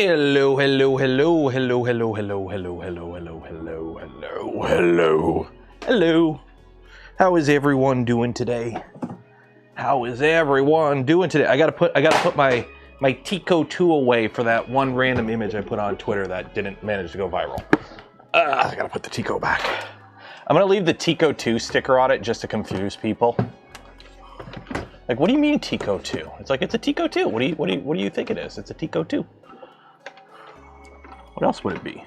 Hello, hello, hello, hello, hello, hello, hello, hello, hello, hello, hello, hello, hello. How is everyone doing today? How is everyone doing today? I gotta put my Tico 2 away for that one random image I put on Twitter that didn't manage to go viral. I gotta put the Tico back. I'm gonna leave the Tico 2 sticker on it just to confuse people. Like, what do you mean Tico 2? It's like, it's a Tico 2. What do you think it is? It's a Tico 2. What else would it be?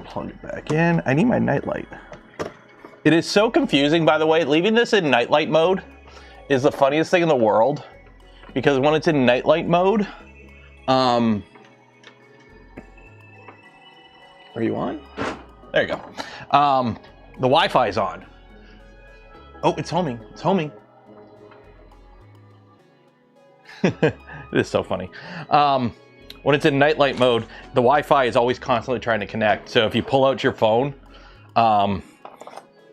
Plug it back in. I need my nightlight. It is so confusing, by the way. Leaving this in nightlight mode is the funniest thing in the world. Because when it's in nightlight mode, are you on? There you go. The Wi-Fi is on. Oh, it's homing. It's homing. It is so funny. When it's in nightlight mode, the Wi-Fi is always constantly trying to connect. So if you pull out your phone and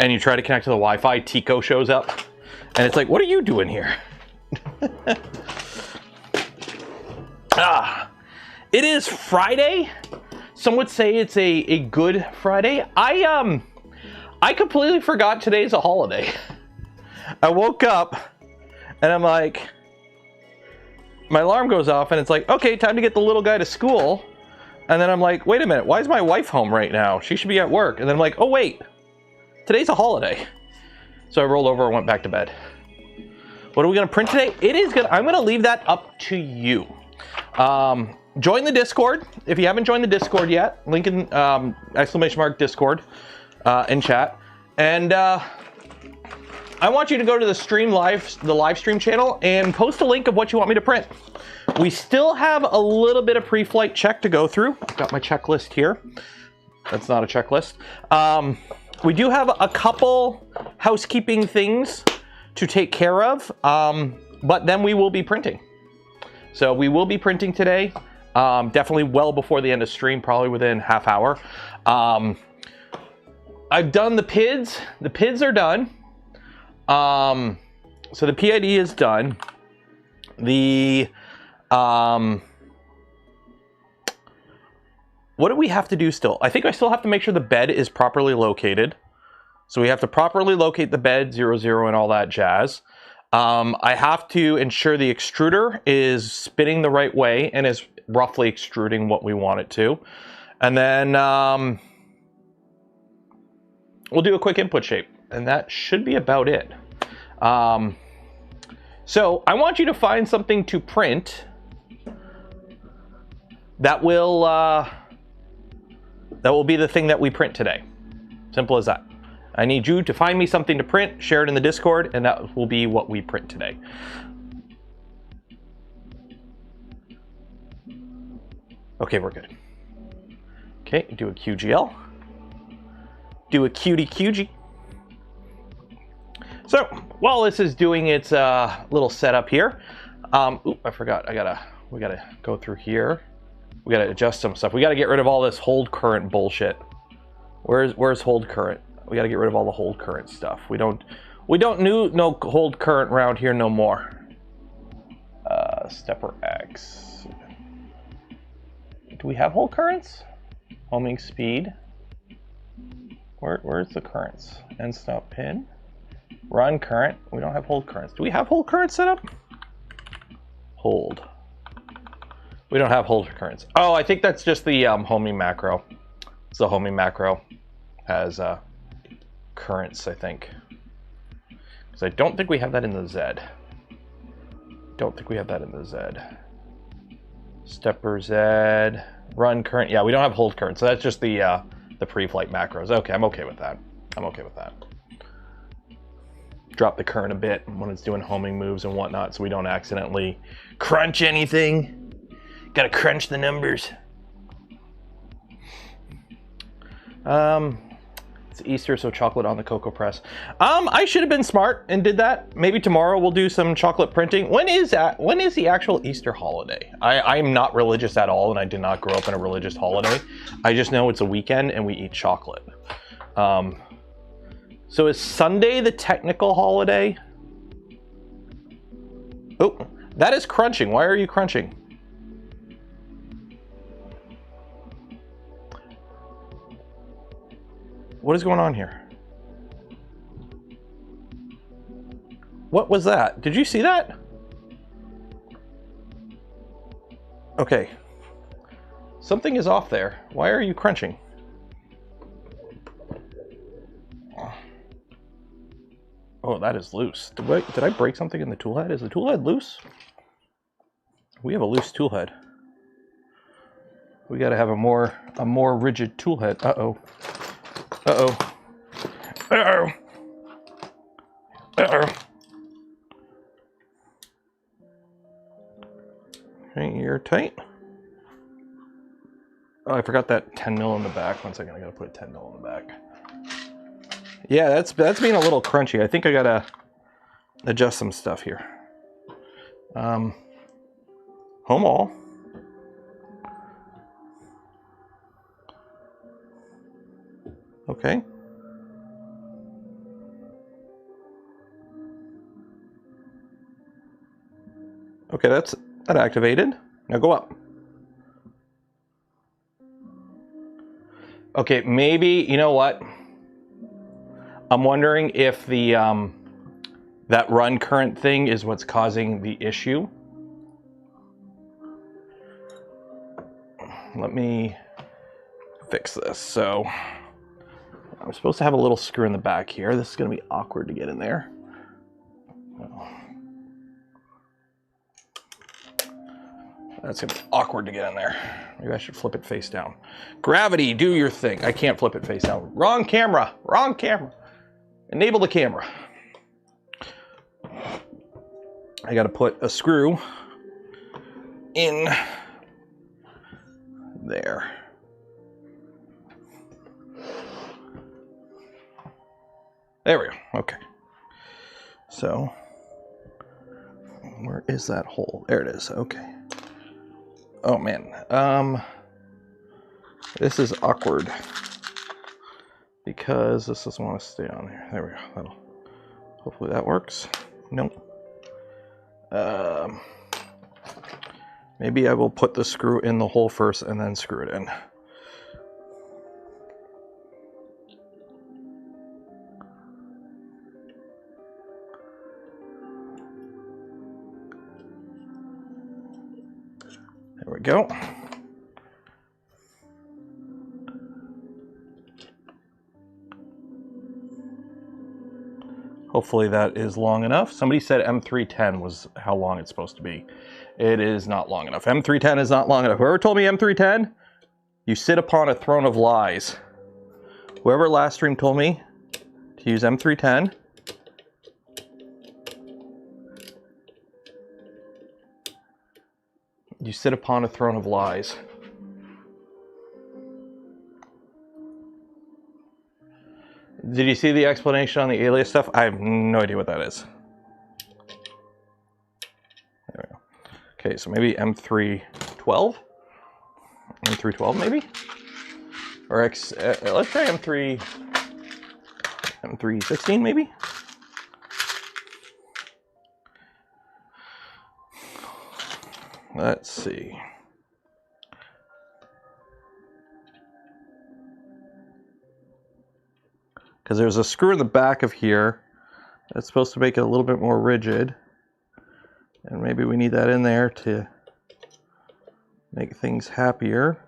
you try to connect to the Wi-Fi, Tico shows up. And it's like, what are you doing here? It is Friday. Some would say it's a good Friday. I completely forgot today's a holiday. I woke up and I'm like, my alarm goes off and it's like, okay, time to get the little guy to school. And then I'm like, wait a minute, why is my wife home right now? She should be at work. And then I'm like, oh wait, today's a holiday. So I rolled over and went back to bed. What are we gonna print today? I'm gonna leave that up to you. Join the Discord. If you haven't joined the Discord yet, link in !Discord in chat. And I want you to go to the live stream channel and post a link of what you want me to print. We still have a little bit of pre-flight check to go through. I've got my checklist here. That's not a checklist. We do have a couple housekeeping things to take care of, but then we will be printing. So we will be printing today, definitely well before the end of stream, probably within half hour. I've done the PIDs. The PIDs are done. So the PID is done. The, what do we have to do still? I think I still have to make sure the bed is properly located. So we have to properly locate the bed, 00 and all that jazz. I have to ensure the extruder is spinning the right way and is roughly extruding what we want it to. And then, we'll do a quick input shape. And that should be about it. So I want you to find something to print that will be the thing that we print today. Simple as that. I need you to find me something to print, share it in the Discord, and that will be what we print today. Okay, we're good. Okay, do a QGL. Do a QG. So while this is doing its little setup here, oop, I forgot. We gotta go through here. We gotta adjust some stuff. We gotta get rid of all this hold current bullshit. Where's hold current? We gotta get rid of all the hold current stuff. We don't need no hold current around here no more. Stepper X. Do we have hold currents? Homing speed. Where's the currents? End stop pin. Run current. We don't have hold currents. Do we have hold currents set up? Hold. We don't have hold currents. Oh, I think that's just the homing macro. It's the homing macro has currents, I think. Because I don't think we have that in the Z. Don't think we have that in the Z. Stepper Z. Run current. Yeah, we don't have hold current. So that's just the pre-flight macros. Okay, I'm okay with that. I'm okay with that. Drop the current a bit when it's doing homing moves and whatnot so we don't accidentally crunch anything. Gotta crunch the numbers. It's Easter, so chocolate on the cocoa press. I should have been smart and did that. Maybe tomorrow we'll do some chocolate printing. When is that? When is the actual Easter holiday? I'm not religious at all, and I did not grow up in a religious holiday. I just know it's a weekend and we eat chocolate. So is Sunday the technical holiday? Oh, that is crunching. Why are you crunching? What is going on here? What was that? Did you see that? Okay. Something is off there. Why are you crunching? Oh, that is loose. Did I break something in the tool head? Is the tool head loose? We have a loose tool head. We got to have a more rigid tool head. Uh-oh. Uh-oh. Uh-oh. Uh-oh. Okay, you're tight. Oh, I forgot that 10 mil in the back. 1 second, I gotta put a 10 mil in the back. Yeah, that's being a little crunchy. I think I gotta adjust some stuff here. Home all. Okay. Okay, that activated. Now go up. Okay, maybe, you know what? I'm wondering if the that run current thing is what's causing the issue. Let me fix this. So I'm supposed to have a little screw in the back here. This is going to be awkward to get in there. That's going to be awkward to get in there. Maybe I should flip it face down. Gravity, do your thing. I can't flip it face down. Wrong camera. Wrong camera. Enable the camera. I got to put a screw in there. There we go. Okay. So, where is that hole? There it is. Okay. Oh man. This is awkward because this doesn't want to stay on here. There we go. Hopefully that works. Nope. Maybe I will put the screw in the hole first and then screw it in. There we go. Hopefully that is long enough. Somebody said M310 was how long it's supposed to be. It is not long enough. M310 is not long enough. Whoever told me M310, you sit upon a throne of lies. Whoever last stream told me to use M310, you sit upon a throne of lies. Did you see the explanation on the alias stuff? I have no idea what that is. There we go. Okay, so maybe M312? M312 maybe? Or let's try M316 maybe? Let's see. Because there's a screw in the back of here that's supposed to make it a little bit more rigid. And maybe we need that in there to make things happier.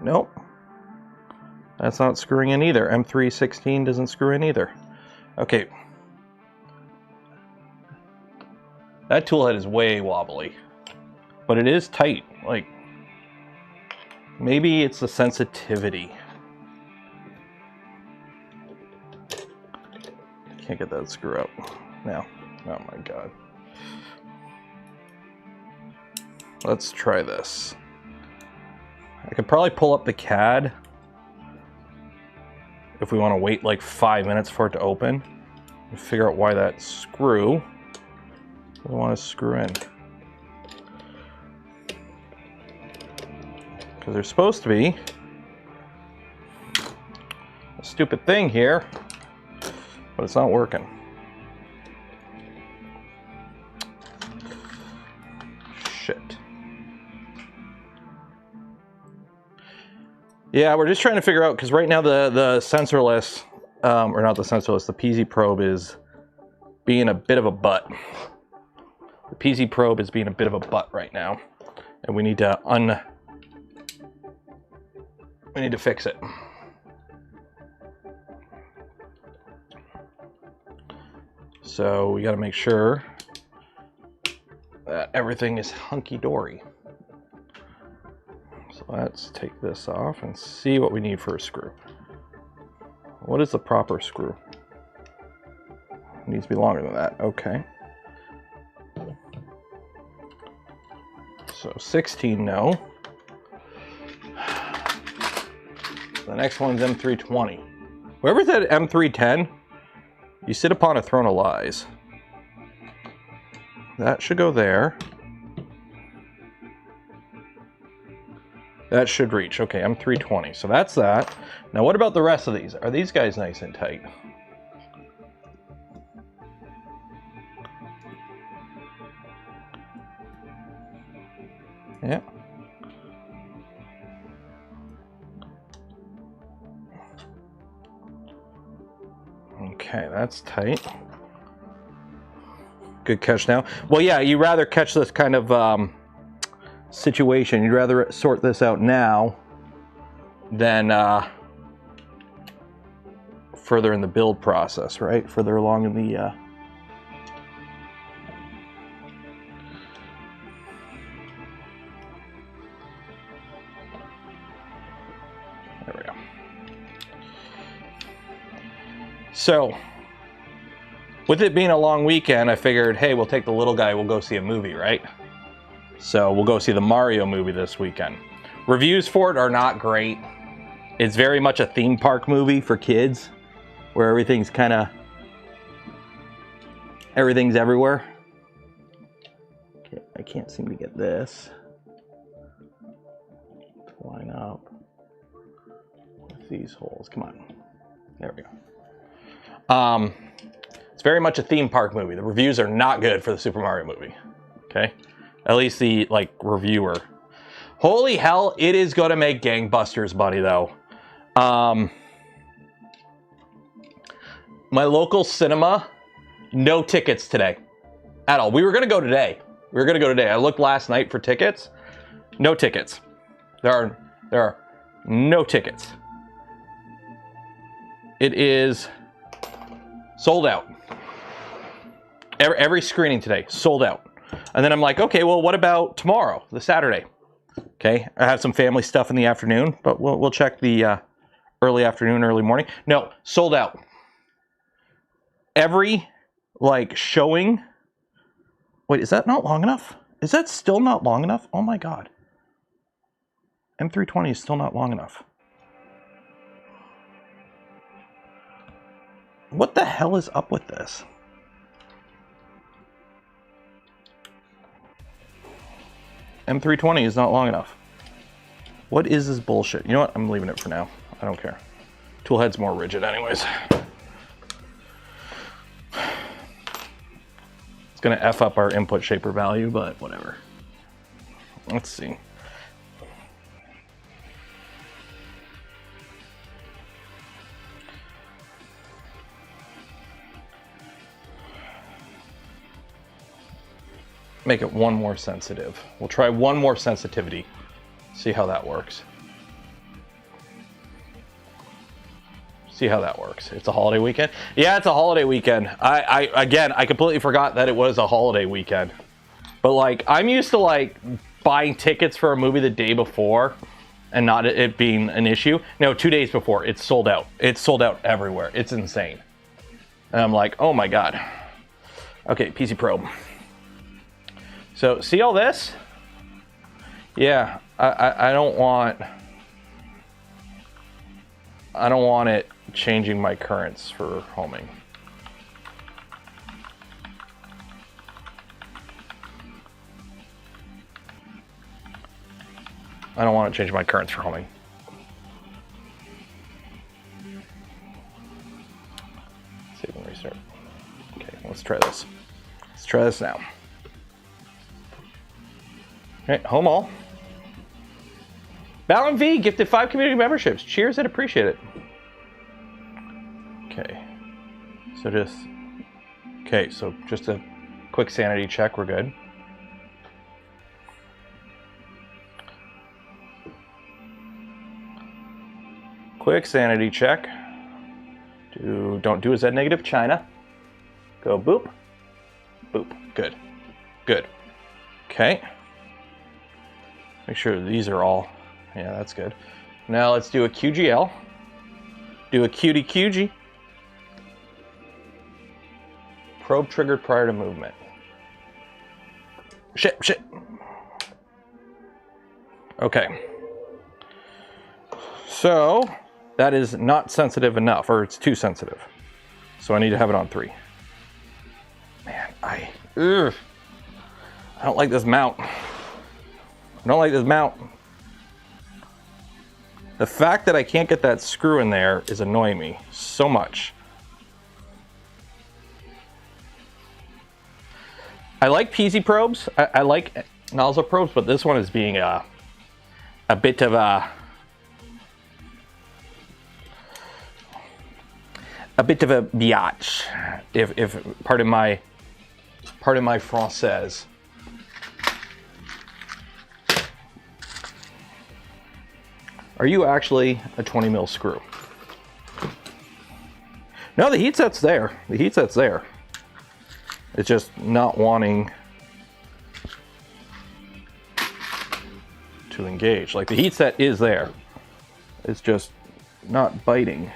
Nope. That's not screwing in either. M316 doesn't screw in either. Okay. That tool head is way wobbly. But it is tight. Like, maybe it's the sensitivity. Can't get that screw up now. Oh my god. Let's try this. I could probably pull up the CAD if we want to wait like 5 minutes for it to open and figure out why that screw doesn't want to screw in. Because there's supposed to be a stupid thing here, but it's not working. Shit. Yeah, we're just trying to figure out, because right now the sensorless, or not the sensorless, the PZ probe is being a bit of a butt. The PZ probe is being a bit of a butt right now, and we need to fix it. So we got to make sure that everything is hunky-dory. So let's take this off and see what we need for a screw. What is the proper screw? It needs to be longer than that. Okay. So 16, no. The next one's M320. Whoever said M310, you sit upon a throne of lies. That should go there. That should reach. Okay, M320. So that's that. Now what about the rest of these? Are these guys nice and tight? Yeah. Okay, that's tight. Good catch now. Well, yeah, you'd rather catch this kind of situation. You'd rather sort this out now than further in the build process, right? Further along in the... There we go. So, with it being a long weekend, I figured, hey, we'll take the little guy, we'll go see a movie, right? So we'll go see the Mario movie this weekend. Reviews for it are not great. It's very much a theme park movie for kids, where everything's everywhere. Okay, I can't seem to get this to line up with these holes. Come on. There we go. It's very much a theme park movie. The reviews are not good for the Super Mario movie. Okay? At least the, reviewer. Holy hell, it is gonna make gangbusters money, though. My local cinema, no tickets today. At all. We were gonna go today. I looked last night for tickets. No tickets. There are no tickets. It is sold out. Every screening today, sold out. And then I'm like, okay, well, what about tomorrow, the Saturday? Okay, I have some family stuff in the afternoon, but we'll check the early afternoon, early morning. No, sold out. Every, showing... Wait, is that not long enough? Is that still not long enough? Oh my God. M320 is still not long enough. What the hell is up with this? M320 is not long enough. What is this bullshit? You know what? I'm leaving it for now. I don't care. Toolhead's more rigid anyways. It's gonna F up our input shaper value, but whatever. Let's see. Make it one more sensitive. We'll try one more sensitivity. See how that works. See how that works. It's a holiday weekend. Yeah, it's a holiday weekend. I completely forgot that it was a holiday weekend. But I'm used to buying tickets for a movie the day before and not it being an issue. No, 2 days before, it's sold out. It's sold out everywhere. It's insane. And I'm like, oh my God. Okay, PC Probe. So see all this? Yeah, I don't want it changing my currents for homing. I don't want to change my currents for homing. Save and restart. Okay, let's try this. Let's try this now. Okay, home all. Balin V gifted 5 community memberships. Cheers and appreciate it. Okay. So just a quick sanity check. We're good. Quick sanity check. Don't do a Z negative China. Go boop. Boop. Good. Good. Okay. Make sure these are all. Yeah, that's good. Now let's do a QGL. Do a cutie QG. Probe triggered prior to movement. Shit. Okay. So that is not sensitive enough, or it's too sensitive. So I need to have it on 3. Man, I don't like this mount. I don't like this mount. The fact that I can't get that screw in there is annoying me so much. I like PZ probes. I like nozzle probes, but this one is being a bit of a biatch, if pardon my française. Are you actually a 20 mil screw? No, the heat set's there. The heat set's there. It's just not wanting to engage. Like, the heat set is there. It's just not biting.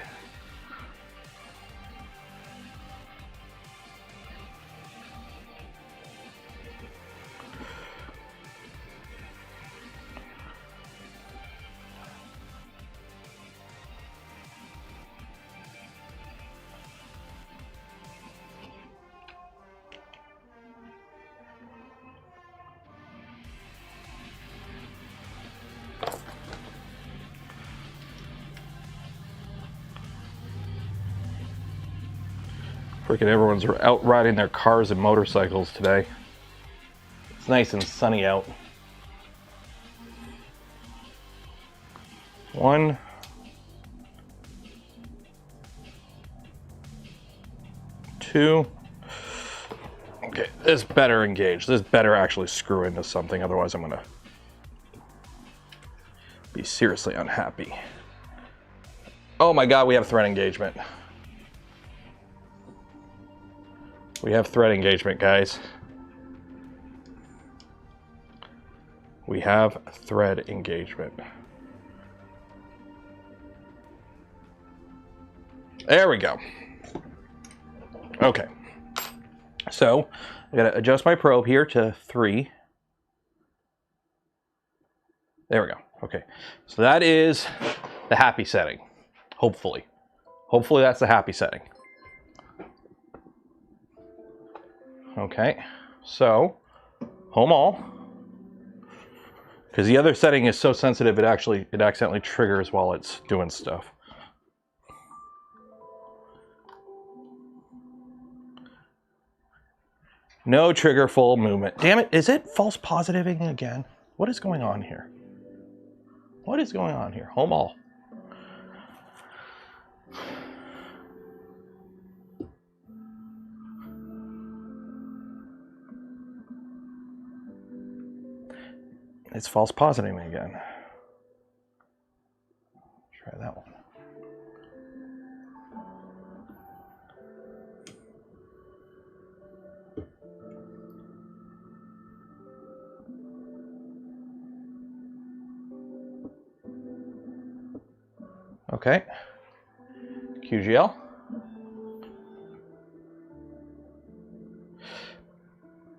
Freaking everyone's out riding their cars and motorcycles today. It's nice and sunny out. 1, 2. Okay, this better engage. This better actually screw into something, otherwise I'm gonna be seriously unhappy. Oh my god, we have thread engagement. We have thread engagement, guys. We have thread engagement. There we go. Okay. So, I gotta adjust my probe here to 3. There we go. Okay. So that is the happy setting. Hopefully. Hopefully that's the happy setting. Okay, so home all, because the other setting is so sensitive it accidentally triggers while it's doing stuff. No trigger full movement. Damn it, is it false positiving again? What is going on here? What is going on here? Home all. It's false positing again. Try that one. Okay. QGL.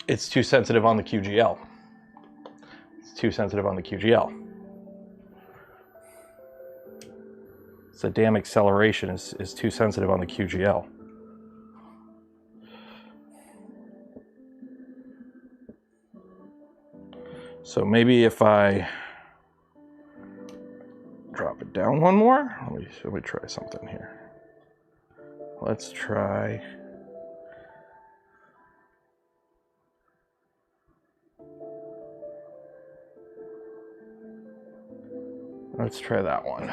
It's too sensitive on the QGL. Too sensitive on the QGL. So damn acceleration is too sensitive on the QGL. So maybe if I drop it down one more, let me try something here. Let's try. Let's try that one.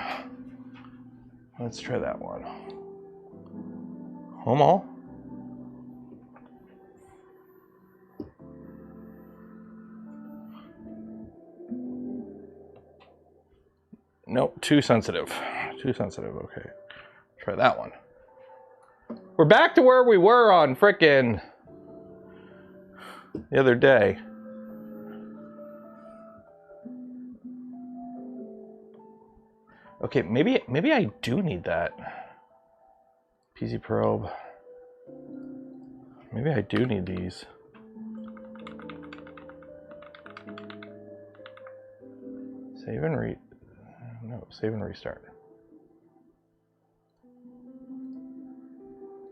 Let's try that one. Home all. Nope, too sensitive. Too sensitive, okay. Try that one. We're back to where we were on frickin' the other day. Okay, maybe I do need that. PC probe. Maybe I do need these. Save and save and restart.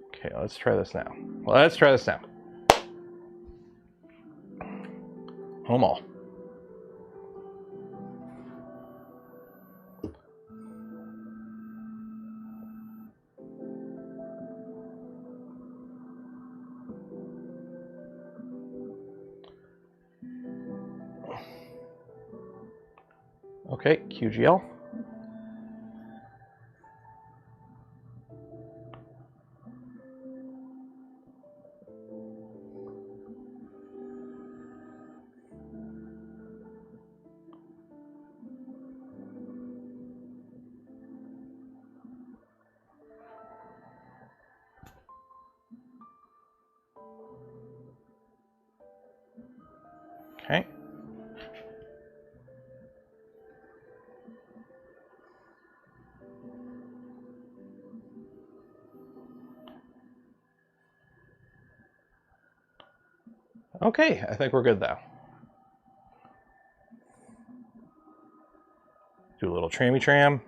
Okay, let's try this now. Let's try this now. Home all. Okay, QGL. Okay. Okay, I think we're good though. Do a little trammy tram.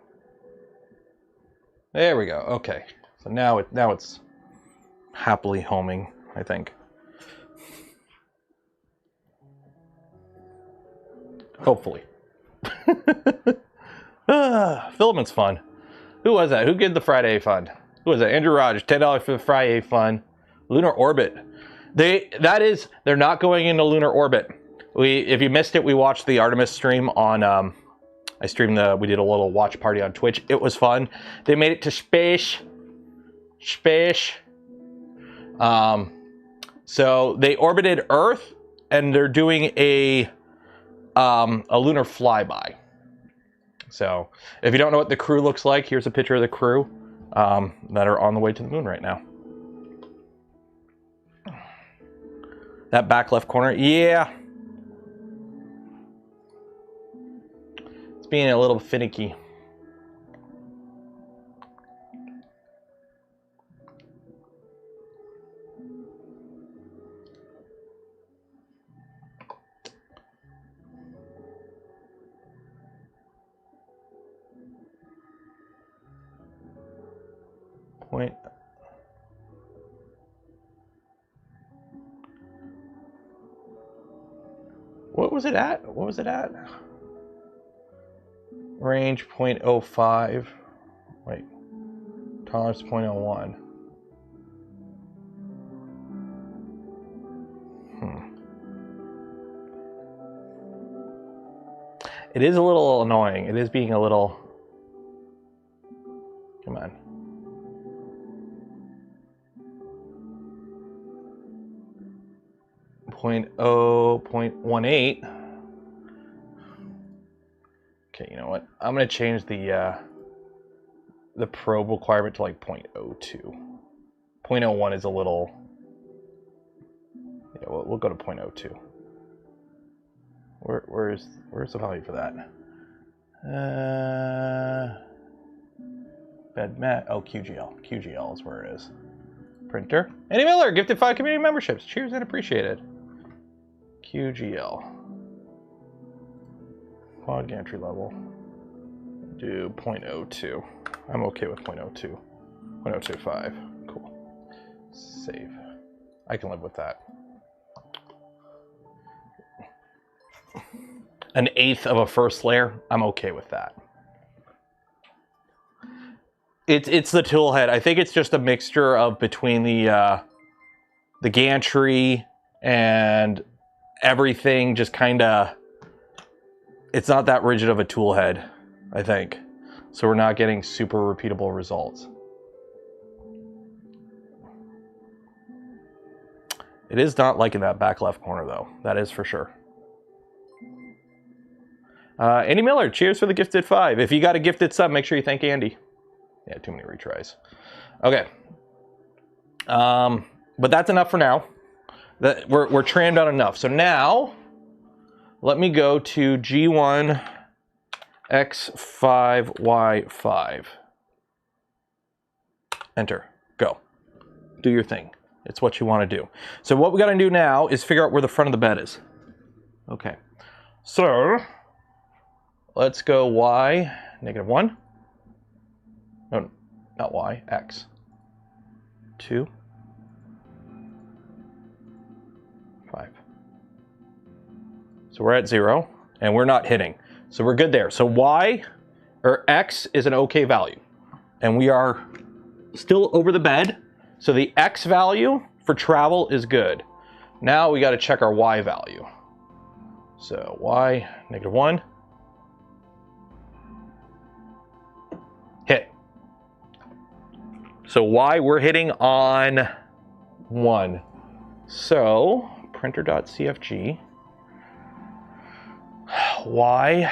There we go. Okay, so now it's happily homing, I think. Hopefully. Filament's fun. Who was that? Who did the Friday fund? Who was that? Andrew Rogers. $10 for the Friday fund. Lunar orbit. They're not going into lunar orbit. If you missed it, we watched the Artemis stream on. I streamed we did a little watch party on Twitch. It was fun. They made it to space. Space. So they orbited Earth, and they're doing a lunar flyby. So if you don't know what the crew looks like, here's a picture of the crew that are on the way to the moon right now. That back left corner, yeah. It's being a little finicky. Point. What was it at? What was it at? Range 0.05. Wait. Tolerance 0.01. It is a little annoying. It is being a little... Come on. .0, 0.18. Okay, you know what? I'm gonna change the probe requirement to like 0.02. 0.01 is a little. Yeah, we'll go to 0.02. Where's the value for that? Bed mat. Oh, QGL. QGL is where it is. Printer. Andy Miller gifted 5 community memberships. Cheers and appreciated. QGL. Quad gantry level. Do 0.02. I'm okay with 0.02. 0.025. Cool. Save. I can live with that. 1/8 of a first layer. I'm okay with that. It's the Toolhead. I think it's just a mixture of between the gantry and everything. Just kind of, it's not that rigid of a Toolhead. I think. So we're not getting super repeatable results. It is not liking that back left corner though. That is for sure. Andy Miller, cheers for the gifted 5. If you got a gifted sub, make sure you thank Andy. Yeah, too many retries. Okay. But that's enough for now. We're trammed out enough. So now, let me go to G1 X5 Y5. Enter. Go. Do your thing. It's what you want to do. So what we got to do now is figure out where the front of the bed is. Okay. So let's go Y -1. No, not Y. X. 2. 5. So we're at 0, and we're not hitting. So we're good there. So Y, or X, is an okay value. And we are still over the bed. So the X value for travel is good. Now we got to check our Y value. So Y, -1. Hit. So Y, we're hitting on 1. So printer.cfg Y,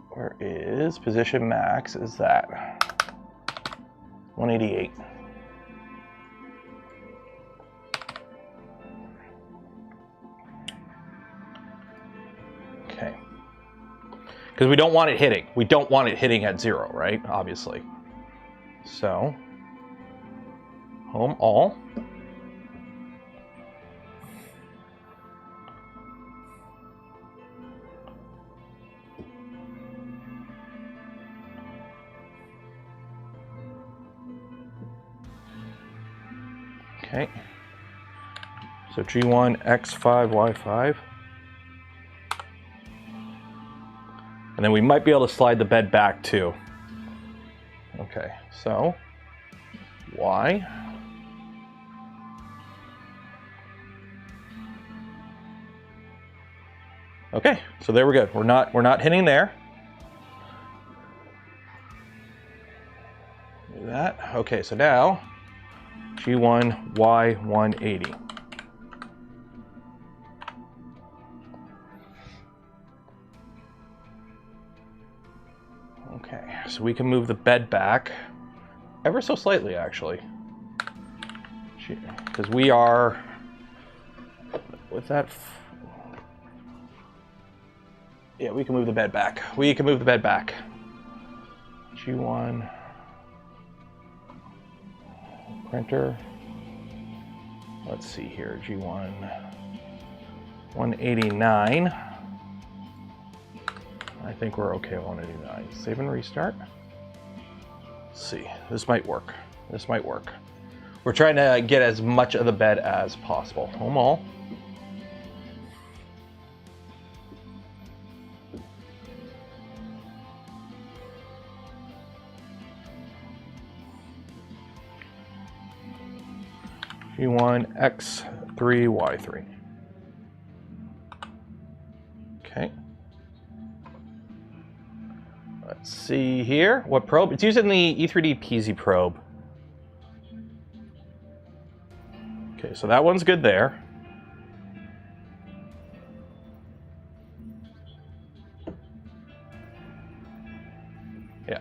where is position max? Is that 188? Okay, because we don't want it hitting. We don't want it hitting at 0, right? Obviously. So home all. Okay, so G1 X5 Y5, and then we might be able to slide the bed back too. Okay, so Y, okay, so there we're good. We're not hitting there. Do that. Okay, so now G1 Y 180. Okay, so we can move the bed back ever so slightly, actually, because we are with that. Yeah, we can move the bed back. We can move the bed back. G1. Printer. Let's see here. G1 189. I think we're okay at 189. Save and restart. Let's see. This might work. This might work. We're trying to get as much of the bed as possible. Home all. G1 X3 Y3. Okay. Let's see here. What probe? It's using the E3D PZ probe. Okay, so that one's good there. Yeah.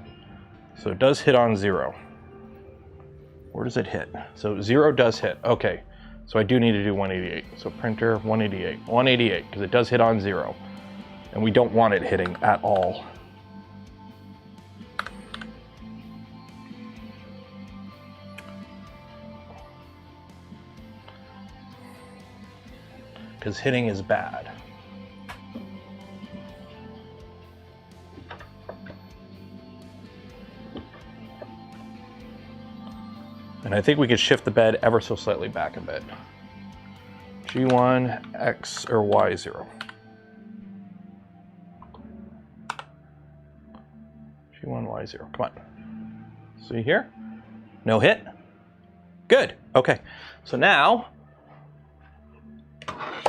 So it does hit on 0. Where does it hit? So 0 does hit. Okay, so I do need to do 188. So printer 188, 188, because it does hit on 0, and we don't want it hitting at all. Because hitting is bad. And I think we could shift the bed ever so slightly back a bit. G1 X or Y0. G1 Y0. Come on. See here? No hit. Good. Okay. So now,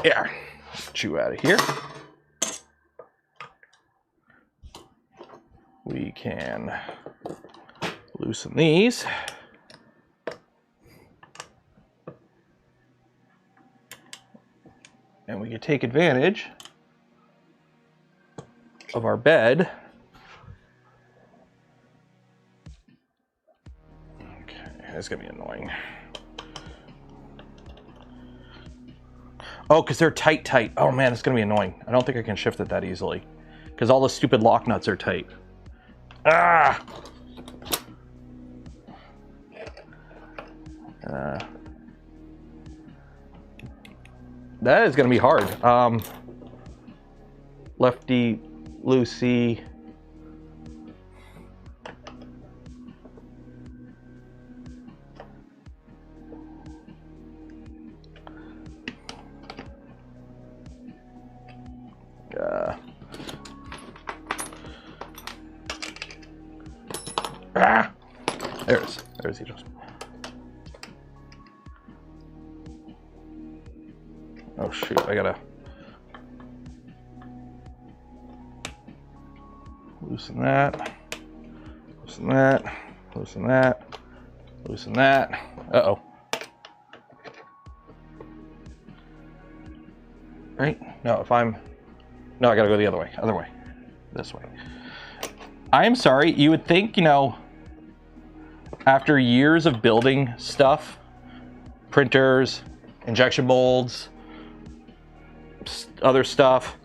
yeah, chew out of here. we can loosen these. And we can take advantage of our bed. Okay, that's gonna be annoying. Oh, because they're tight. Oh man, it's gonna be annoying. I don't think I can shift it that easily because all the stupid lock nuts are tight. Ah! That is gonna be hard. Lefty, loosey. There it is. There's the adjustment. Oh shoot, I gotta loosen that, loosen that, loosen that, loosen that. Uh-oh. Right? No, no, I gotta go the other way, this way. I am sorry, you would think, you know, after years of building stuff, printers, injection molds, other stuff,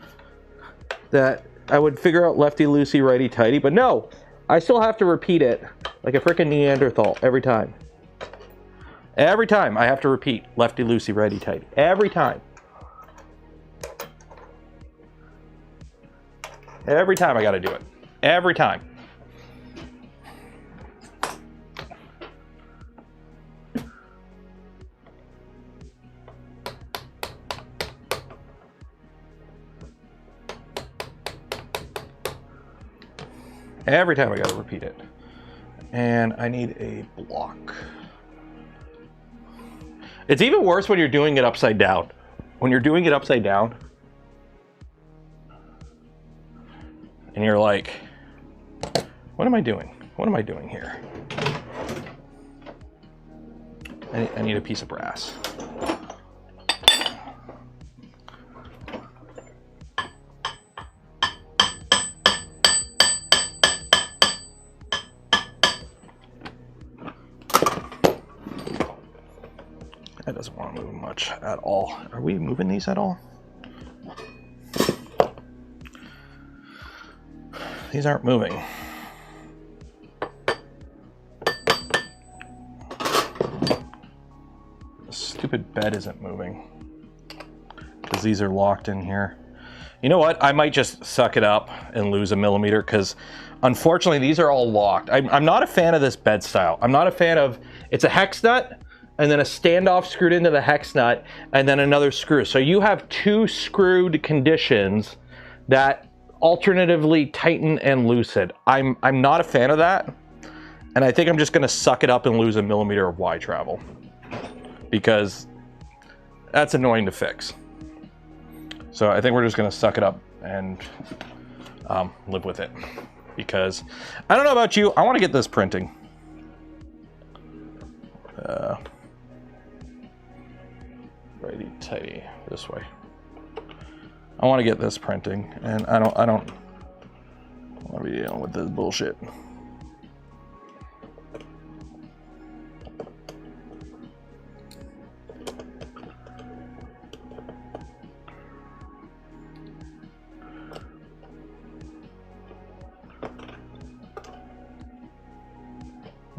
that I would figure out lefty loosey, righty tighty, but no, I still have to repeat it like a freaking Neanderthal every time. Every time I have to repeat lefty loosey, righty tighty. Every time. Every time I got to do it. Every time. Every time I got to repeat it. And I need a block. It's even worse when you're doing it upside down. When you're doing it upside down, and you're like, what am I doing? What am I doing here? I need a piece of brass. That doesn't want to move much at all. Are we moving these at all? These aren't moving. The stupid bed isn't moving because these are locked in here. You know what? I might just suck it up and lose a millimeter because unfortunately these are all locked. I'm not a fan of this bed style. I'm not a fan of, it's a hex nut and then a standoff screwed into the hex nut and then another screw. So you have two screwed conditions that alternatively tighten and loosen. I'm not a fan of that, and I think I'm just going to suck it up and lose a millimeter of Y travel because that's annoying to fix. So I think we're just going to suck it up and live with it because I don't know about you, I want to get this printing. Righty tighty this way. I want to get this printing, and I don't want to be dealing with this bullshit.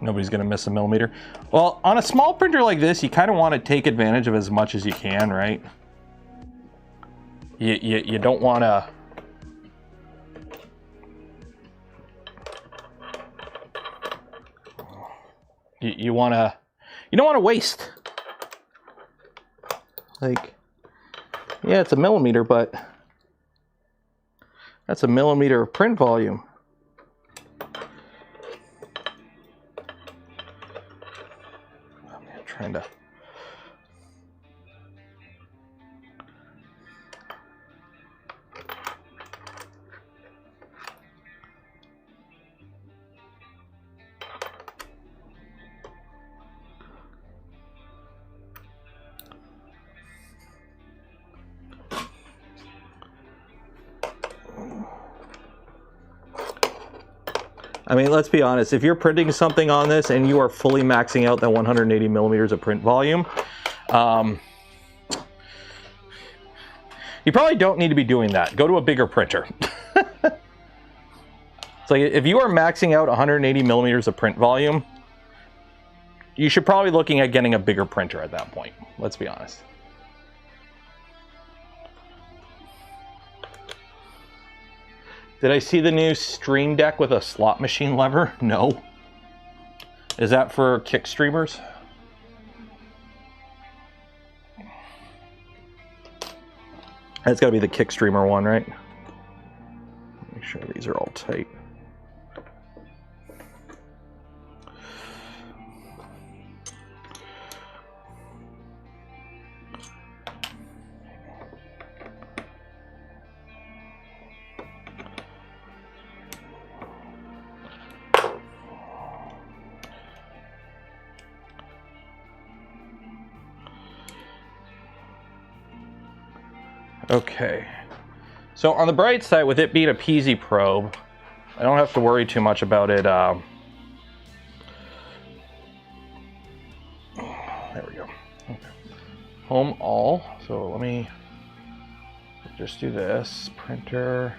Nobody's gonna miss a millimeter. Well, on a small printer like this, you kind of want to take advantage of as much as you can, right? You don't want to you don't want to waste. Like, yeah, it's a millimeter, but that's a millimeter of print volume. Oh man, trying to. I mean, let's be honest. If you're printing something on this and you are fully maxing out that 180 millimeters of print volume, you probably don't need to be doing that. Go to a bigger printer. It's like if you are maxing out 180 millimeters of print volume, you should probably be looking at getting a bigger printer at that point. Let's be honest. Did I see the new Stream Deck with a slot machine lever? No. Is that for kick streamers? That's got to be the kick streamer one, right? Make sure these are all tight. Okay, so on the bright side, with it being a PZ probe, I don't have to worry too much about it. There we go. Okay. Home all. So let me just do this. Printer.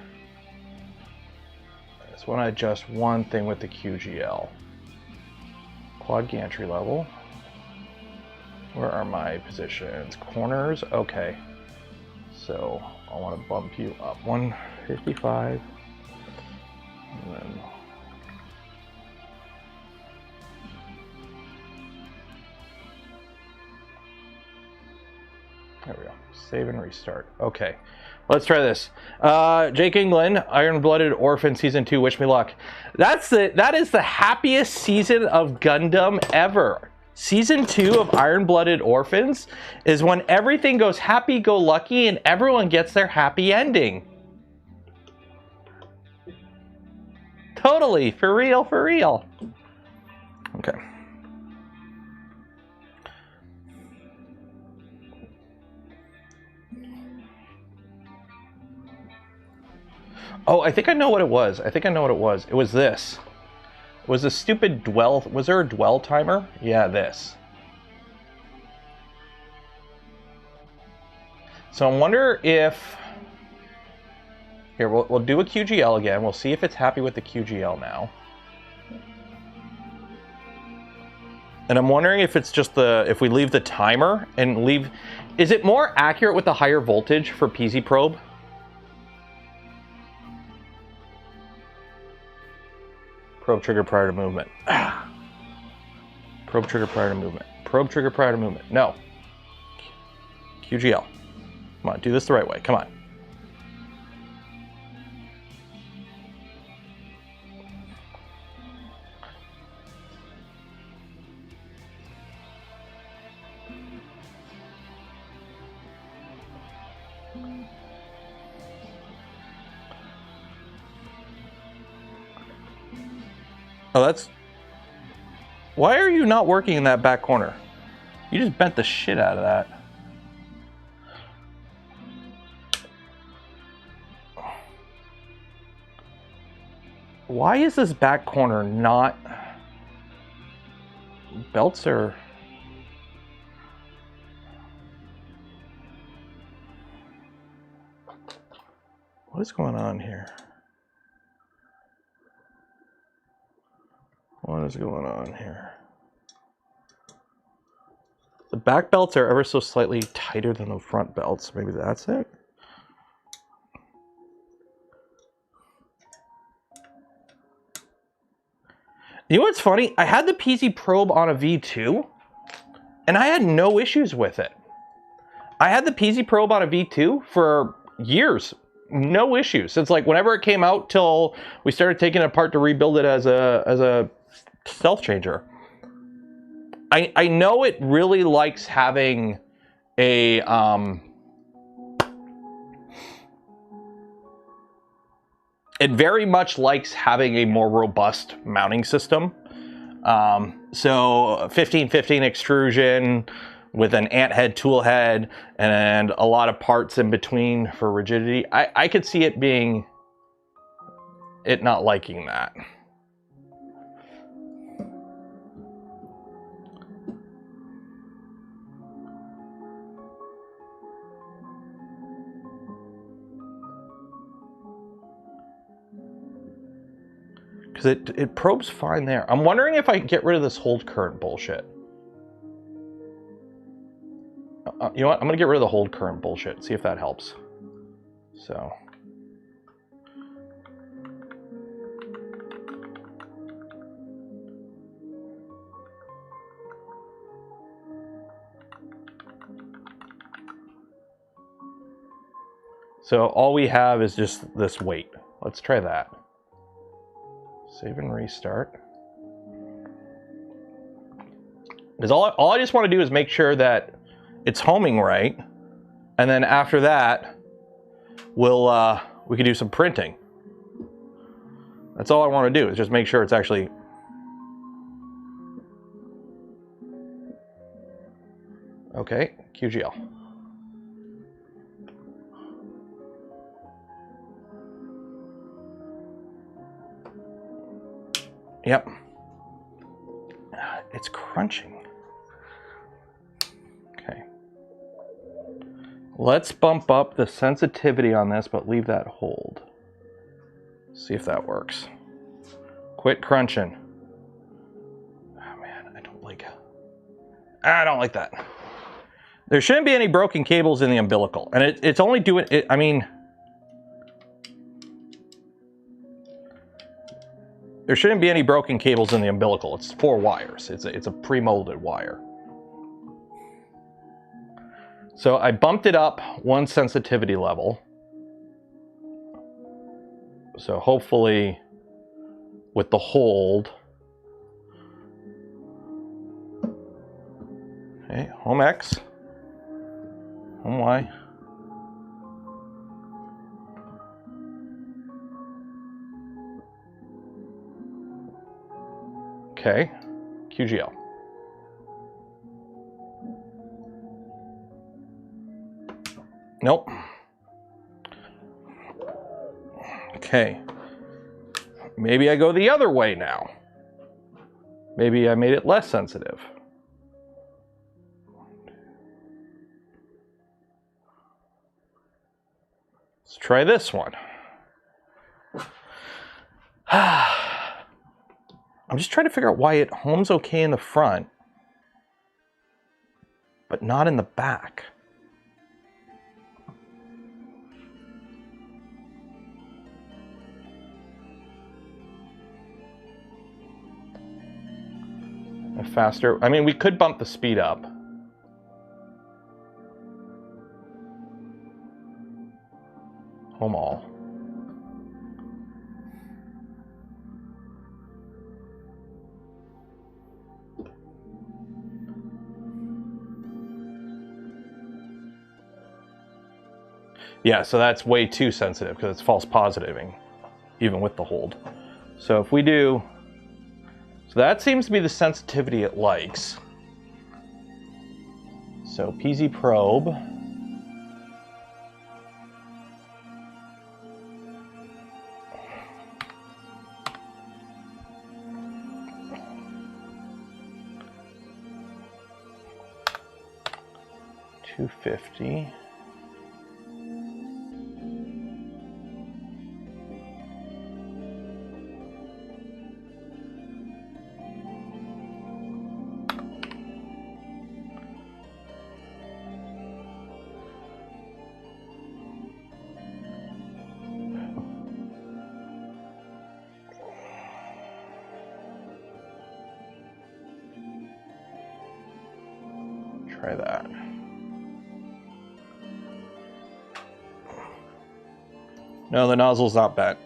I just want to adjust one thing with the QGL. Quad gantry level. Where are my positions? Corners. Okay. So I want to bump you up 155, and then there we go. Save and restart. Okay, let's try this. Jake England, Iron-Blooded Orphan Season 2. Wish me luck. That is the happiest season of Gundam ever. Season 2 of Iron-Blooded Orphans is when everything goes happy-go-lucky and everyone gets their happy ending. Totally, for real, for real. Okay. Oh, I think I know what it was. I think I know what it was. It was this. Was a stupid dwell, was there a dwell timer? Yeah, this. So I wonder if, here, we'll do a QGL again. We'll see if it's happy with the QGL now. And I'm wondering if it's just if we leave the timer and leave, is it more accurate with the higher voltage for PZ probe? Probe trigger prior to movement. Probe trigger prior to movement. Probe trigger prior to movement. No. QGL. Come on, do this the right way. Come on. Oh, that's... Why are you not working in that back corner? You just bent the shit out of that. Why is this back corner not... Belts are... What is going on here? What is going on here? The back belts are ever so slightly tighter than the front belts. Maybe that's it. You know what's funny? I had the PZ probe on a V2 and I had no issues with it. I had the PZ probe on a V2 for years. No issues. It's like whenever it came out till we started taking it apart to rebuild it as a stealth changer. I know it really likes having a it very much likes having a more robust mounting system. So 1515 extrusion with an ant head, tool head, and a lot of parts in between for rigidity. I could see it not liking that. because it probes fine there. I'm wondering if I can get rid of this hold current bullshit. You know what? I'm going to get rid of the hold current bullshit, see if that helps. So. So all we have is just this weight. Let's try that. Save and restart. Because all I just want to do is make sure that it's homing right, and then after that, we can do some printing. That's all I want to do, is just make sure it's actually. Okay, QGL. Yep. It's crunching. Okay. Let's bump up the sensitivity on this, but leave that hold. See if that works. Quit crunching. Oh man, I don't like that. There shouldn't be any broken cables in the umbilical, and it's only doing it. I mean, there shouldn't be any broken cables in the umbilical. It's 4 wires. It's a pre-molded wire. So I bumped it up 1 sensitivity level. So hopefully with the hold. Okay, home X, home Y. Okay, QGL. Nope. Okay. Maybe I go the other way now. Maybe I made it less sensitive. Let's try this one. I'm just trying to figure out why it homes okay in the front, but not in the back. Faster. I mean, we could bump the speed up. Home all. Yeah, so that's way too sensitive because it's false positiving, even with the hold. So if we do, so that seems to be the sensitivity it likes. So PZ probe. $250. Try that. No, the nozzle's not bent.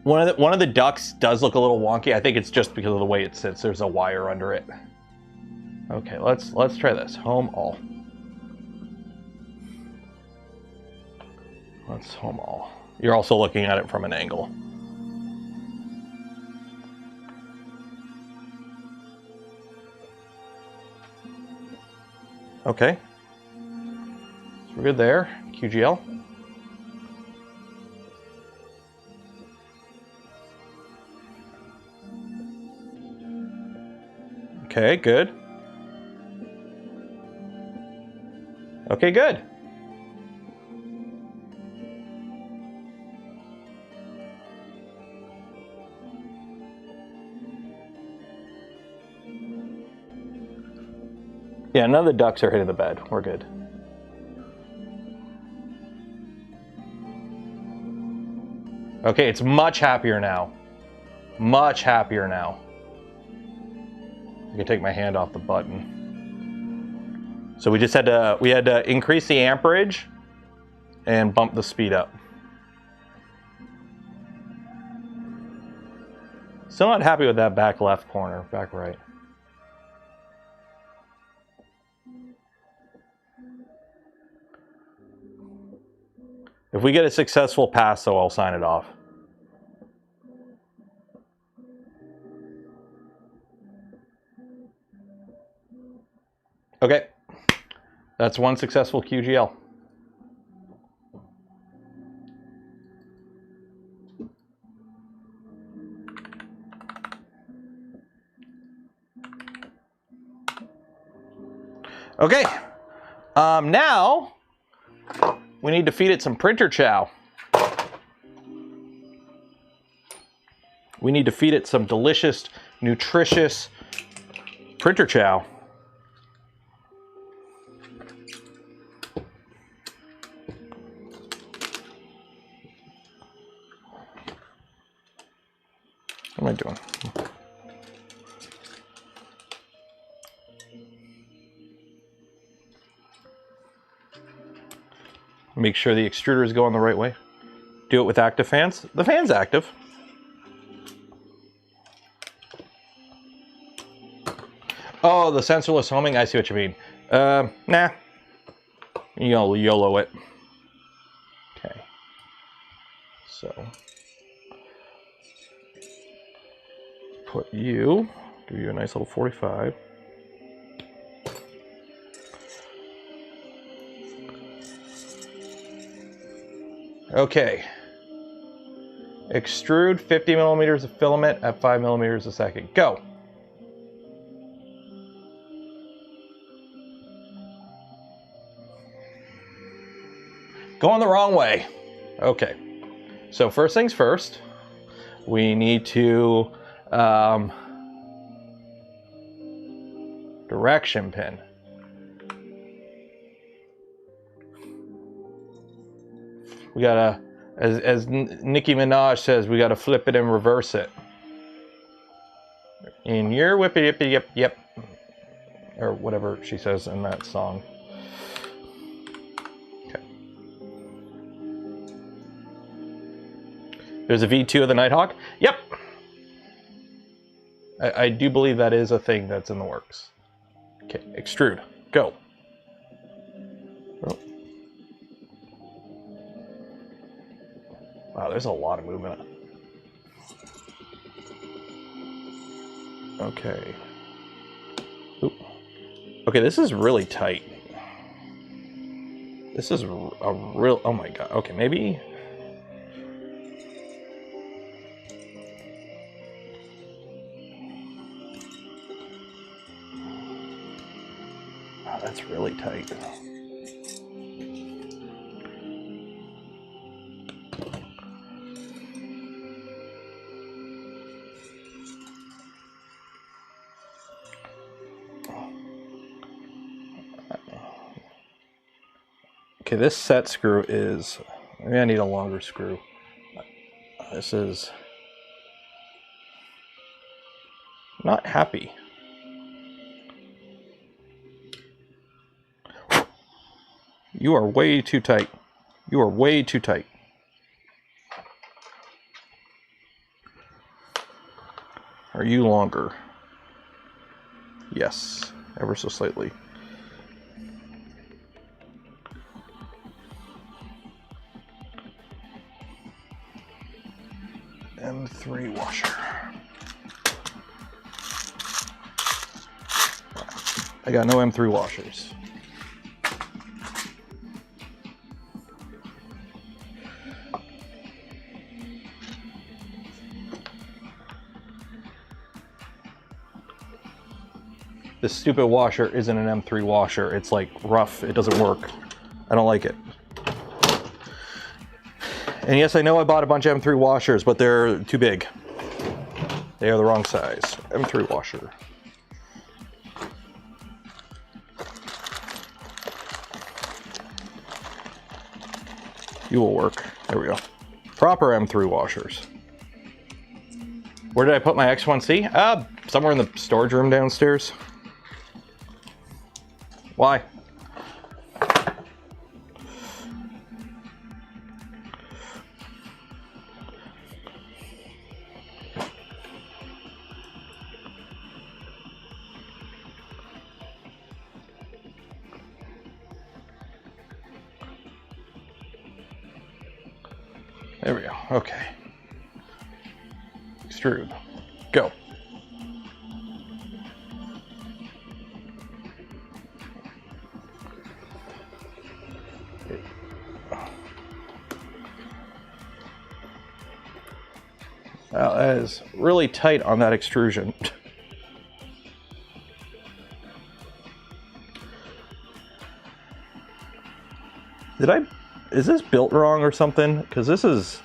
One of the ducts does look a little wonky. I think it's just because of the way it sits. There's a wire under it. Okay, let's try this. Home all. Let's home all. You're also looking at it from an angle. Okay. So we're good there. QGL. Okay, good. Okay, good. Yeah, none of the ducks are hitting the bed. We're good. Okay, it's much happier now. Much happier now. I can take my hand off the button. So we just had to increase the amperage and bump the speed up. Still not happy with that back left corner, back right. If we get a successful pass, though, I'll sign it off. Okay, that's one successful QGL. Okay, now we need to feed it some printer chow. We need to feed it some delicious, nutritious printer chow. What am I doing? Make sure the extruder is going the right way. Do it with active fans. The fan's active. Oh, the sensorless homing? I see what you mean. Nah. You'll YOLO it. Okay. So. Put you, give you a nice little 45. Okay. Extrude 50 millimeters of filament at 5 millimeters a second. Go. Going the wrong way. Okay. So first things first, we need to direction pin. We gotta, as Nicki Minaj says, we gotta flip it and reverse it. In your whippy yippy yip yep, or whatever she says in that song. Okay. There's a V2 of the Nighthawk. Yep. I do believe that is a thing that's in the works. Okay, extrude, go. Oh. Wow, there's a lot of movement. Okay. Oop. Okay, this is really tight. This is a real, oh my god. Okay, maybe. Wow, that's really tight. Okay, this set screw is, maybe I need a longer screw. This is not happy. You are way too tight. You are way too tight. Are you longer? Yes, ever so slightly. M3 washer. I got no M3 washers. This stupid washer isn't an M3 washer. It's like rough. It doesn't work. I don't like it. And yes, I know I bought a bunch of M3 washers, but they're too big. They are the wrong size. M3 washer. You will work. There we go. Proper M3 washers. Where did I put my X1C? Somewhere in the storage room downstairs. Why? There we go. Okay. Extrude. Go. Wow, that is really tight on that extrusion. Is this built wrong or something? Because this is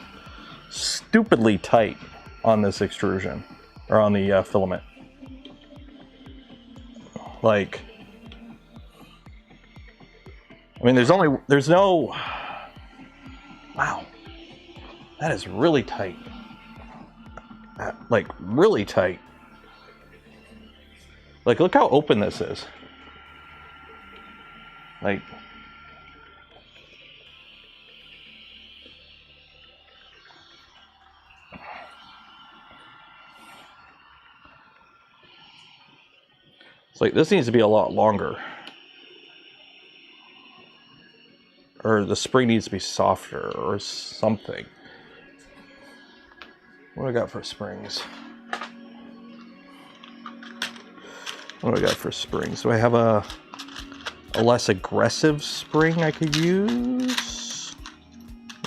stupidly tight on this extrusion, or on the filament. Like, I mean, there's no, wow, that is really tight. Like, really tight. Like, look how open this is. Like, it's like, this needs to be a lot longer. Or the spring needs to be softer or something. What do I got for springs? What do I got for springs? Do I have a less aggressive spring I could use?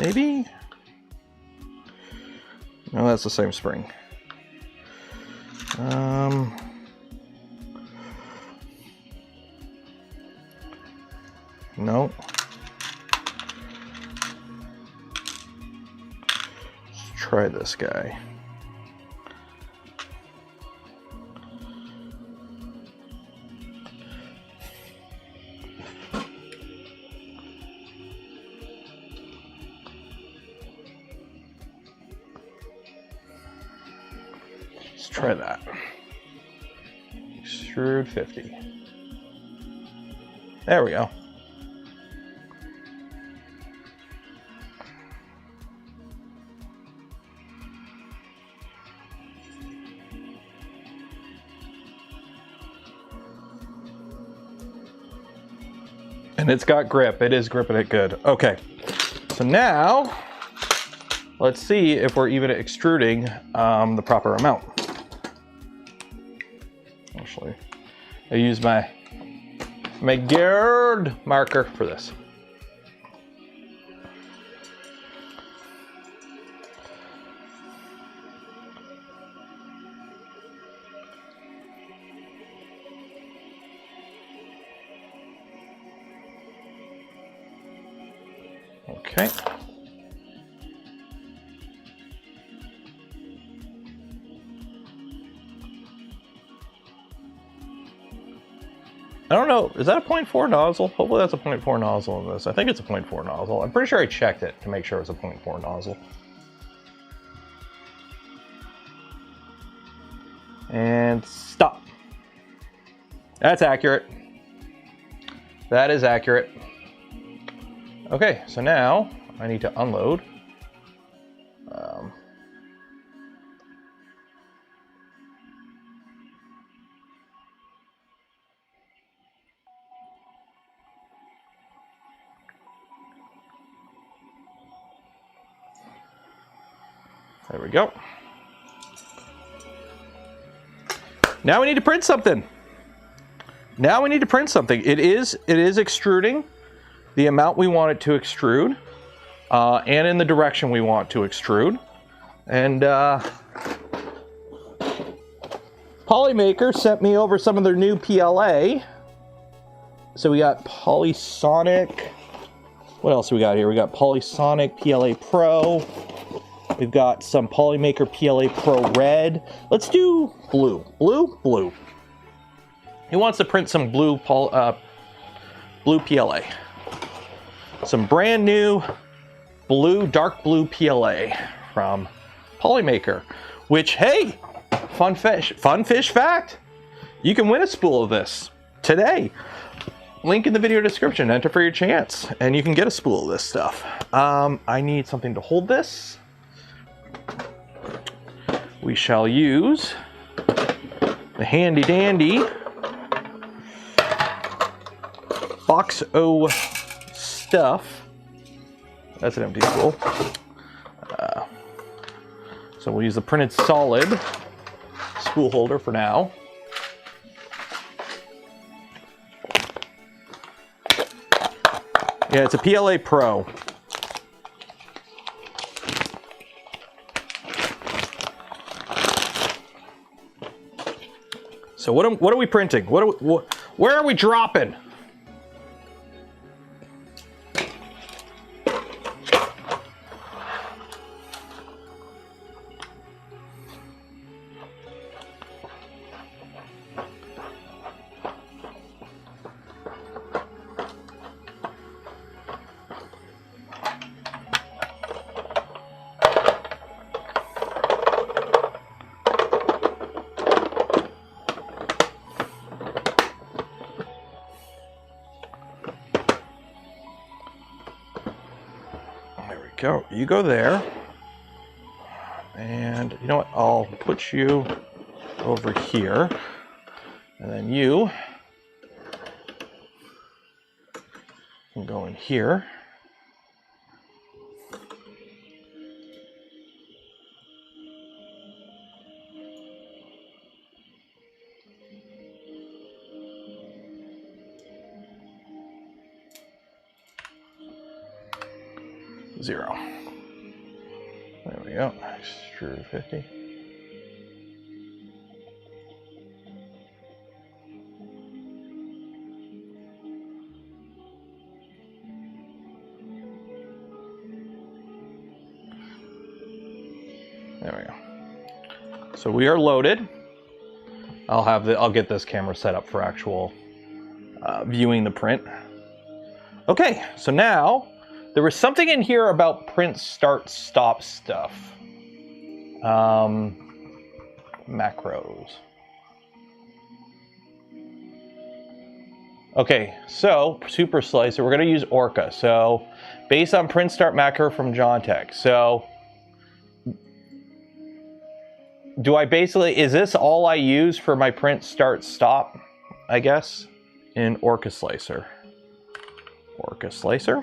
Maybe? No, that's the same spring. No. Let's try this guy. Let's try that. Extrude 50. There we go. And it's got grip. It is gripping it good. Okay. So now, let's see if we're even extruding the proper amount. Actually, I use my geared marker for this. Okay. I don't know, is that a 0.4 nozzle? Hopefully that's a 0.4 nozzle in this. I think it's a 0.4 nozzle. I'm pretty sure I checked it to make sure it's a 0.4 nozzle. And stop. That's accurate. That is accurate. Okay, so now I need to unload. There we go. Now we need to print something. Now we need to print something. It is extruding the amount we want it to extrude, and in the direction we want to extrude. And Polymaker sent me over some of their new PLA. So we got Polysonic. What else we got here? We got Polysonic PLA Pro. We've got some Polymaker PLA Pro Red. Let's do blue. Blue. He wants to print some blue PLA. Some brand new dark blue PLA from Polymaker, which, hey, fun fish fact, you can win a spool of this today. Link in the video description, enter for your chance, and you can get a spool of this stuff. I need something to hold this. We shall use the handy dandy Box O stuff. That's an empty spool. So we'll use the printed solid spool holder for now. Yeah, it's a PLA Pro. So what are we printing? Where are we dropping? Go. You go there, and you know what? I'll put you over here, and then you can go in here. Zero. There we go. Extruder 50. There we go. So we are loaded. I'll get this camera set up for actual viewing the print. Okay, so now there was something in here about print start stop stuff. Macros. Okay, so super slicer, we're gonna use Orca. So based on print start macro from John Tech. So is this all I use for my print start stop, I guess, in Orca Slicer? Orca Slicer.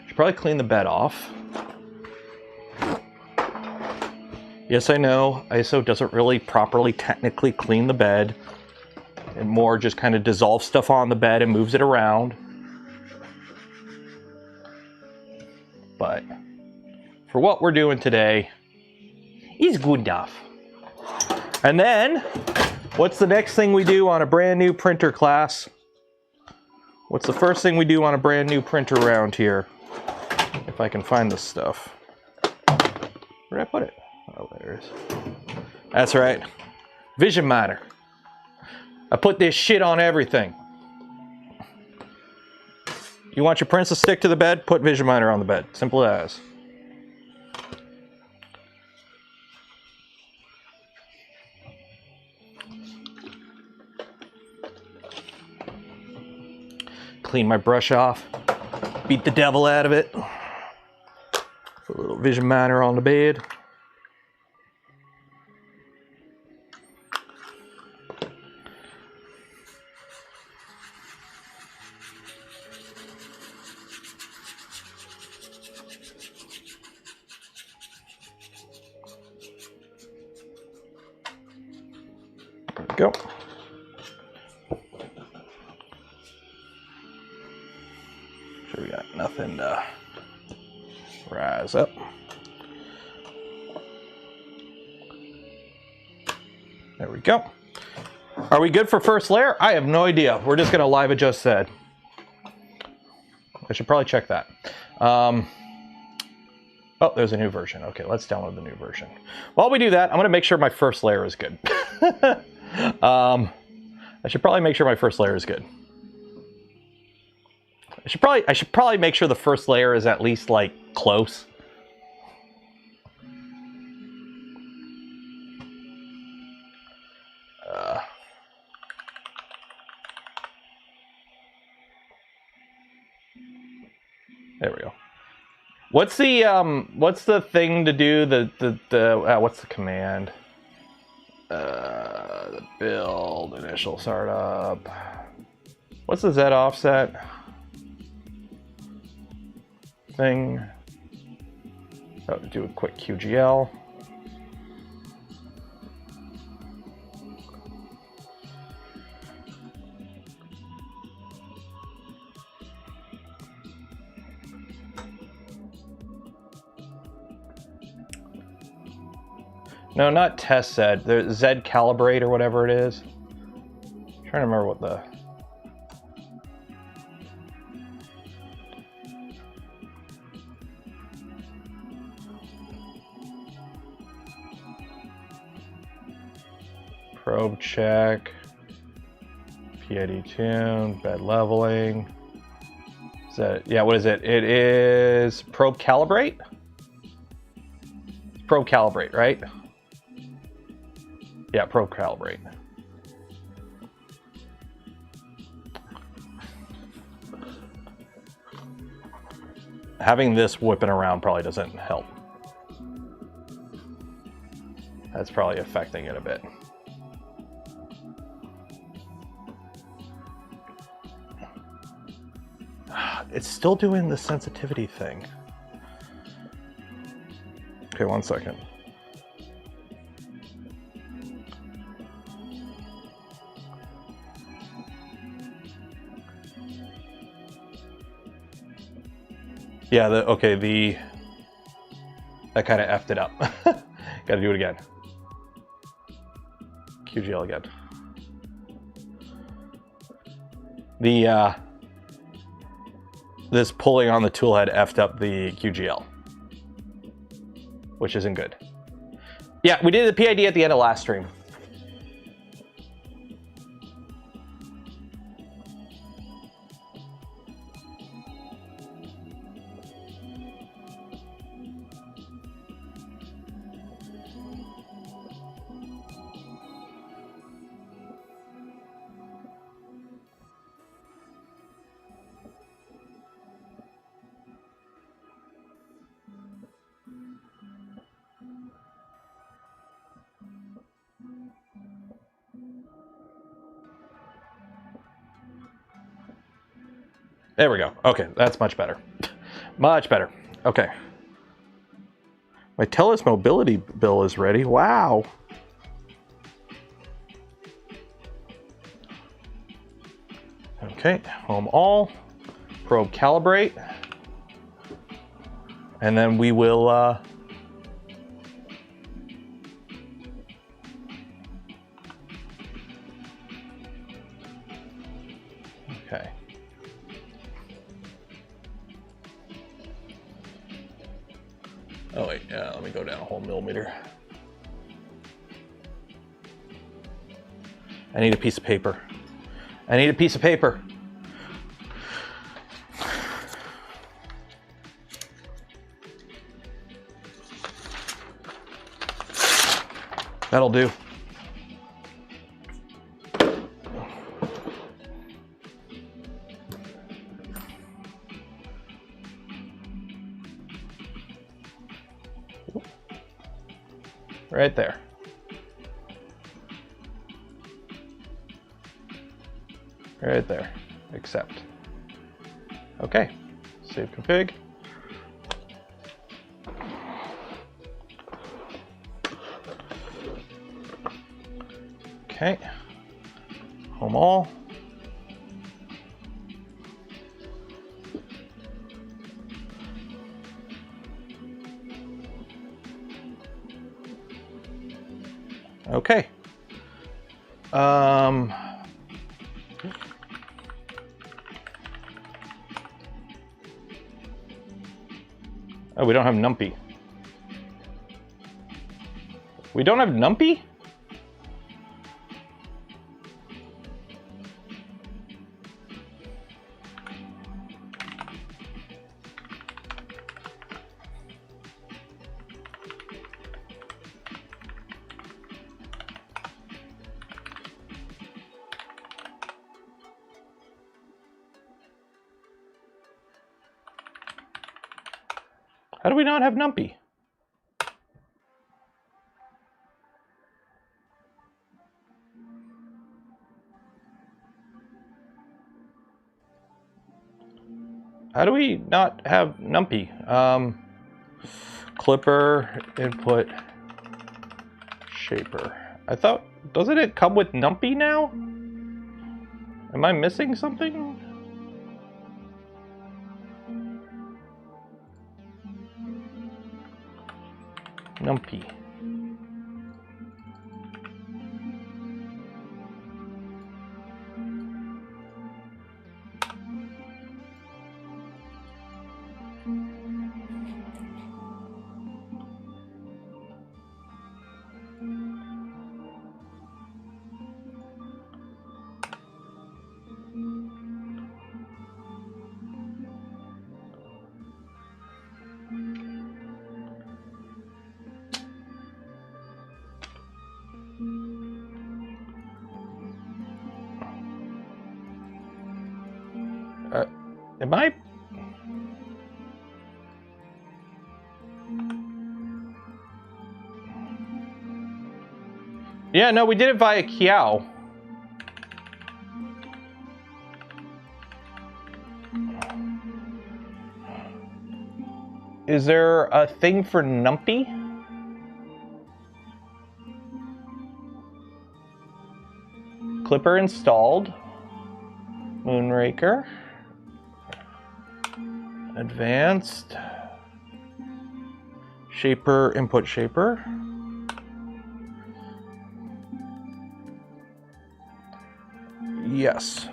Should probably clean the bed off. Yes, I know ISO doesn't really properly technically clean the bed. It more just kind of dissolves stuff on the bed and moves it around. But for what we're doing today, is good enough. And then, what's the next thing we do on a brand new printer class? What's the first thing we do on a brand new printer around here? If I can find this stuff. Where did I put it? Oh, there it is. That's right. Vision miner. I put this shit on everything. You want your prints to stick to the bed? Put Vision miner on the bed. Simple as. Clean my brush off. Beat the devil out of it. Put a little Vision miner on the bed. There we go. Sure we got nothing to rise up. There we go. Are we good for first layer? I have no idea. We're just gonna live adjust that. I should probably check that. Oh, there's a new version. Okay, let's download the new version. While we do that, I'm gonna make sure my first layer is good. I should probably make sure my first layer is good. I should probably make sure the first layer is at least like close. There we go. What's the thing to do? What's the command? The build initial startup. What's the Z offset thing? Oh, do a quick QGL. No, not test Z. There's Z calibrate or whatever it is. I'm trying to remember what the... Probe check. PID tune, bed leveling. Is that, yeah, what is it? It is probe calibrate? Probe calibrate, right? Yeah, probe calibrate. Having this whipping around probably doesn't help. That's probably affecting it a bit. It's still doing the sensitivity thing. Okay, 1 second. Yeah, that kind of effed it up. Got to do it again. QGL again. This pulling on the tool head effed up the QGL, which isn't good. Yeah, we did the PID at the end of last stream. There we go. Okay, that's much better. Much better. Okay. My TELUS mobility bill is ready. Wow. Okay, home all, probe calibrate, and then we will okay. Oh wait, yeah, let me go down a whole millimeter. I need a piece of paper. I need a piece of paper. That'll do. Right there. Right there. Accept. Okay. Save config. Okay. Home all. Okay. Oh, we don't have numpy. We don't have numpy? do we not have numpy? How do we not have numpy? Clipper, input, shaper. I thought, doesn't it come with numpy now? Am I missing something? Numpy. Am I? Yeah, no, we did it via chow. Is there a thing for numpy? Clipper installed. Moonraker. Advanced. Shaper, input shaper. Yes.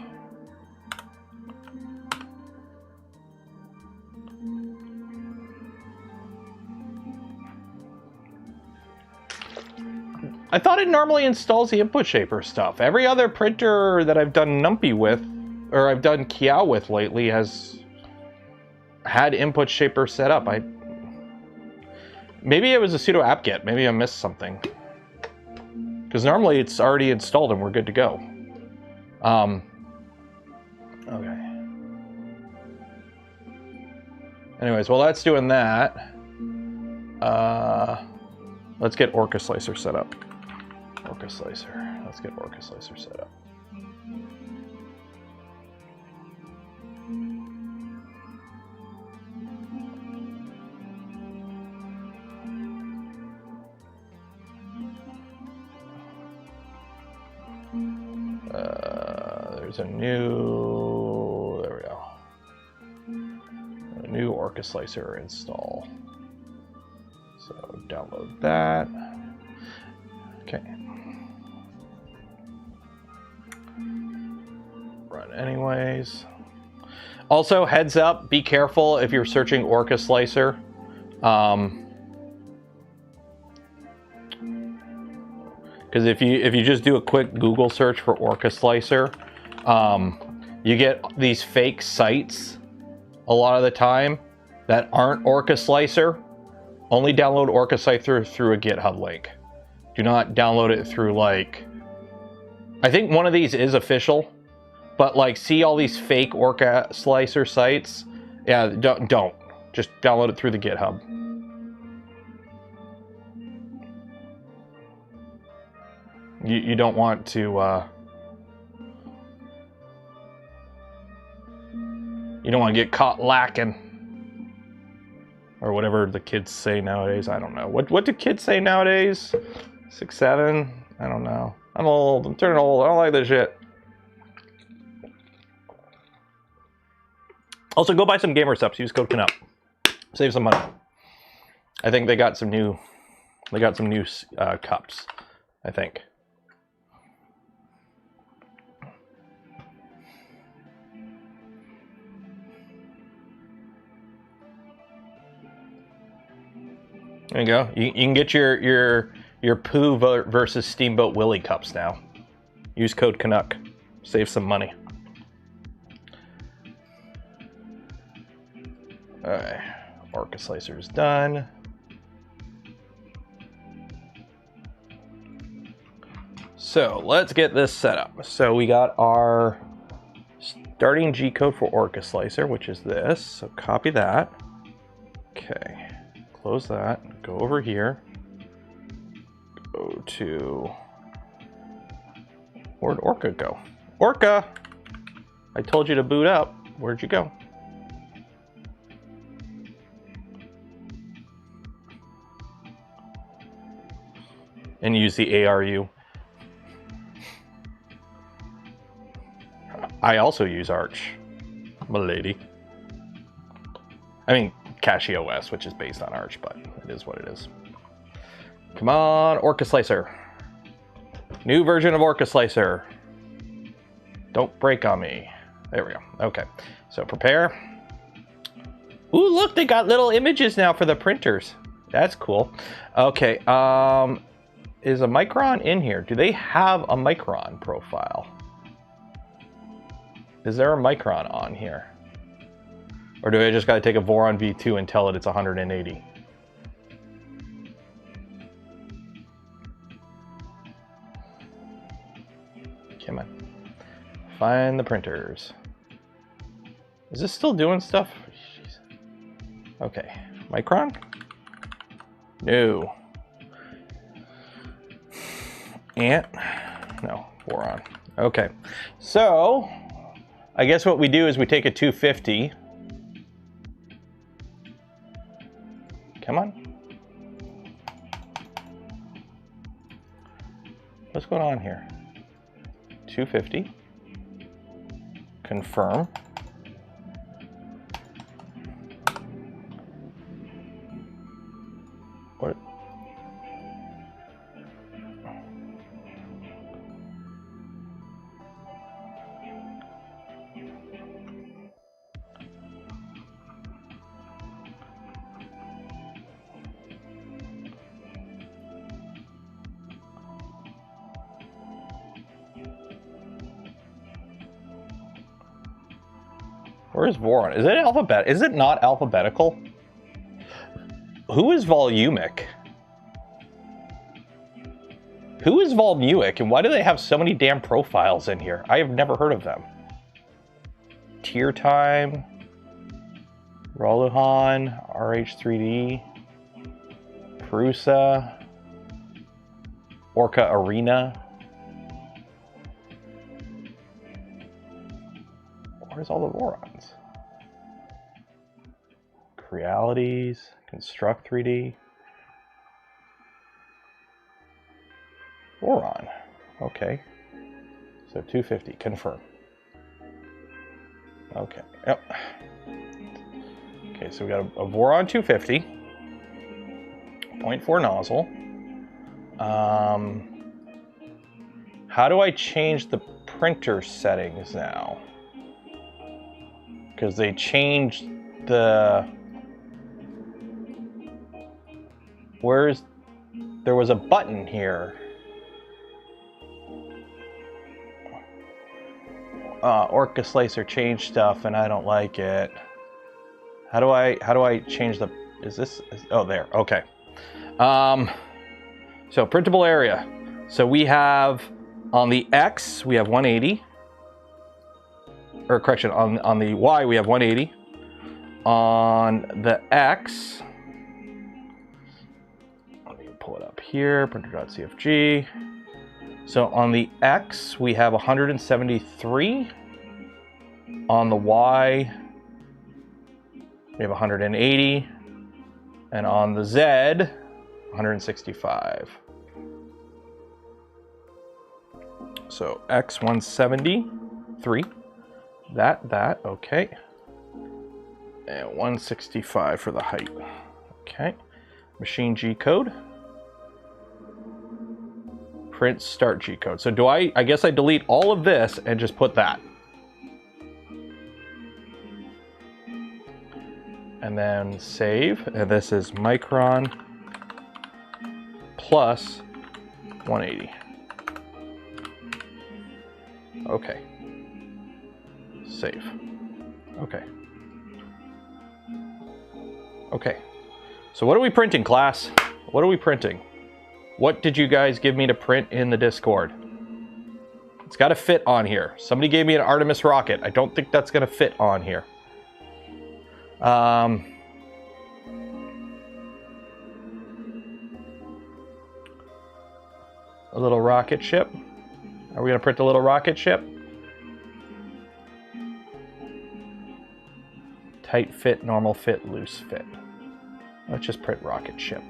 I thought it normally installs the input shaper stuff. Every other printer that I've done numpy with, or I've done chow with lately, has had input shaper set up. Maybe it was a sudo apt-get. Maybe I missed something. Because normally it's already installed and we're good to go. Okay. Anyways, while that's doing that, let's get Orca Slicer set up. Orca Slicer. Let's get Orca Slicer set up. There's a new, there we go. A new Orca Slicer install. So download that. Okay. Run anyways. Also, heads up, be careful if you're searching Orca Slicer. Because if you just do a quick Google search for Orca Slicer, you get these fake sites a lot of the time that aren't Orca Slicer. Only download Orca Slicer through a GitHub link. Do not download it through, like, I think one of these is official, but like, see all these fake Orca Slicer sites? Yeah, don't. Just download it through the GitHub. You don't want to, you don't want to get caught lacking. Or whatever the kids say nowadays. I don't know. What do kids say nowadays? 6, 7? I don't know. I'm old. I'm turning old. I don't like this shit. Also, go buy some gamer subs. Use code Canuck. Save some money. I think they got some new. They got some new cups. I think. There you go. You can get your Pooh versus Steamboat Willie cups now. Use code Canuck. Save some money. Alright. Orca Slicer is done. So let's get this set up. So we got our starting G code for Orca Slicer, which is this. So copy that. Okay. close that, go over here, go to, where'd Orca go? Orca! I told you to boot up. Where'd you go? And use the ARU. I also use Arch, my lady. I mean, Casio OS, which is based on Arch, but it is what it is. Come on, Orca Slicer. New version of Orca Slicer. Don't break on me. There we go. Okay, so prepare. Ooh, look, they got little images now for the printers. That's cool. Okay, is a Micron in here? Do they have a Micron profile? Is there a Micron on here? Or do I just gotta take a Voron V2 and tell it it's 180? Come on. Find the printers. Is this still doing stuff? Jeez. Okay, Micron? No. Ant? No, Voron. Okay, so I guess what we do is we take a 250. Come on. What's going on here? 250. Confirm. What? Where's Voron? Is it alphabet? Is it not alphabetical? Who is volumic? Who is Volmuic, and why do they have so many damn profiles in here? I have never heard of them. Tier Time, Roluhan, RH3D, Prusa, Orca Arena. Where's all the Vorons? Crealities, Construct 3D. Voron. Okay. So 250, confirm. Okay. Yep. Okay, so we got a Voron 250. 0.4 nozzle. How do I change the printer settings now? Because they changed the... There was a button here. Orca Slicer changed stuff and I don't like it. How do I change the... oh, there. Okay. So printable area. So we have on the X, we have 180. Or correction, on the Y we have 180. On the X, let me pull it up here, printer.cfg. So on the X we have 173. On the Y we have 180. And on the Z, 165. So X 173. That, okay. And 165 for the height. Okay. Machine G code. Print start G code. So I guess I delete all of this and just put that. And then save. And this is Micron plus 180. Okay. Save. Okay. Okay. So what are we printing, class? What are we printing? What did you guys give me to print in the Discord? It's got to fit on here. Somebody gave me an Artemis rocket. I don't think that's going to fit on here. a little rocket ship. Are we gonna print a little rocket ship? Tight fit, normal fit, loose fit. Let's just print rocket ship.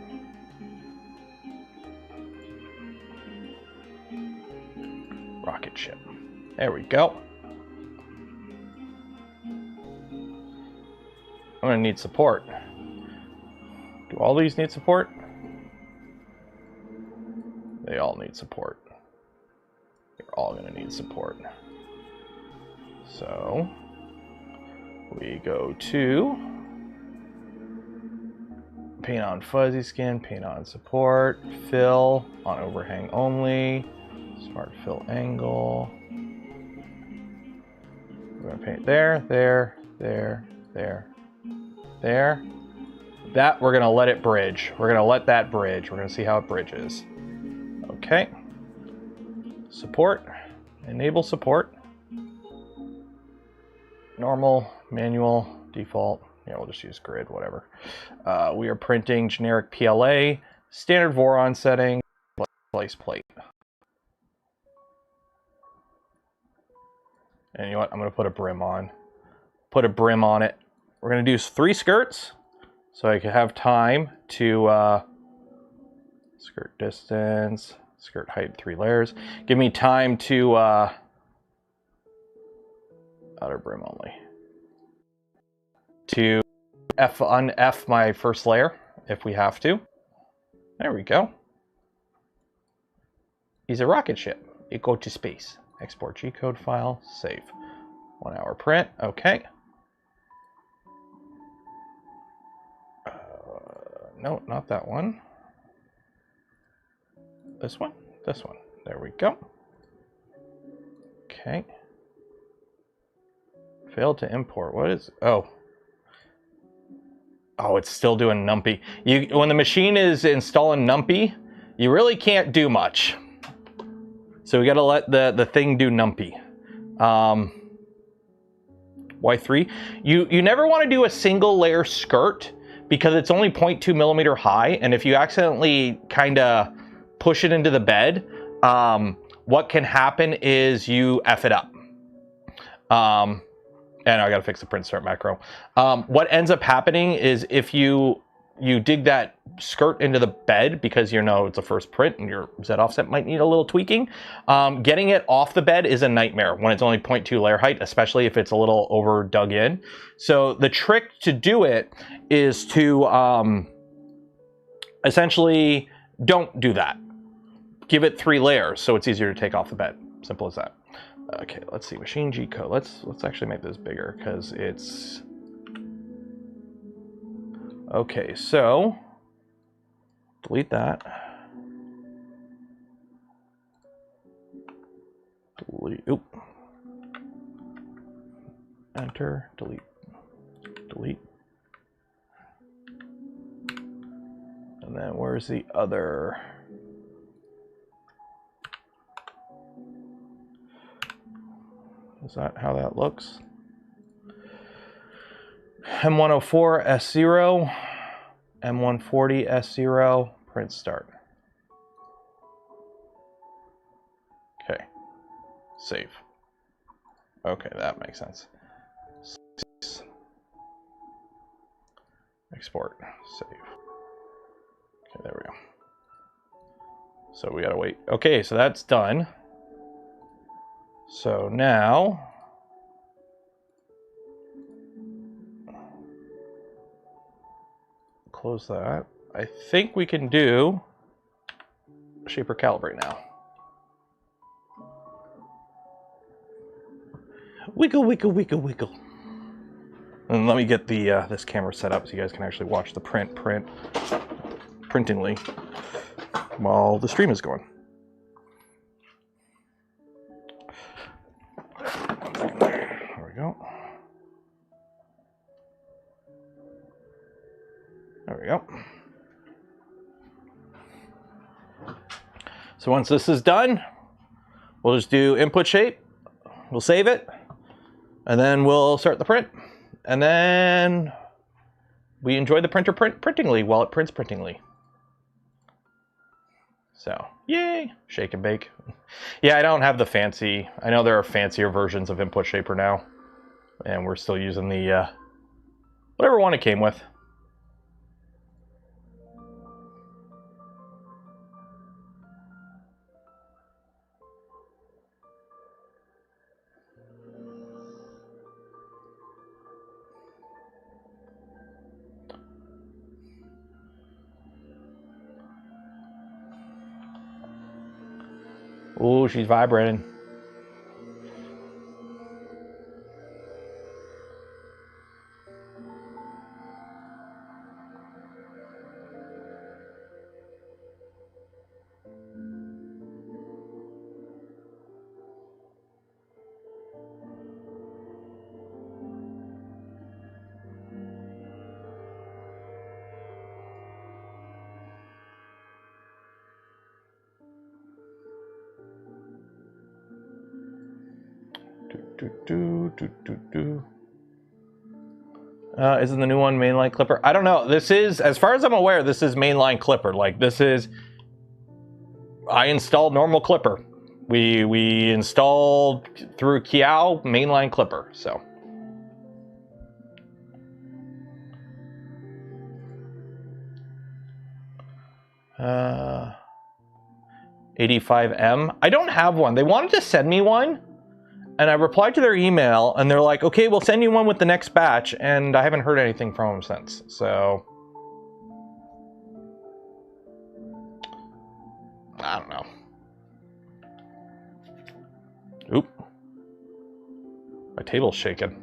Rocket ship. There we go. I'm gonna need support. Do all these need support? They all need support. They're all gonna need support. So we go to paint on fuzzy skin, paint on support, fill on overhang only, smart fill angle. We're gonna paint there, there, there, there, there. That we're gonna let it bridge. We're gonna let that bridge. We're gonna see how it bridges. Okay. Support, enable support. Normal, manual, default. Yeah, we'll just use grid, whatever. We are printing generic PLA, standard Voron setting, place plate. And you know what? I'm going to put a brim on. Put a brim on it. We're going to do 3 skirts, so I can have time to skirt distance, skirt height, 3 layers. Give me time to outer brim only. To un-F my first layer, if we have to. There we go. He's a rocket ship. It go to space. Export G-code file, save. 1 hour print, okay. No, not that one. This one? This one. There we go. Okay. Failed to import. What is... Oh, it's still doing numpy. When the machine is installing numpy, you really can't do much. So we got to let the thing do numpy. Y3. You never want to do a single layer skirt because it's only 0.2 millimeter high, and if you accidentally kind of push it into the bed, what can happen is you F it up. And I gotta fix the print start macro. What ends up happening is if you dig that skirt into the bed because you know it's a first print and your Z offset might need a little tweaking, getting it off the bed is a nightmare when it's only 0.2 layer height, especially if it's a little over dug in. So the trick to do it is to essentially don't do that. Give it 3 layers so it's easier to take off the bed. Simple as that. Okay, let's see, machine G code. Let's actually make this bigger because it's... Okay, so delete that. Delete, oop. Enter, delete, delete. And then where's the other? Is that how that looks? M104 S0, M140 S0, print start. Okay, save. Okay, that makes sense. Export, save. Okay, there we go. So we gotta wait. Okay, so that's done. So now, close that. I think we can do shaper calibrate now. Wiggle, wiggle, wiggle, wiggle. And let me get the this camera set up so you guys can actually watch the printingly while the stream is going. There we go. There we go. So once this is done, we'll just do input shape. We'll save it, and then we'll start the print. And then we enjoy the printer printingly while it prints printingly. So Yay! Shake and bake. Yeah, I don't have the fancy. I know there are fancier versions of Input Shaper now. And we're still using the, whatever one it came with. Ooh, she's vibrating. Isn't the new one mainline clipper? I don't know. This is, as far as I'm aware, this is mainline clipper. Like, this is, I installed normal clipper. We installed through Chow mainline clipper, so. Uh, 85M. I don't have one. They wanted to send me one. And I replied to their email, and they're like, okay, we'll send you one with the next batch, and I haven't heard anything from them since, so... I don't know. Oop. My table's shaking.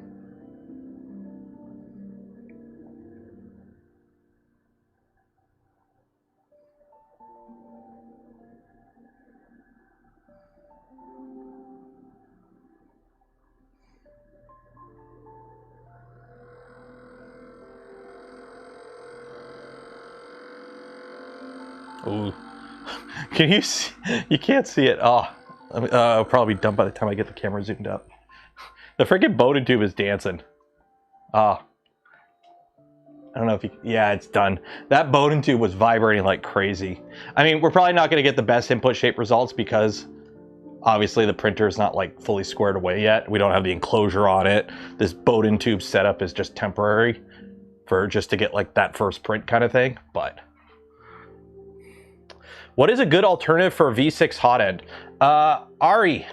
Ooh. Can you see? You can't see it. Oh, I'll probably be done by the time I get the camera zoomed up. The freaking Bowden tube is dancing. Ah. I don't know if you... Yeah, it's done. That Bowden tube was vibrating like crazy. I mean, we're probably not going to get the best input shape results because obviously the printer is not like fully squared away yet. We don't have the enclosure on it. This Bowden tube setup is just temporary for just to get like that first print kind of thing, but... What is a good alternative for a V6 hot end? Ari.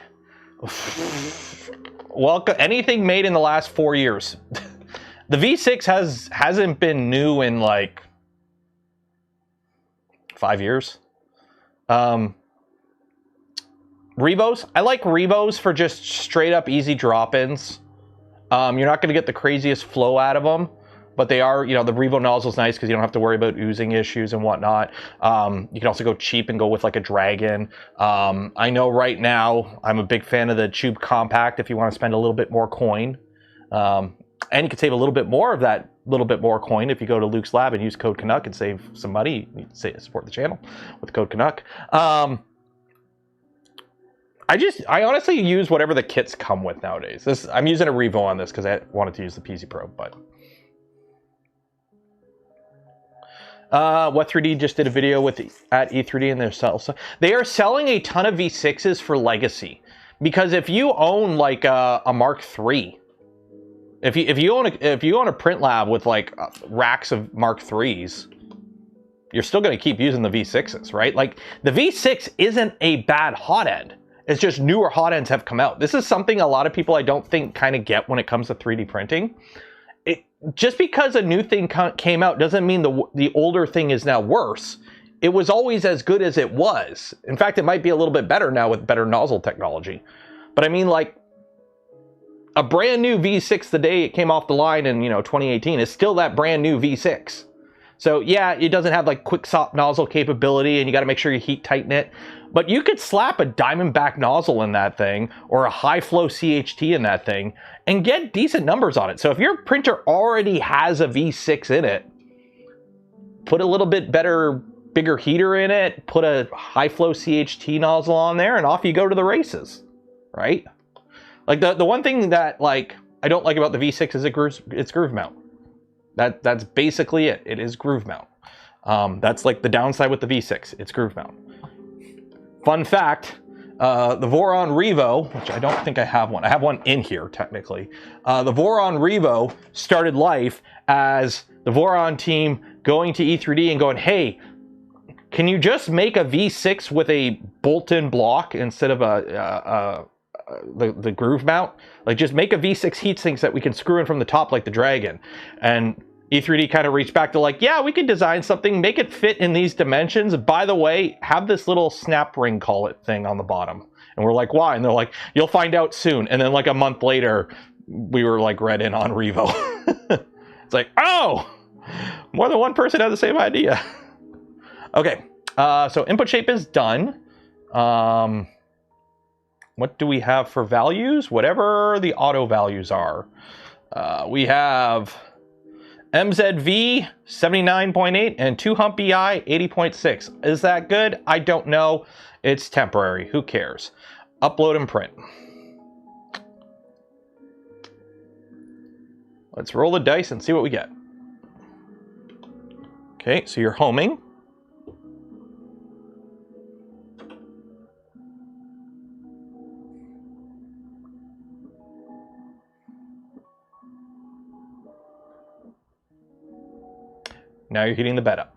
Welcome. Anything made in the last 4 years. The V6 hasn't been new in like 5 years. Revos. I like Revos for just straight up easy drop-ins. You're not going to get the craziest flow out of them. But they are, you know, the Revo nozzle's nice because you don't have to worry about oozing issues and whatnot. You can also go cheap and go with like a Dragon. I know right now I'm a big fan of the Tube Compact if you want to spend a little bit more coin. And you can save a little bit more of that little bit more coin if you go to Luke's Lab and use code Canuck and save some money. You can support the channel with code Canuck. I honestly use whatever the kits come with nowadays. I'm using a Revo on this because I wanted to use the PZ Pro, but... What 3D just did a video with at E3D and they are selling a ton of V6s for legacy, because if you own like a Mark III, if you own a print lab with like racks of Mark IIIs, you're still going to keep using the V6s, right? Like the V6 isn't a bad hot end. It's just newer hot ends have come out. This is something a lot of people I don't think kind of get when it comes to 3D printing. Just because a new thing came out doesn't mean the older thing is now worse. It was always as good as it was. In fact, it might be a little bit better now with better nozzle technology. But I mean, like, a brand new V6 the day it came off the line in, 2018 is still that brand new V6. So yeah, it doesn't have like quick sop nozzle capability and you got to make sure you heat tighten it. But you could slap a Diamondback nozzle in that thing or a high flow CHT in that thing and get decent numbers on it. So if your printer already has a V6 in it, put a little bit bigger heater in it, put a high flow CHT nozzle on there, and off you go to the races, right? Like the one thing that like I don't like about the V6 is it's groove mount. That's basically it. It is groove mount. That's like the downside with the V6. It's groove mount. fun fact, the Voron Revo, which I don't think I have one. I have one in here, technically. The Voron Revo started life as the Voron team going to E3D and going, hey, can you just make a V6 with a bolt-in block instead of the groove mount? Like, just make a V6 heatsink that we can screw in from the top like the Dragon. And E3D kind of reached back to like, yeah, we can design something, make it fit in these dimensions. By the way, have this little snap ring collet thing on the bottom. And we're like, why? And they're like, you'll find out soon. And then like a month later, we were like read in on Revo. It's like, oh, more than one person has the same idea. Okay, so input shape is done. What do we have for values? Whatever the auto values are. We have MZV 79.8 and 2-hump EI 80.6. Is that good? I don't know. It's temporary. Who cares? Upload and print. Let's roll the dice and see what we get. Okay, so you're homing. Now you're heating the bed up.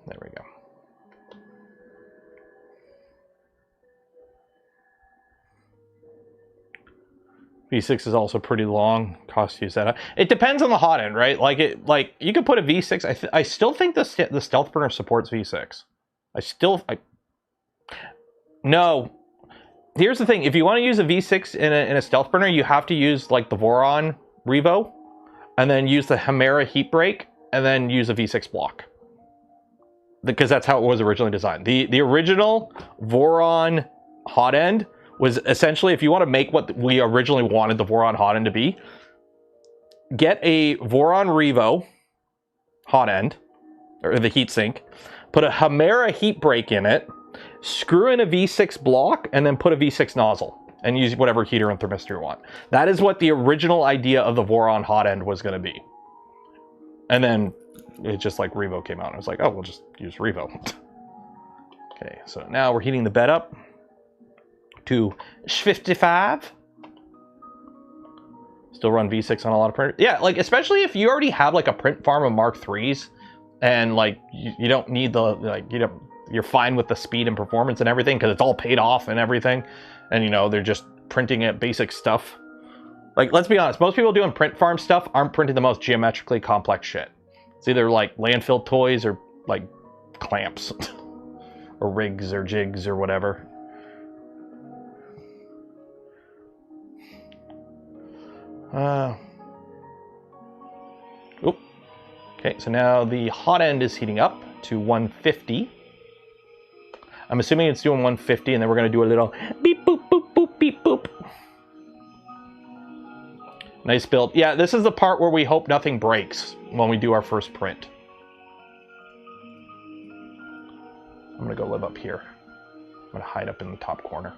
There we go. V6 is also pretty long. Cost you setup. It depends on the hot end, right? Like you could put a V6. I still think the stealth burner supports V6. No. Here's the thing. If you want to use a V6 in a stealth burner, you have to use like the Voron Revo, and then use the Hemera heat break, and then use a V6 block. Because that's how it was originally designed. The original Voron hot end was essentially, if you want to make what we originally wanted the Voron hot end to be, get a Voron Revo hot end, or the heatsink, put a Hemera heat break in it, screw in a V6 block, and then put a V6 nozzle, and use whatever heater and thermistor you want. That is what the original idea of the Voron hot end was going to be. And then it just like Revo came out, and I was like, oh, we'll just use Revo. Okay, so now we're heating the bed up to 55. Still run V6 on a lot of printers. Yeah, like especially if you already have like a print farm of Mark IIIs, and like you don't need the you're fine with the speed and performance and everything because it's all paid off and everything, and you know they're just printing at basic stuff. Like, let's be honest, most people doing print farm stuff aren't printing the most geometrically complex shit. It's either like landfill toys or like clamps or rigs or jigs or whatever. Okay, so now the hot end is heating up to 150. I'm assuming it's doing 150, and then we're going to do a little beep, boop, boop, boop, beep, boop. Nice build. Yeah, this is the part where we hope nothing breaks when we do our first print. I'm going to go live up here. I'm going to hide up in the top corner.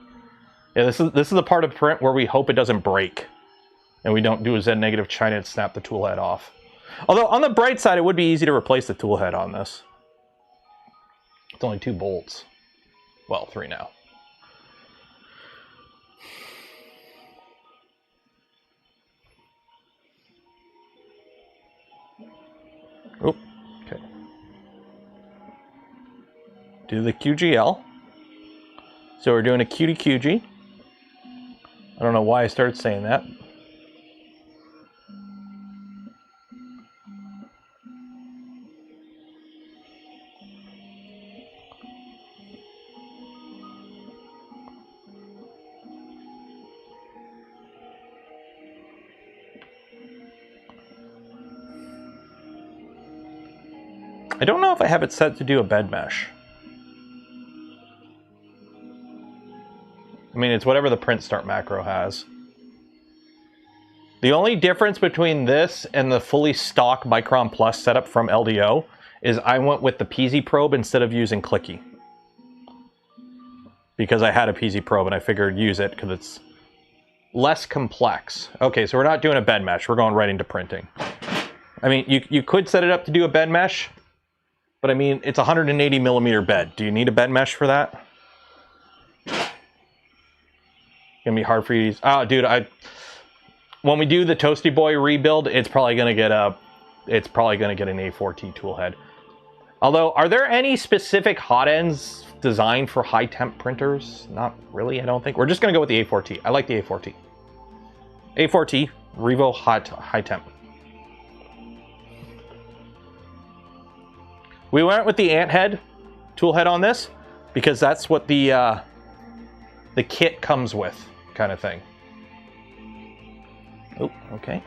Yeah, this is the part of print where we hope it doesn't break, and we don't do a Z negative China and snap the tool head off. Although, on the bright side, it would be easy to replace the tool head on this. It's only 2 bolts. Well, 3 now. Oh, okay. Do the QGL. So we're doing a QD-QG. I don't know why I started saying that. I don't know if I have it set to do a bed mesh. I mean, it's whatever the print start macro has. The only difference between this and the fully stock Micron Plus setup from LDO is I went with the PZ probe instead of using Clicky. Because I had a PZ probe and I figured use it because it's less complex. Okay, so we're not doing a bed mesh. We're going right into printing. I mean, you could set it up to do a bed mesh, But I mean, it's a 180 millimeter bed. Do you need a bed mesh for that? Gonna be hard for you to use. Oh, dude, when we do the Toasty Boy rebuild, it's probably gonna get an A4T tool head. Although, are there any specific hot ends designed for high temp printers? Not really, I don't think. We're just gonna go with the A4T. I like the A4T. A4T, Revo high temp. We went with the ant head tool head on this because that's what the kit comes with, kind of thing. Oh, okay.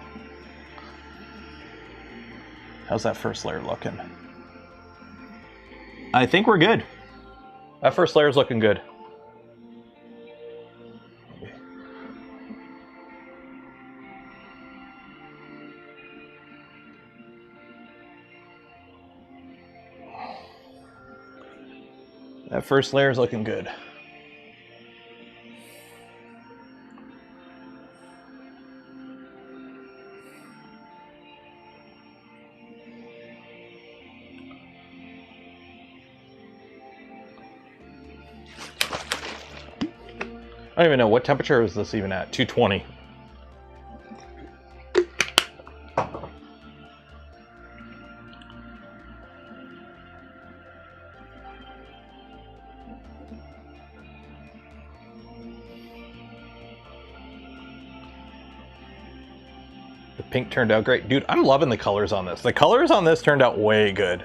How's that first layer looking? I think we're good. That first layer is looking good. That first layer is looking good. I don't even know, what temperature is this even at? 220. The pink turned out great. Dude, I'm loving the colors on this. The colors on this turned out way good.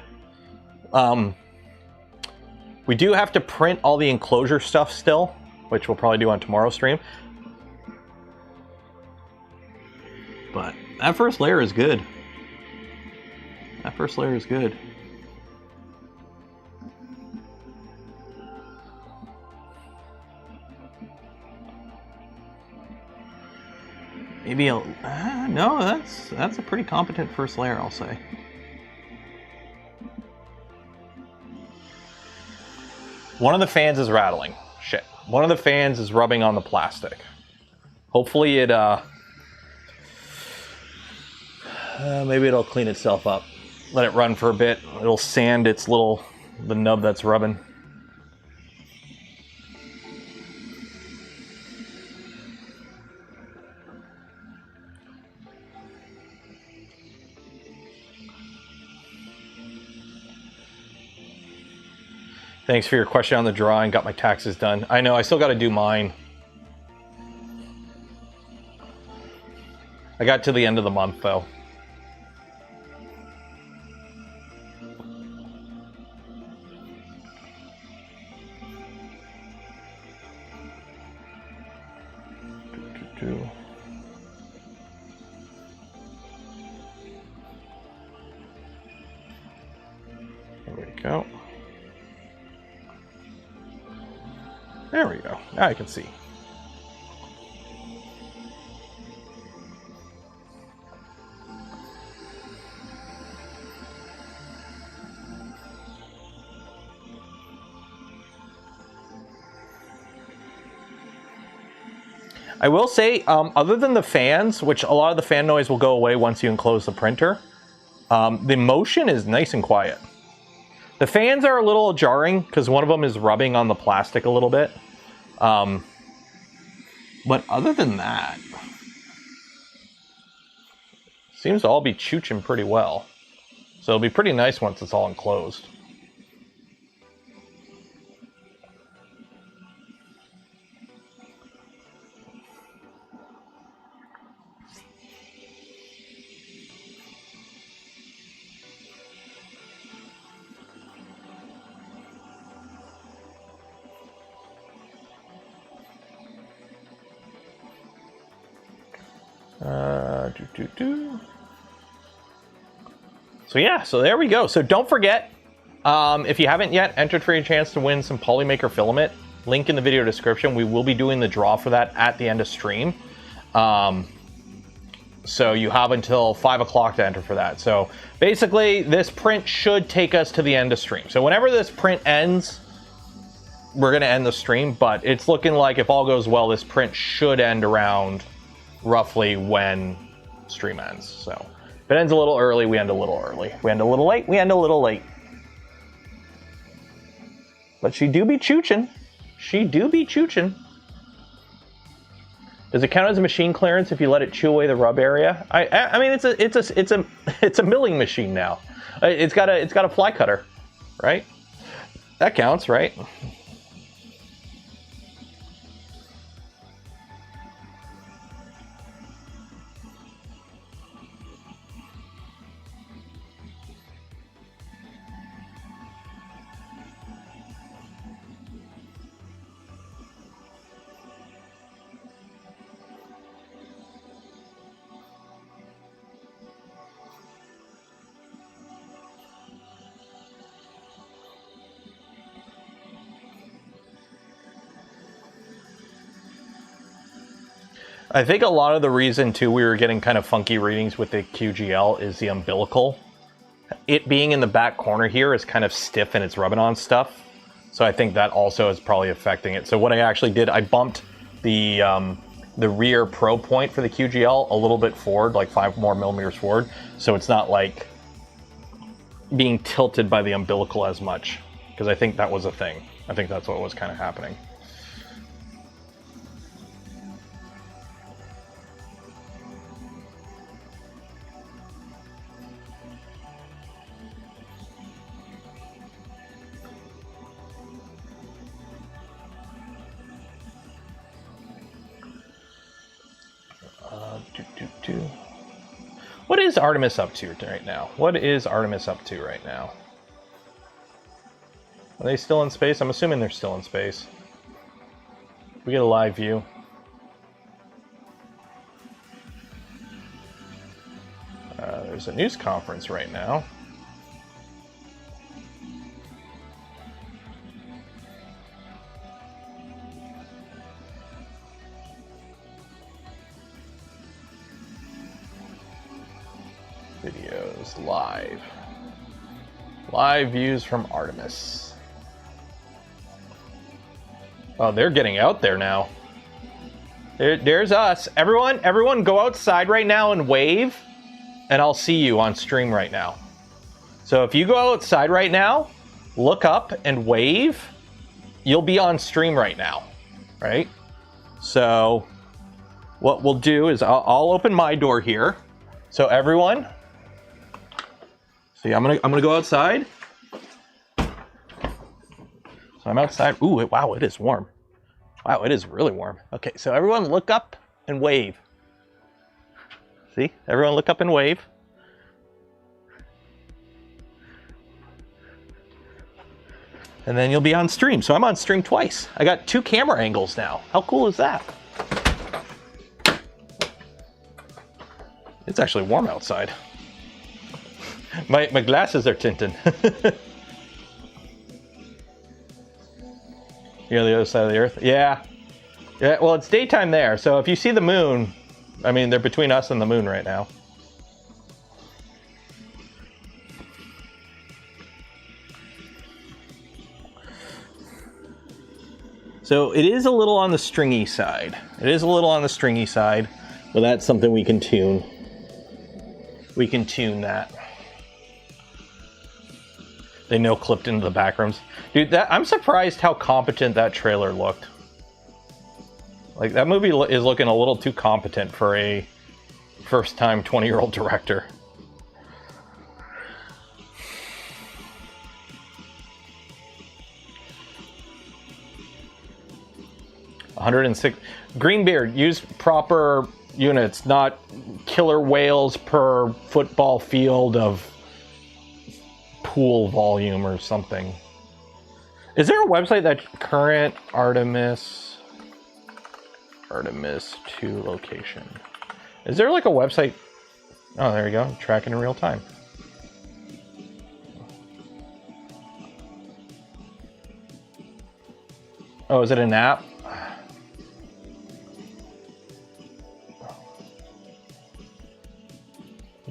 We do have to print all the enclosure stuff still, which we'll probably do on tomorrow's stream. But that first layer is good. That first layer is good. Maybe no, that's a pretty competent first layer, I'll say. One of the fans is rattling. Shit. One of the fans is rubbing on the plastic. Hopefully it, maybe it'll clean itself up. Let it run for a bit. It'll sand its the nub that's rubbing. Thanks for your question on the drawing. Got my taxes done. I know, I still got to do mine. I got to the end of the month, though. There we go. There we go. Now I can see. I will say, other than the fans, which a lot of the fan noise will go away once you enclose the printer, the motion is nice and quiet. The fans are a little jarring because one of them is rubbing on the plastic a little bit. But other than that, seems to all be chooching pretty well. So it'll be pretty nice once it's all enclosed. So yeah, so there we go. So don't forget, if you haven't yet entered for your chance to win some Polymaker filament, link in the video description. We will be doing the draw for that at the end of stream. So you have until 5 o'clock to enter for that. So basically, this print should take us to the end of stream. So whenever this print ends, we're going to end the stream. But it's looking like, if all goes well, this print should end around roughly when stream ends. So if it ends a little early, we end a little early. If we end a little late, we end a little late. But she do be chooching. She do be chooching. Does it count as a machine clearance if you let it chew away the rub area? I mean, it's a milling machine now. It's got a fly cutter, right? That counts, right? I think a lot of the reason, too, we were getting kind of funky readings with the QGL is the umbilical. It being in the back corner here is kind of stiff and it's rubbing on stuff. So I think that also is probably affecting it. So what I actually did, I bumped the rear probe point for the QGL a little bit forward, like 5 more millimeters forward. So it's not like being tilted by the umbilical as much. Because I think that was a thing. I think that's what was kind of happening. What is Artemis up to right now? What is Artemis up to right now? Are they still in space? I'm assuming they're still in space. We get a live view. There's a news conference right now. Videos live. Live views from Artemis. Oh, they're getting out there now. There's us. Everyone go outside right now and wave, and I'll see you on stream right now. So if you go outside right now, look up and wave, you'll be on stream right now, right? So what we'll do is I'll open my door here. So everyone, see, I'm gonna go outside. So I'm outside. Ooh, wow, it is warm. Wow, it is really warm. Okay, so everyone look up and wave. See, everyone look up and wave. And then you'll be on stream. So I'm on stream twice. I got 2 camera angles now. How cool is that? It's actually warm outside. My glasses are tinted. You're on the other side of the Earth? Yeah. Yeah, well, it's daytime there, so if you see the moon, I mean, they're between us and the moon right now. So it is a little on the stringy side. It is a little on the stringy side, but that's something we can tune. We can tune that. They no clipped into the back rooms. Dude, I'm surprised how competent that trailer looked. Like, that movie is looking a little too competent for a first-time 20-year-old director. $106. Greenbeard, use proper units, not killer whales per football field of pool volume or something. Is there a website that current Artemis 2 location? Is there like a website? Oh, there you go. Tracking in real time. Oh, is it an app?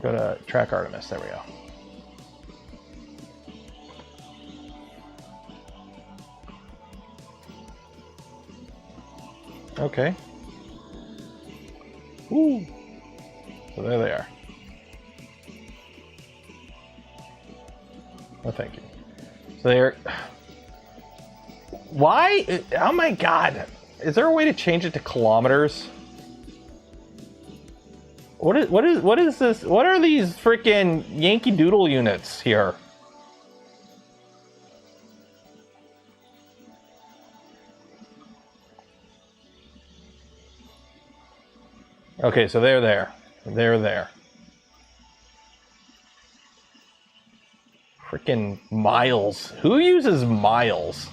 Go to track Artemis. There we go. Okay. Ooh. So there they are. Oh, thank you. So they're... Why? Oh my god. Is there a way to change it to kilometers? What is this? What are these freaking Yankee Doodle units here? Okay, so they're there. They're there. Freaking miles. Who uses miles?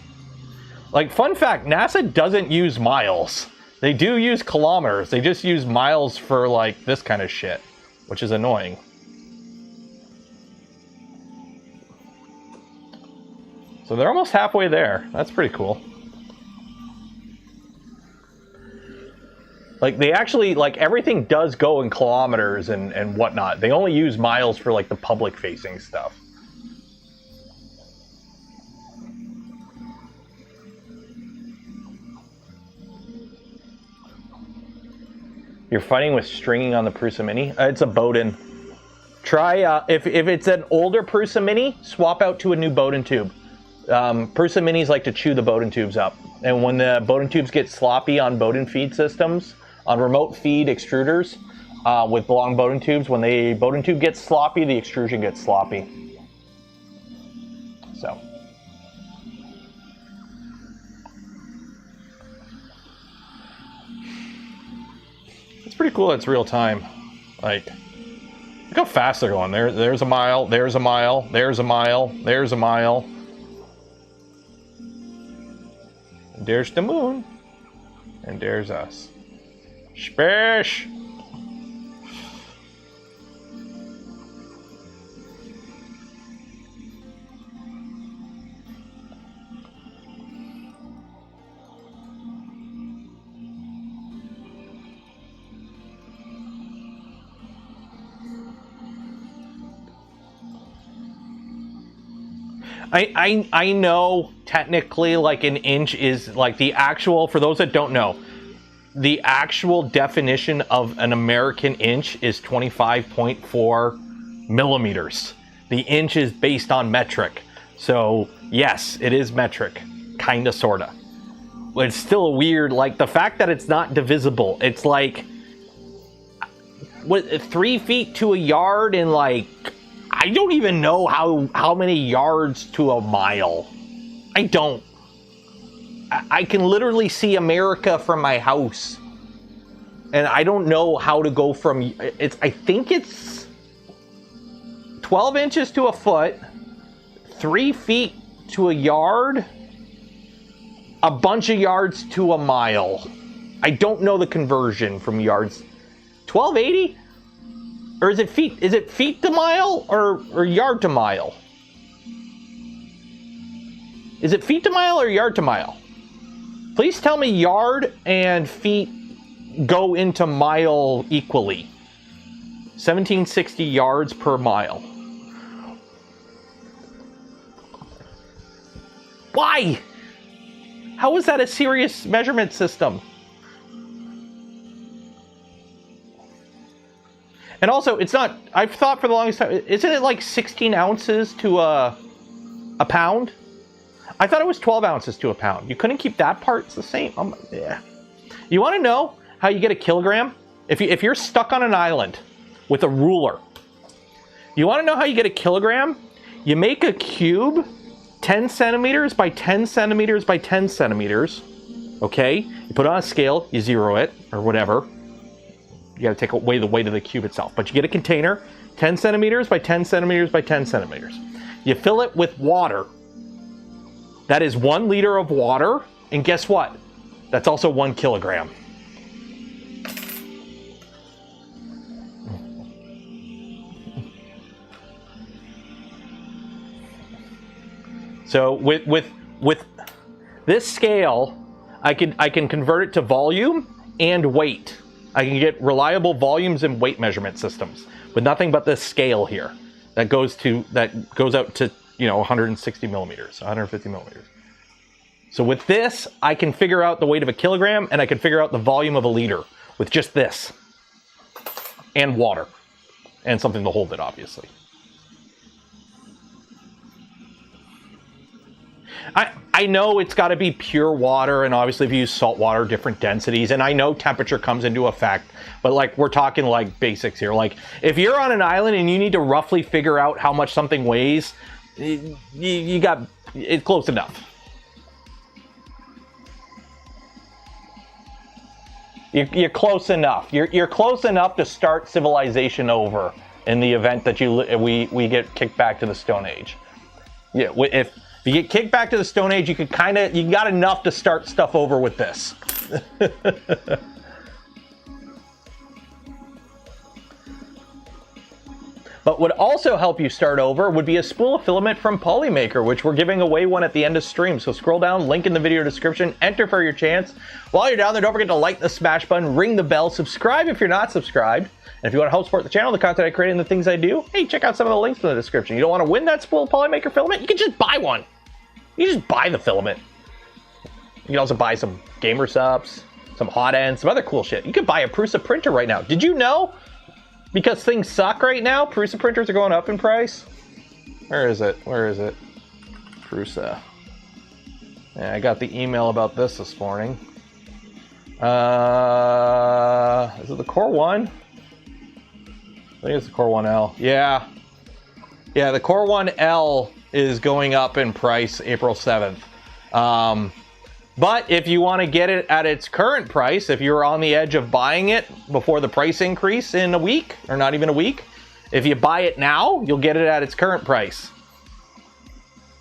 Like, fun fact, NASA doesn't use miles. They do use kilometers. They just use miles for, like, this kind of shit, which is annoying. So they're almost halfway there. That's pretty cool. Like, they actually, like, everything does go in kilometers and whatnot. They only use miles for, like, the public-facing stuff. You're fighting with stringing on the Prusa Mini? It's a Bowden. Try, if it's an older Prusa Mini, swap out to a new Bowden tube. Prusa Minis like to chew the Bowden tubes up. And when the Bowden tubes get sloppy on Bowden feed systems, on remote feed extruders with long Bowden tubes, when the Bowden tube gets sloppy, the extrusion gets sloppy. So. It's pretty cool that it's real time. Like, look how fast they're going. There's a mile, there's a mile, there's a mile, there's a mile. There's the moon. And there's us. Spash! I know technically like an inch is like the actual, for those that don't know, the actual definition of an American inch is 25.4 millimeters. The inch is based on metric. So yes, it is metric, kinda, sorta. But it's still weird, like the fact that it's not divisible. It's like, what, 3 feet to a yard and like, I don't even know how many yards to a mile. I don't. I can literally see America from my house. And I don't know how to go from, I think it's 12 inches to a foot, 3 feet to a yard, a bunch of yards to a mile. I don't know the conversion from yards. 1280? Or is it feet? Is it feet to mile or yard to mile? Is it feet to mile or yard to mile? Please tell me yard and feet go into mile equally. 1760 yards per mile. Why? How is that a serious measurement system? And also, it's not, I've thought for the longest time, isn't it like 16 ounces to a pound? I thought it was 12 ounces to a pound. You couldn't keep that part, it's the same. Yeah. You want to know how you get a kilogram? If you're stuck on an island with a ruler, you want to know how you get a kilogram? You make a cube 10 centimeters by 10 centimeters by 10 centimeters, okay? You put it on a scale, you zero it, or whatever. You got to take away the weight of the cube itself. But you get a container, 10 centimeters by 10 centimeters by 10 centimeters. You fill it with water. That is 1 liter of water. And guess what? That's also 1 kilogram. So with this scale, I can convert it to volume and weight. I can get reliable volumes and weight measurement systems with nothing but this scale here that goes out to, you know, 160 millimeters, 150 millimeters. So with this, I can figure out the weight of a kilogram and I can figure out the volume of a liter with just this and water and something to hold it, obviously. I know it's got to be pure water, and obviously if you use salt water, different densities, and I know temperature comes into effect, but like we're talking like basics here. Like if you're on an island and you need to roughly figure out how much something weighs, you got it's close enough. You're close enough. You're close enough to start civilization over in the event that we get kicked back to the Stone Age. Yeah, if you get kicked back to the Stone Age, you got enough to start stuff over with this. But would also help you start over would be a spool of filament from Polymaker, which we're giving away one at the end of stream. So scroll down, link in the video description, enter for your chance. While you're down there, don't forget to like the smash button, ring the bell, subscribe if you're not subscribed. And if you want to help support the channel, the content I create, and the things I do, hey, check out some of the links in the description. You don't want to win that spool of Polymaker filament? You can just buy one. You just buy the filament. You can also buy some gamer subs, some hot ends, some other cool shit. You could buy a Prusa printer right now. Did you know? Because things suck right now, Prusa printers are going up in price. Where is it? Where is it? Prusa. Yeah, I got the email about this morning. Is it the Core 1? I think it's the Core 1L. Yeah. Yeah, the Core 1L is going up in price April 7th. But if you want to get it at its current price, if you're on the edge of buying it before the price increase in a week, or not even a week, if you buy it now, you'll get it at its current price.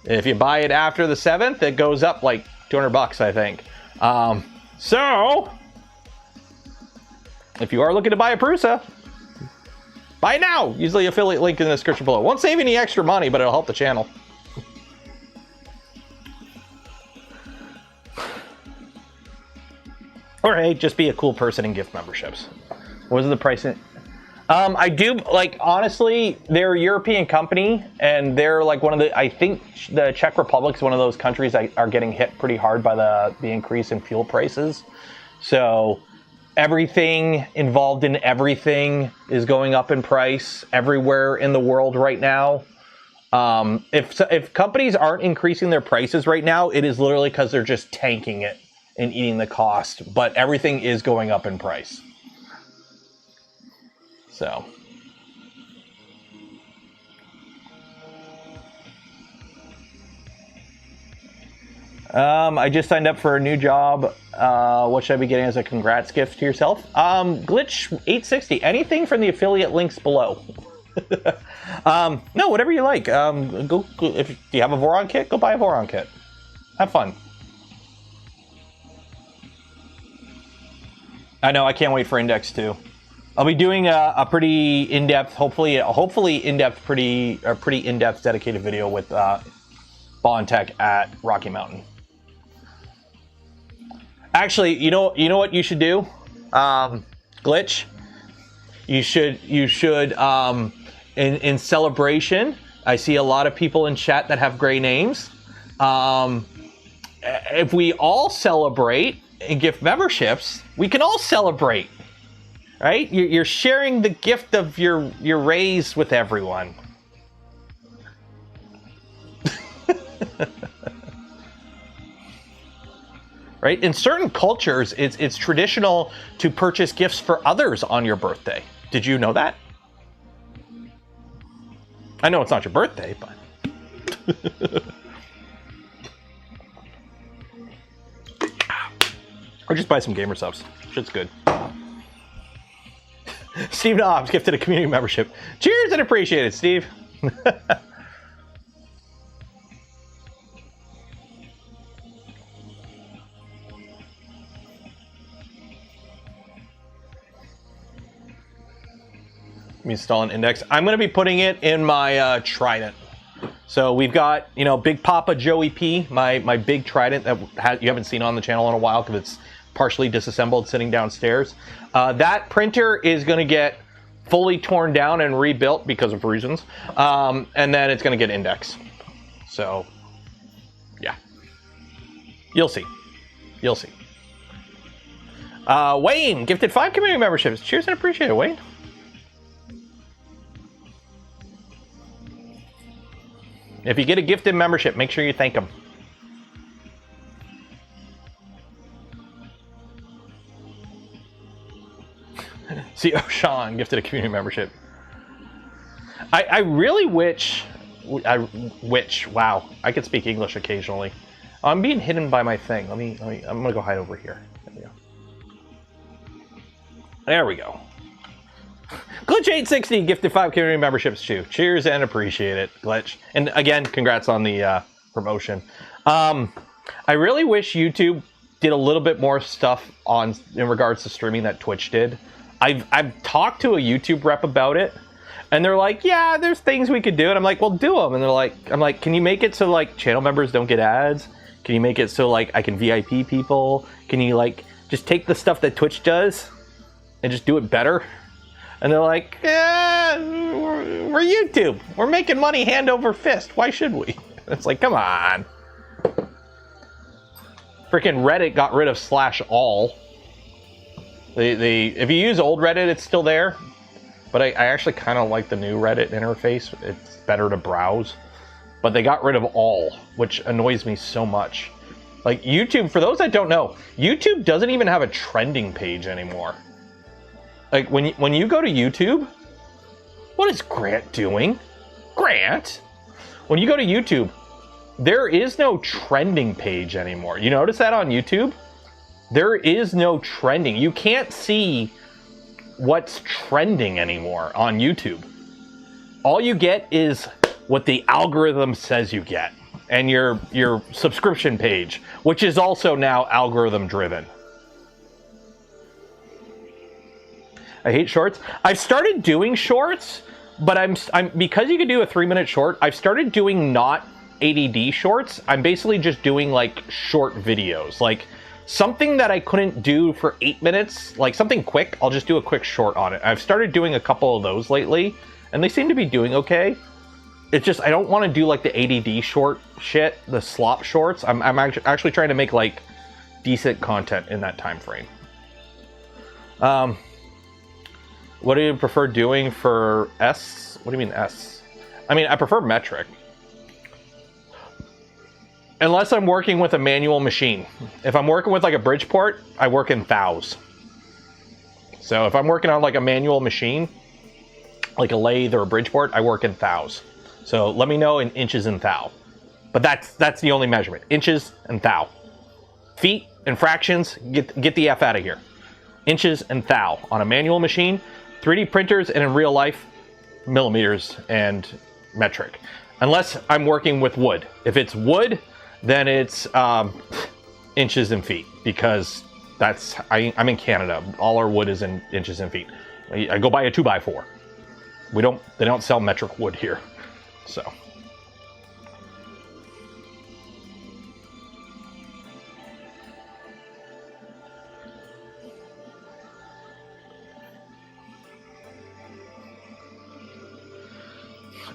If you buy it after the 7th, it goes up like 200 bucks, I think. So, if you are looking to buy a Prusa, buy it now. Use the affiliate link in the description below. Won't save any extra money, but it'll help the channel. Or hey, just be a cool person and gift memberships. What is the price? I do, like, honestly, they're a European company, and they're like one of the, I think the Czech Republic is one of those countries that are getting hit pretty hard by the increase in fuel prices. So everything involved in everything is going up in price everywhere in the world right now. If companies aren't increasing their prices right now, it is literally because they're just tanking it and eating the cost, but everything is going up in price. So. I just signed up for a new job. What should I be getting as a congrats gift to yourself? Glitch 860, anything from the affiliate links below. No, whatever you like. Go, if you have a Voron kit, go buy a Voron kit. Have fun. I know, I can't wait for Index 2. I'll be doing a pretty in-depth, hopefully in-depth, pretty in-depth dedicated video with Bond Tech at Rocky Mountain. Actually, you know what you should do? Glitch. You should in celebration. I see a lot of people in chat that have gray names. If we all celebrate and gift memberships, we can all celebrate, right? You're sharing the gift of your raise with everyone. Right? In certain cultures, it's traditional to purchase gifts for others on your birthday. Did you know that? I know it's not your birthday, but or just buy some gamer subs. Shit's good. Steve Knobs gifted a community membership. Cheers and appreciate it, Steve. Me install an Index. I'm going to be putting it in my Trident. So we've got, Big Papa Joey P, my big Trident that you haven't seen on the channel in a while because it's partially disassembled sitting downstairs. That printer is going to get fully torn down and rebuilt because of reasons. And then it's going to get Index. So, yeah. You'll see. You'll see. Wayne gifted 5 community memberships. Cheers and appreciate it, Wayne. If you get a gifted membership, make sure you thank them. See, oh, Sean gifted a community membership. I really wish, wow, I could speak English occasionally. I'm being hidden by my thing. I'm gonna go hide over here. There we go. Glitch860 gifted 5 community memberships too. Cheers and appreciate it, Glitch. And again, congrats on the promotion. I really wish YouTube did a little bit more stuff in regards to streaming that Twitch did. I've talked to a YouTube rep about it, and they're like, yeah, there's things we could do. And I'm like, well, do them. And they're like, I'm like, can you make it so like channel members don't get ads? Can you make it so like I can VIP people? Can you like just take the stuff that Twitch does and just do it better? And they're like, yeah, we're YouTube. We're making money hand over fist. Why should we? It's like, come on. Freaking Reddit got rid of /all. If you use old Reddit, it's still there. But I actually kind of like the new Reddit interface. It's better to browse. But they got rid of all, which annoys me so much. Like YouTube, for those that don't know, YouTube doesn't even have a trending page anymore. Like when you go to YouTube, what is Grant doing? Grant? When you go to YouTube, there is no trending page anymore. You notice that on YouTube? There is no trending. You can't see what's trending anymore on YouTube. All you get is what the algorithm says you get, and your subscription page, which is also now algorithm driven. I hate shorts. I've started doing shorts, but I'm because you can do a 3-minute short, I've started doing not ADD shorts. I'm basically just doing like short videos, like something that I couldn't do for 8 minutes, like something quick, I'll just do a quick short on it. I've started doing a couple of those lately, and they seem to be doing okay. It's just, I don't want to do like the ADD short shit, the slop shorts. I'm actually trying to make like decent content in that time frame. What do you prefer doing for S? What do you mean S? I mean, I prefer metric. Unless I'm working with a manual machine. If I'm working with like a Bridgeport, I work in thous. So if I'm working on like a manual machine, like a lathe or a Bridgeport, I work in thous. So let me know in inches and thou. But that's the only measurement, inches and thou. Feet and fractions, get the F out of here. Inches and thou on a manual machine. 3D printers and in real life, millimeters and metric. Unless I'm working with wood. If it's wood, then it's inches and feet, because I'm in Canada. All our wood is in inches and feet. I go buy a 2x4. They don't sell metric wood here, so.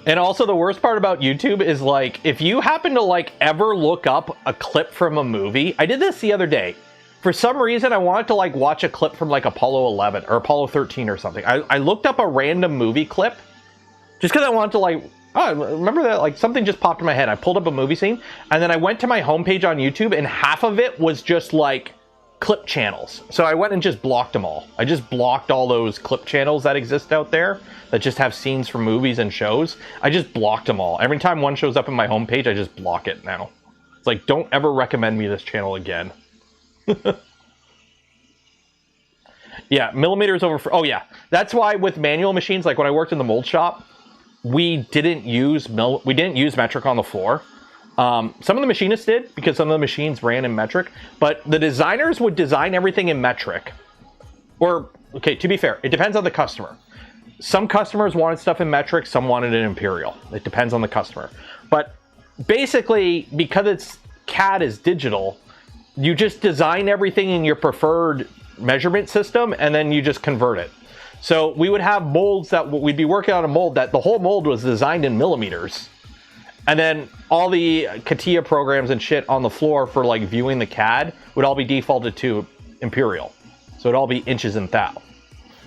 And also the worst part about YouTube is like, if you happen to like ever look up a clip from a movie, I did this the other day. For some reason, I wanted to like watch a clip from like Apollo 11 or Apollo 13 or something. I looked up a random movie clip just because I wanted to like, oh, remember that, like something just popped in my head. I pulled up a movie scene and then I went to my homepage on YouTube and half of it was just like clip channels. So I went and just blocked them all. I just blocked all those clip channels that exist out there that just have scenes from movies and shows. I just blocked them all. Every time one shows up in my homepage, I just block it now. It's like, don't ever recommend me this channel again. Yeah, millimeters over. Oh yeah, that's why with manual machines, like when I worked in the mold shop, we didn't use metric on the floor. Some of the machinists did, because some of the machines ran in metric, but the designers would design everything in metric. Or, okay, to be fair, it depends on the customer. Some customers wanted stuff in metric, some wanted it in imperial. It depends on the customer. But basically, because CAD is digital, you just design everything in your preferred measurement system, and then you just convert it. So we would have molds that we'd be working on a mold that the whole mold was designed in millimeters. And then all the CATIA programs and shit on the floor for like viewing the CAD would all be defaulted to imperial. So it'd all be inches and thou.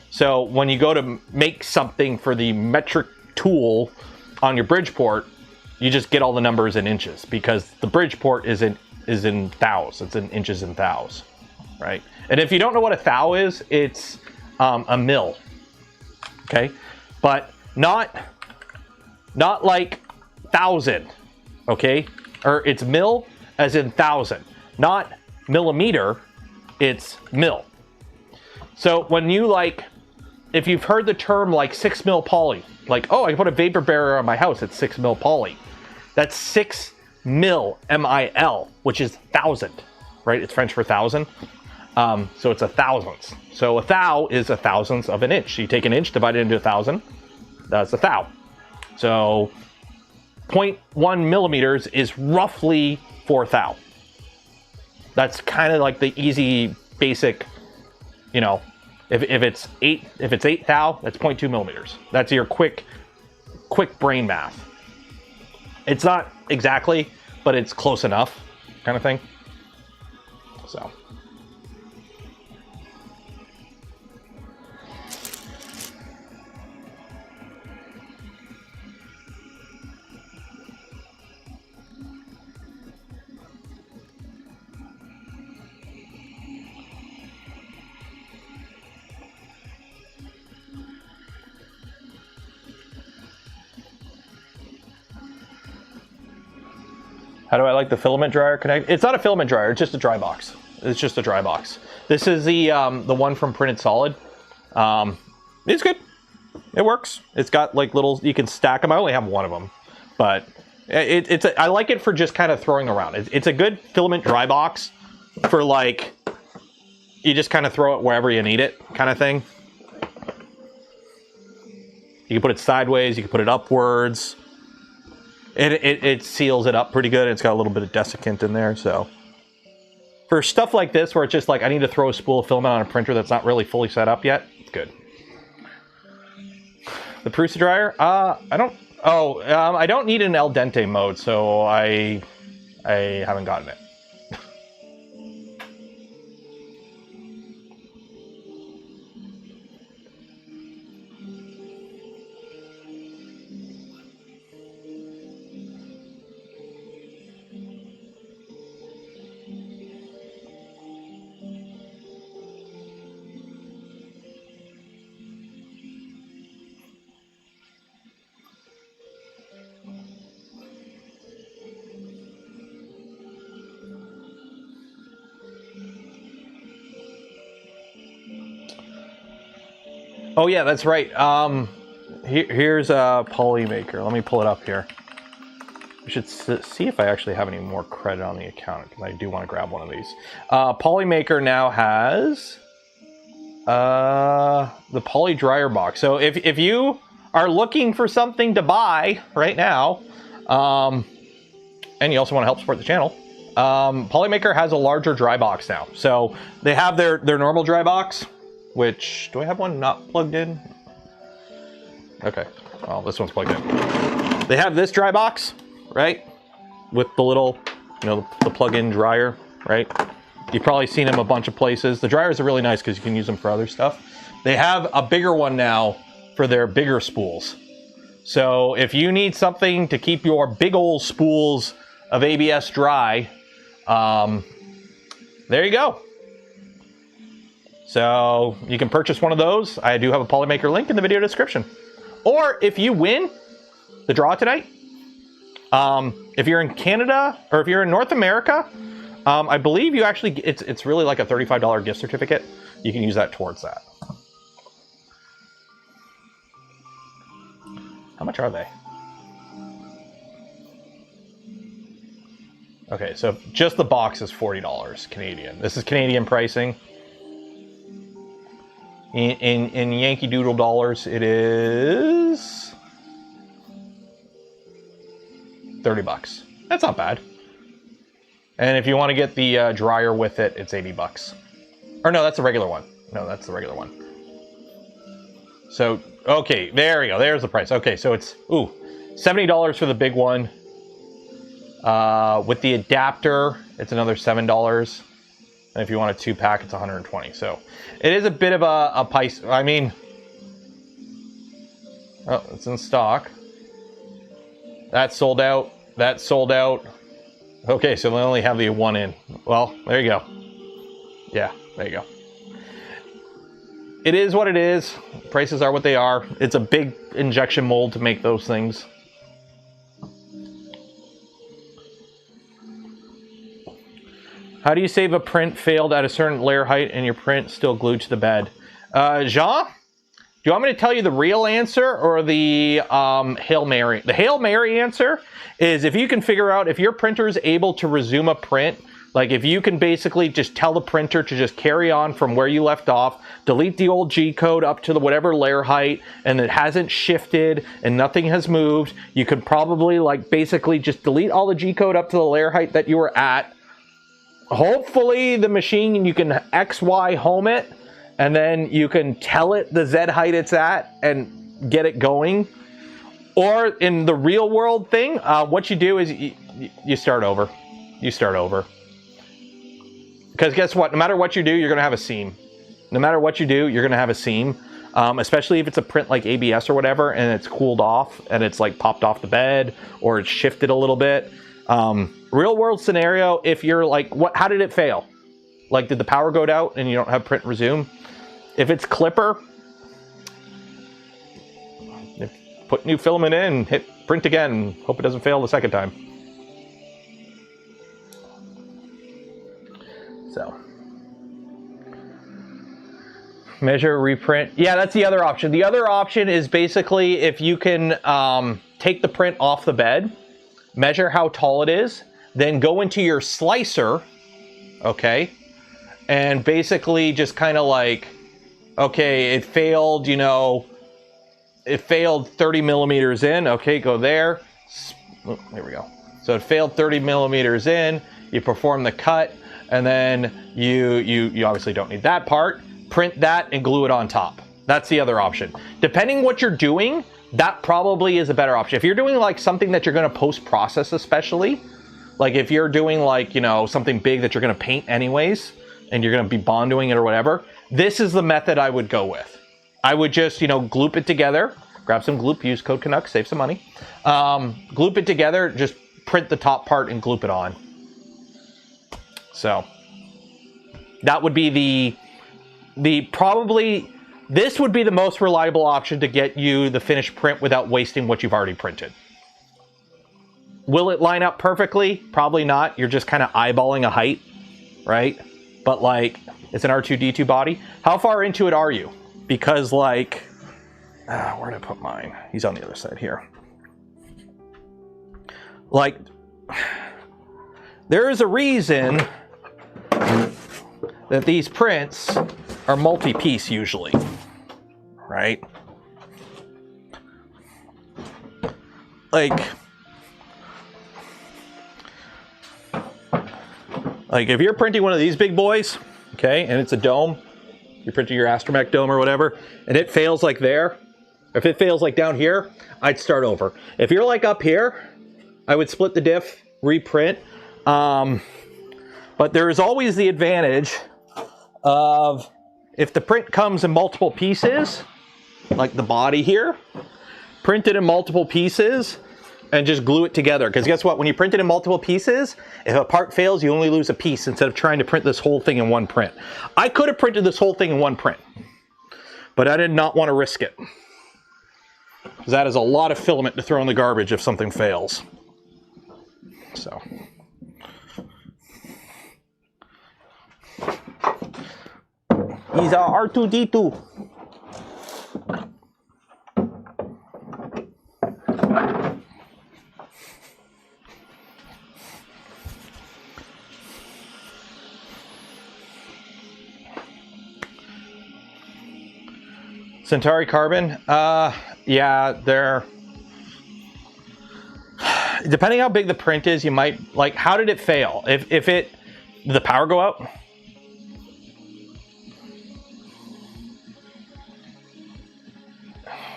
So when you go to make something for the metric tool on your Bridgeport, you just get all the numbers in inches, because the Bridgeport is in thous. It's in inches and thous, right? And if you don't know what a thou is, it's a mil. okay? But not like 1,000, okay? Or it's mil as in 1,000, not millimeter, it's mil. So when you like, if you've heard the term like 6 mil poly, like, oh, I can put a vapor barrier on my house, it's 6 mil poly. That's 6 mil, M-I-L, which is 1,000, right? It's French for 1,000. So it's a thousandth. So a thou is a thousandth of an inch. So you take an inch, divide it into 1,000, that's a thou. So 0.1 millimeters is roughly 4 thou. That's kind of like the easy, basic, you know, if it's 8 thou, that's 0.2 millimeters. That's your quick brain math. It's not exactly, but it's close enough, kind of thing. So. How do I like the filament dryer connect? It's not a filament dryer, it's just a dry box. It's just a dry box. This is the one from Printed Solid. It's good. It works. It's got like little, you can stack them. I only have one of them, but I like it for just kind of throwing around. It's a good filament dry box for like, you just kind of throw it wherever you need it kind of thing. You can put it sideways, you can put it upwards. It seals it up pretty good. It's got a little bit of desiccant in there, so. For stuff like this, where it's just like, I need to throw a spool of filament on a printer that's not really fully set up yet, it's good. The Prusa dryer? I don't need an al dente mode, so I haven't gotten it. Oh yeah, that's right. Here's a polymaker. Let me pull it up here. I should see if I actually have any more credit on the account, because I do want to grab one of these. Polymaker now has the poly dryer box. So if you are looking for something to buy right now, and you also want to help support the channel, Polymaker has a larger dry box now. So they have their normal dry box, which, do I have one not plugged in? Okay, well, this one's plugged in. They have this dry box, right? With the little, you know, the plug-in dryer, right? You've probably seen them a bunch of places. The dryers are really nice because you can use them for other stuff. They have a bigger one now for their bigger spools. So if you need something to keep your big old spools of ABS dry, there you go. So you can purchase one of those. I do have a Polymaker link in the video description. Or if you win the draw tonight, if you're in Canada or if you're in North America, I believe you actually, it's really like a $35 gift certificate. You can use that towards that. How much are they? Okay, so just the box is $40 Canadian. This is Canadian pricing. In Yankee Doodle dollars, it is $30. That's not bad. And if you want to get the dryer with it, it's $80. Or no, that's the regular one. No, that's the regular one. So, okay, there we go. There's the price. Okay, so it's, ooh, $70 for the big one. With the adapter, it's another $7. And if you want a 2-pack, it's $120. So it is a bit of a price. I mean, oh, it's in stock. That's sold out. That's sold out. Okay, so they only have the one in. Well, there you go. Yeah, there you go. it is what it is. Prices are what they are. It's a big injection mold to make those things. How do you save a print failed at a certain layer height and your print still glued to the bed? Jean, do you want me to tell you the real answer or the Hail Mary? The Hail Mary answer is if you can figure out if your printer is able to resume a print, like if you can basically just tell the printer to just carry on from where you left off, delete the old G code up to the whatever layer height, and it hasn't shifted and nothing has moved, you could probably like basically just delete all the G code up to the layer height that you were at. Hopefully the machine, you can XY home it, and then you can tell it the Z height it's at and get it going. Or in the real world thing, what you do is you start over. You start over. Because guess what? No matter what you do, you're going to have a seam. No matter what you do, you're going to have a seam. Especially if it's a print like ABS or whatever, and it's cooled off, and it's like popped off the bed, or it's shifted a little bit. Real world scenario, if you're like, how did it fail? Like, did the power go out and you don't have print resume? If it's clipper, put new filament in, hit print again, hope it doesn't fail the second time. So, measure, reprint. Yeah, that's the other option. The other option is basically if you can take the print off the bed, measure how tall it is, then go into your slicer, okay, and basically just kind of like, okay, it failed, you know, it failed 30 millimeters in, okay, go there. Oh, there we go. So it failed 30 millimeters in, you perform the cut, and then you obviously don't need that part, print that and glue it on top. That's the other option. Depending what you're doing, that probably is a better option. If you're doing like something that you're going to post-process, especially, like if you're doing like, you know, something big that you're going to paint anyways, and you're going to be bondoing it or whatever, this is the method I would go with. I would just, you know, gloop it together, grab some gloop, use code Canuck, save some money. Gloop it together, just print the top part and gloop it on. So that would be probably, this would be the most reliable option to get you the finished print without wasting what you've already printed. Will it line up perfectly? Probably not. You're just kind of eyeballing a height, right? But like, it's an R2-D2 body. How far into it are you? Because like, where did I put mine? He's on the other side here. Like, there is a reason that these prints are multi-piece usually, right? Like if you're printing one of these big boys, okay, and it's a dome, you're printing your Astromech dome or whatever, and it fails like there, if it fails like down here, I'd start over. If you're like up here, I would split the diff, reprint, but there is always the advantage of if the print comes in multiple pieces, like the body here, print it in multiple pieces and just glue it together. Because guess what? When you print it in multiple pieces, if a part fails, you only lose a piece instead of trying to print this whole thing in one print. I could have printed this whole thing in one print, but I did not want to risk it. Because that is a lot of filament to throw in the garbage if something fails. So. He's a R2-D2. Centauri carbon, yeah, they're, depending how big the print is, you might, like, how did it fail? If did the power go out?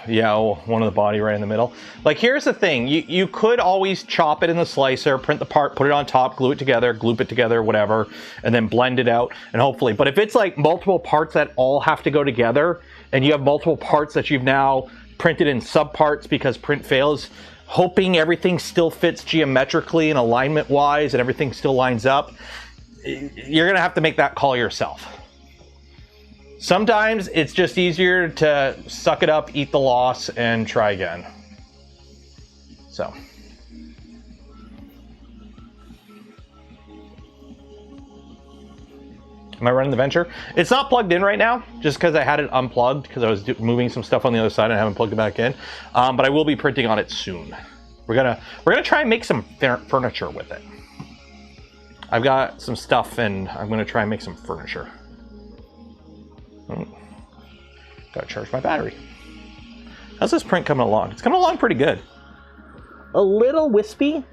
Yeah, one of the body right in the middle. Like, here's the thing, you could always chop it in the slicer, print the part, put it on top, glue it together, gloop it together, whatever, and then blend it out, and hopefully, but if it's like multiple parts that all have to go together, and you have multiple parts that you've now printed in subparts because print fails, hoping everything still fits geometrically and alignment wise and everything still lines up, you're gonna have to make that call yourself. Sometimes it's just easier to suck it up, eat the loss, and try again. So. Am I running the Venture? It's not plugged in right now, just because I had it unplugged because I was moving some stuff on the other side and I haven't plugged it back in. But I will be printing on it soon. We're gonna try and make some furniture with it. I've got some stuff and I'm gonna try and make some furniture. Gotta charge my battery. How's this print coming along? It's coming along pretty good. A little wispy,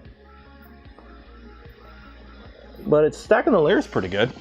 but it's stacking the layers pretty good.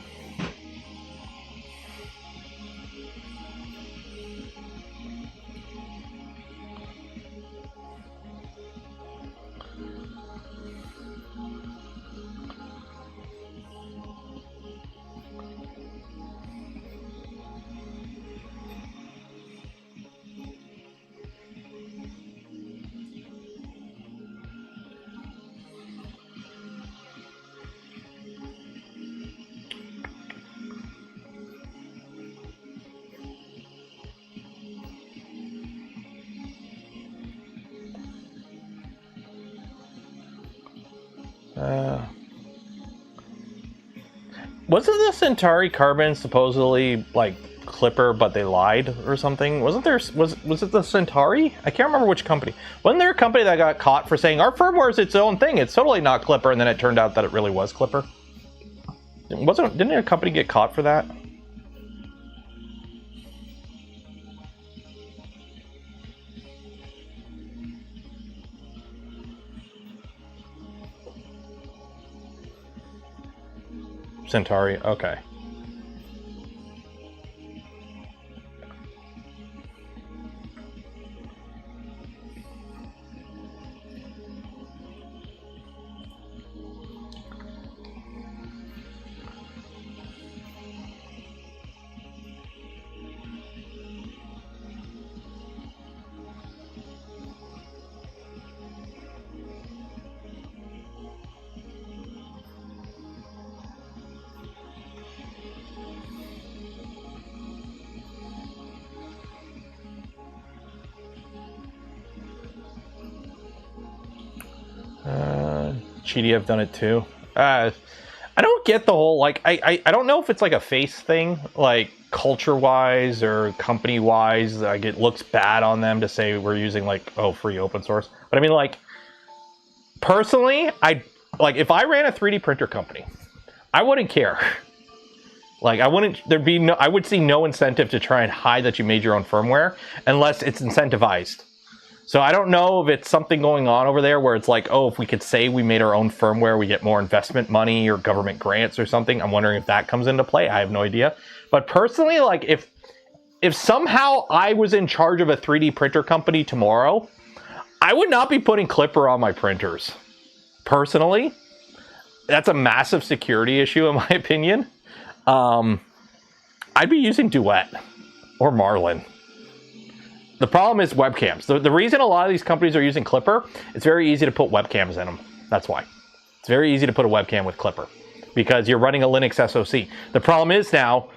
Wasn't the Centauri carbon supposedly like Clipper, but they lied or something? Was it the Centauri? I can't remember which company. Wasn't there a company that got caught for saying our firmware is its own thing? It's totally not Clipper, and then it turned out that it really was Clipper. Didn't a company get caught for that? Centauri, okay. Cheaty, I've done it too. I don't get the whole, like, I don't know if it's like a face thing, like culture-wise or company-wise, like it looks bad on them to say we're using like, oh, free open source. But I mean, like, personally, if I ran a 3D printer company, I wouldn't care. Like, I would see no incentive to try and hide that you made your own firmware unless it's incentivized. So I don't know if it's something going on over there where it's like, oh, if we could say we made our own firmware, we get more investment money or government grants or something. I'm wondering if that comes into play. I have no idea. But personally, like if somehow I was in charge of a 3D printer company tomorrow, I would not be putting Clipper on my printers. Personally, that's a massive security issue in my opinion. I'd be using Duet or Marlin. The problem is webcams. The reason a lot of these companies are using Clipper, it's very easy to put webcams in them. That's why. It's very easy to put a webcam with Clipper because you're running a Linux SoC. The problem is now,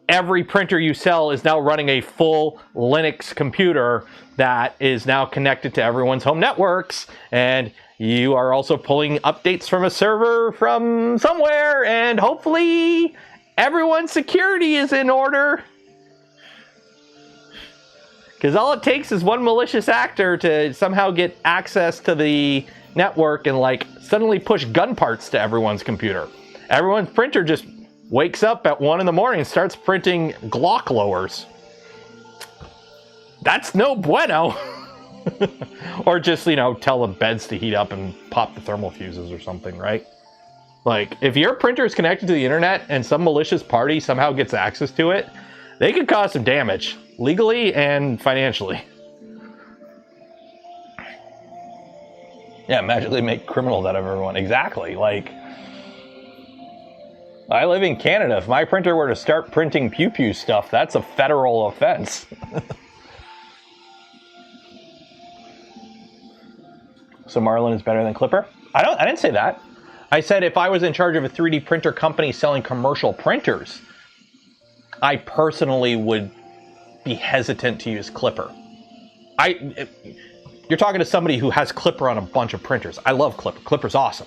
every printer you sell is now running a full Linux computer that is now connected to everyone's home networks, and you are also pulling updates from a server from somewhere, and hopefully everyone's security is in order. Because all it takes is one malicious actor to somehow get access to the network and like suddenly push gun parts to everyone's computer. Everyone's printer just wakes up at 1 in the morning and starts printing Glock lowers. That's no bueno. Or just, tell the beds to heat up and pop the thermal fuses or something, right? Like, if your printer is connected to the internet and some malicious party somehow gets access to it, they could cause some damage, legally and financially. Yeah, magically make criminals out of everyone. Exactly. Like, I live in Canada. If my printer were to start printing pew-pew stuff, that's a federal offense. So Marlin is better than Clipper? I didn't say that. I said if I was in charge of a 3D printer company selling commercial printers, I personally would be hesitant to use Clipper. You're talking to somebody who has Clipper on a bunch of printers. I love Clipper. Clipper's awesome.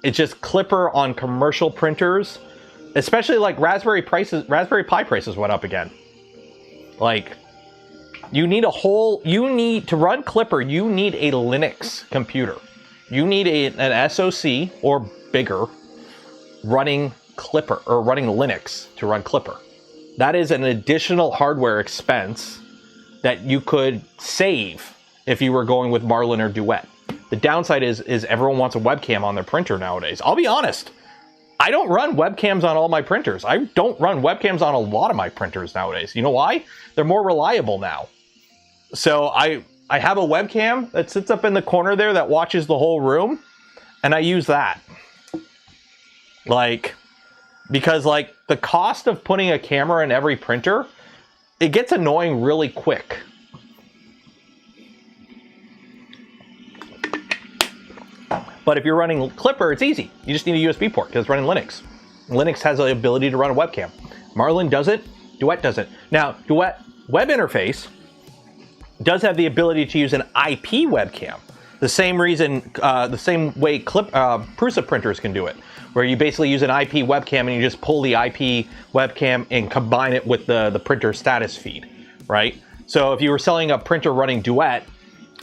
It's just Clipper on commercial printers, especially like Raspberry Pi prices went up again. Like, you need to run Clipper, you need a Linux computer. You need an SoC or bigger running Clipper, or running Linux to run Clipper. That is an additional hardware expense that you could save if you were going with Marlin or Duet. The downside is everyone wants a webcam on their printer nowadays. I'll be honest, I don't run webcams on all my printers. I don't run webcams on a lot of my printers nowadays. You know why? They're more reliable now. So I have a webcam that sits up in the corner there that watches the whole room, and I use that. Like, because like the cost of putting a camera in every printer, it gets annoying really quick. But if you're running Clipper, it's easy. You just need a USB port because it's running Linux. Linux has the ability to run a webcam. Marlin doesn't, Duet doesn't. Now, Duet web interface does have the ability to use an IP webcam. The same way Prusa printers can do it, where you basically use an IP webcam and you just pull the IP webcam and combine it with the printer status feed, right? So if you were selling a printer running Duet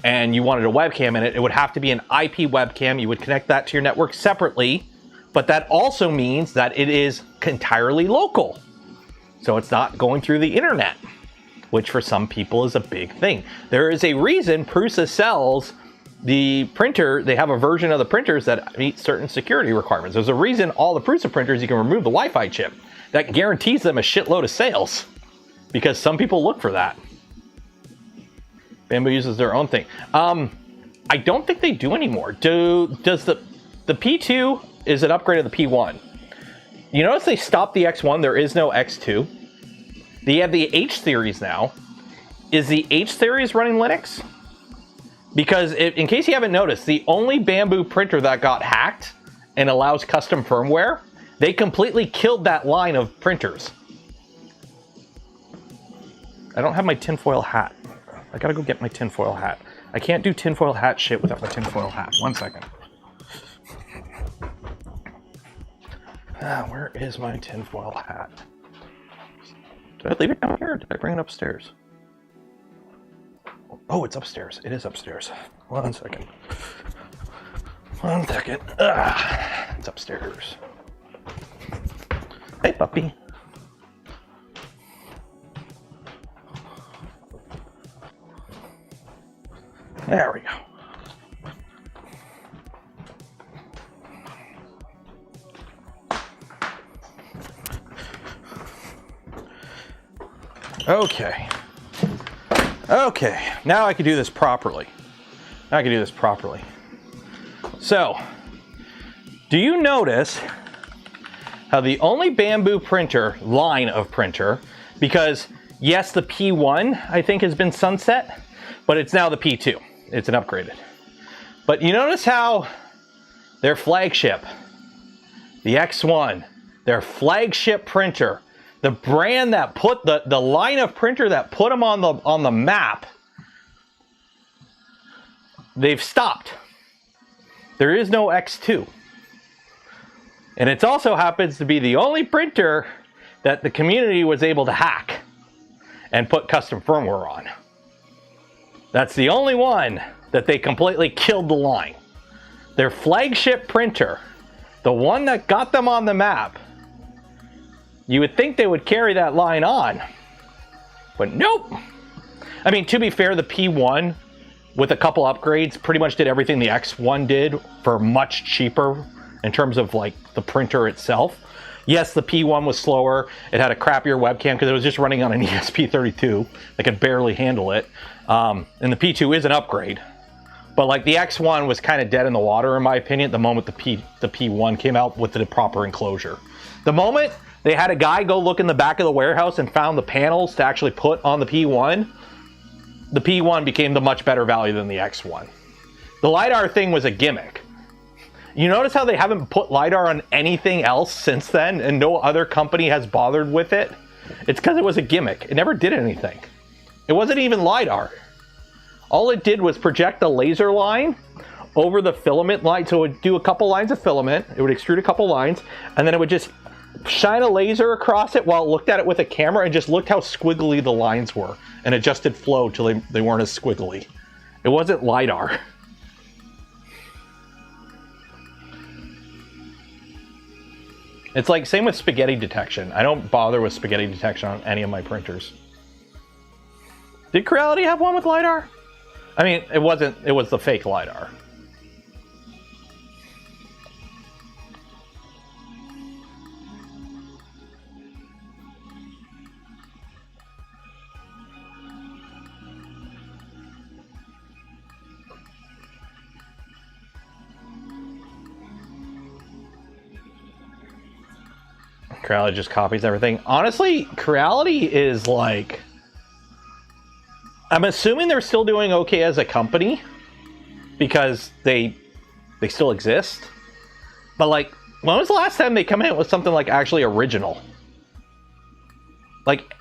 and you wanted a webcam in it, it would have to be an IP webcam. You would connect that to your network separately, but that also means that it is entirely local. So it's not going through the internet, which for some people is a big thing. There is a reason Prusa sells the printer. They have a version of the printers that meet certain security requirements. There's a reason all the Prusa printers, you can remove the Wi-Fi chip. That guarantees them a shitload of sales, because some people look for that. Bamboo uses their own thing. I don't think they do anymore. Does the P2 is an upgrade of the P1? You notice they stopped the X1. There is no X2. They have the H series now. Is the H series running Linux? Because in case you haven't noticed, the only Bamboo printer that got hacked and allows custom firmware, they completely killed that line of printers. I don't have my tinfoil hat. I gotta go get my tinfoil hat. I can't do tinfoil hat shit without my tinfoil hat. 1 second. Where is my tinfoil hat? Did I leave it down here, or did I bring it upstairs? Oh, it's upstairs. It is upstairs. 1 second. 1 second. It's upstairs. Hey, puppy. There we go. Okay, now I can do this properly. So, do you notice how the only Bamboo printer, line of printer, because yes, the P1 I think has been sunset, but it's now the P2. It's an upgraded. But you notice how their flagship, the X1, their flagship printer, the brand that put the line of printer that put them on the map, they've stopped. There is no X2. And it also happens to be the only printer that the community was able to hack and put custom firmware on. That's the only one that they completely killed the line. Their flagship printer, the one that got them on the map, you would think they would carry that line on, but nope. I mean, to be fair, the P1 with a couple upgrades pretty much did everything the X1 did for much cheaper in terms of like the printer itself. Yes, the P1 was slower. It had a crappier webcam because it was just running on an ESP32. They could barely handle it. And the P2 is an upgrade. But like the X1 was kind of dead in the water in my opinion the moment the P1 came out with the proper enclosure. The moment they had a guy go look in the back of the warehouse and found the panels to actually put on the P1 became the much better value than the X1. The LiDAR thing was a gimmick. You notice how they haven't put LiDAR on anything else since then, and no other company has bothered with it? It's because it was a gimmick. It never did anything. It wasn't even LiDAR. All it did was project a laser line over the filament line. So it would do a couple lines of filament, it would extrude a couple lines, and then it would just shine a laser across it while it looked at it with a camera and just looked how squiggly the lines were and adjusted flow till they weren't as squiggly. It wasn't LiDAR. It's like same with spaghetti detection. I don't bother with spaghetti detection on any of my printers. Did Creality have one with LiDAR? I mean, it wasn't, it was the fake LiDAR. Creality just copies everything. Honestly, Creality is like... I'm assuming they're still doing okay as a company because they still exist. But like, when was the last time they come out with something like actually original? Like,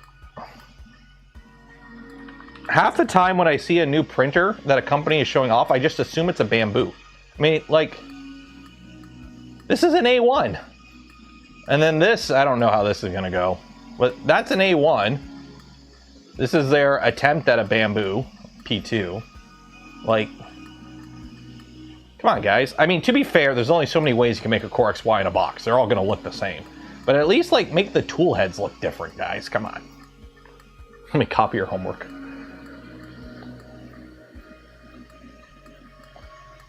half the time when I see a new printer that a company is showing off, I just assume it's a Bamboo. I mean, like, this is an A1. And then this, I don't know how this is gonna go, but that's an A1. This is their attempt at a Bamboo P2. Like, come on, guys. I mean, to be fair, there's only so many ways you can make a Core XY in a box. They're all gonna look the same. But at least, like, make the tool heads look different, guys. Come on. Let me copy your homework.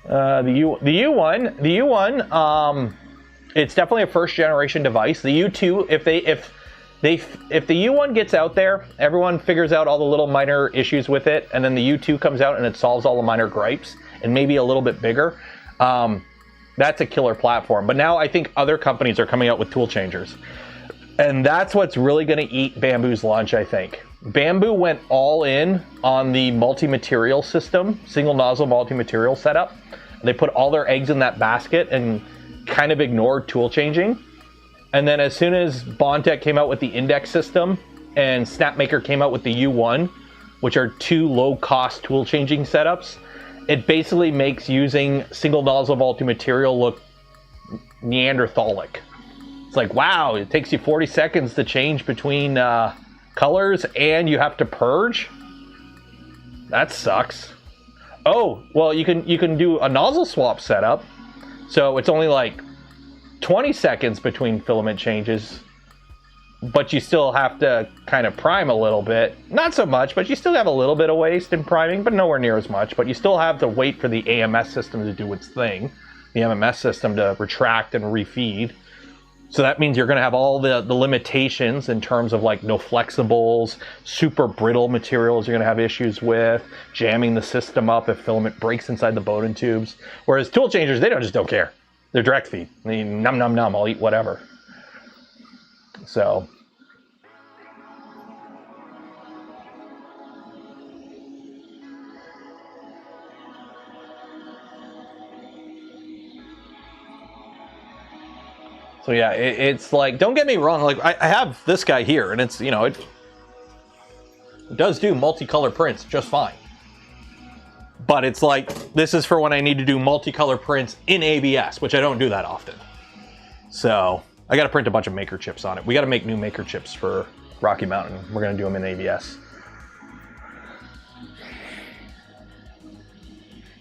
The U1, it's definitely a first generation device. The U2, if the U1 gets out there, everyone figures out all the little minor issues with it, and then the U2 comes out and it solves all the minor gripes, and maybe a little bit bigger. That's a killer platform. But now I think other companies are coming out with tool changers, and that's what's really going to eat Bamboo's lunch, I think. Bamboo went all in on the multi-material system, single nozzle multi-material setup. They put all their eggs in that basket and kind of ignored tool changing. And then as soon as Bondtech came out with the index system and Snapmaker came out with the U1, which are two low-cost tool changing setups, it basically makes using single nozzle multi-material look Neanderthalic. It's like, wow, it takes you 40 seconds to change between colors and you have to purge? That sucks. Oh, well, you can do a nozzle swap setup. So it's only like 20 seconds between filament changes, but you still have to kind of prime a little bit. Not so much, but you still have a little bit of waste in priming, but nowhere near as much. But you still have to wait for the AMS system to do its thing, the MMS system to retract and refeed. So that means you're going to have all the limitations in terms of like no flexibles, super brittle materials you're going to have issues with, jamming the system up if filament breaks inside the Bowden tubes. Whereas tool changers, they don't care. They're direct feed. They num num num, I'll eat whatever. So yeah, it's like, don't get me wrong, like I have this guy here, and it's, you know, it does do multicolor prints just fine. But it's like, this is for when I need to do multicolor prints in ABS, which I don't do that often. So I got to print a bunch of maker chips on it. We got to make new maker chips for Rocky Mountain. We're going to do them in ABS.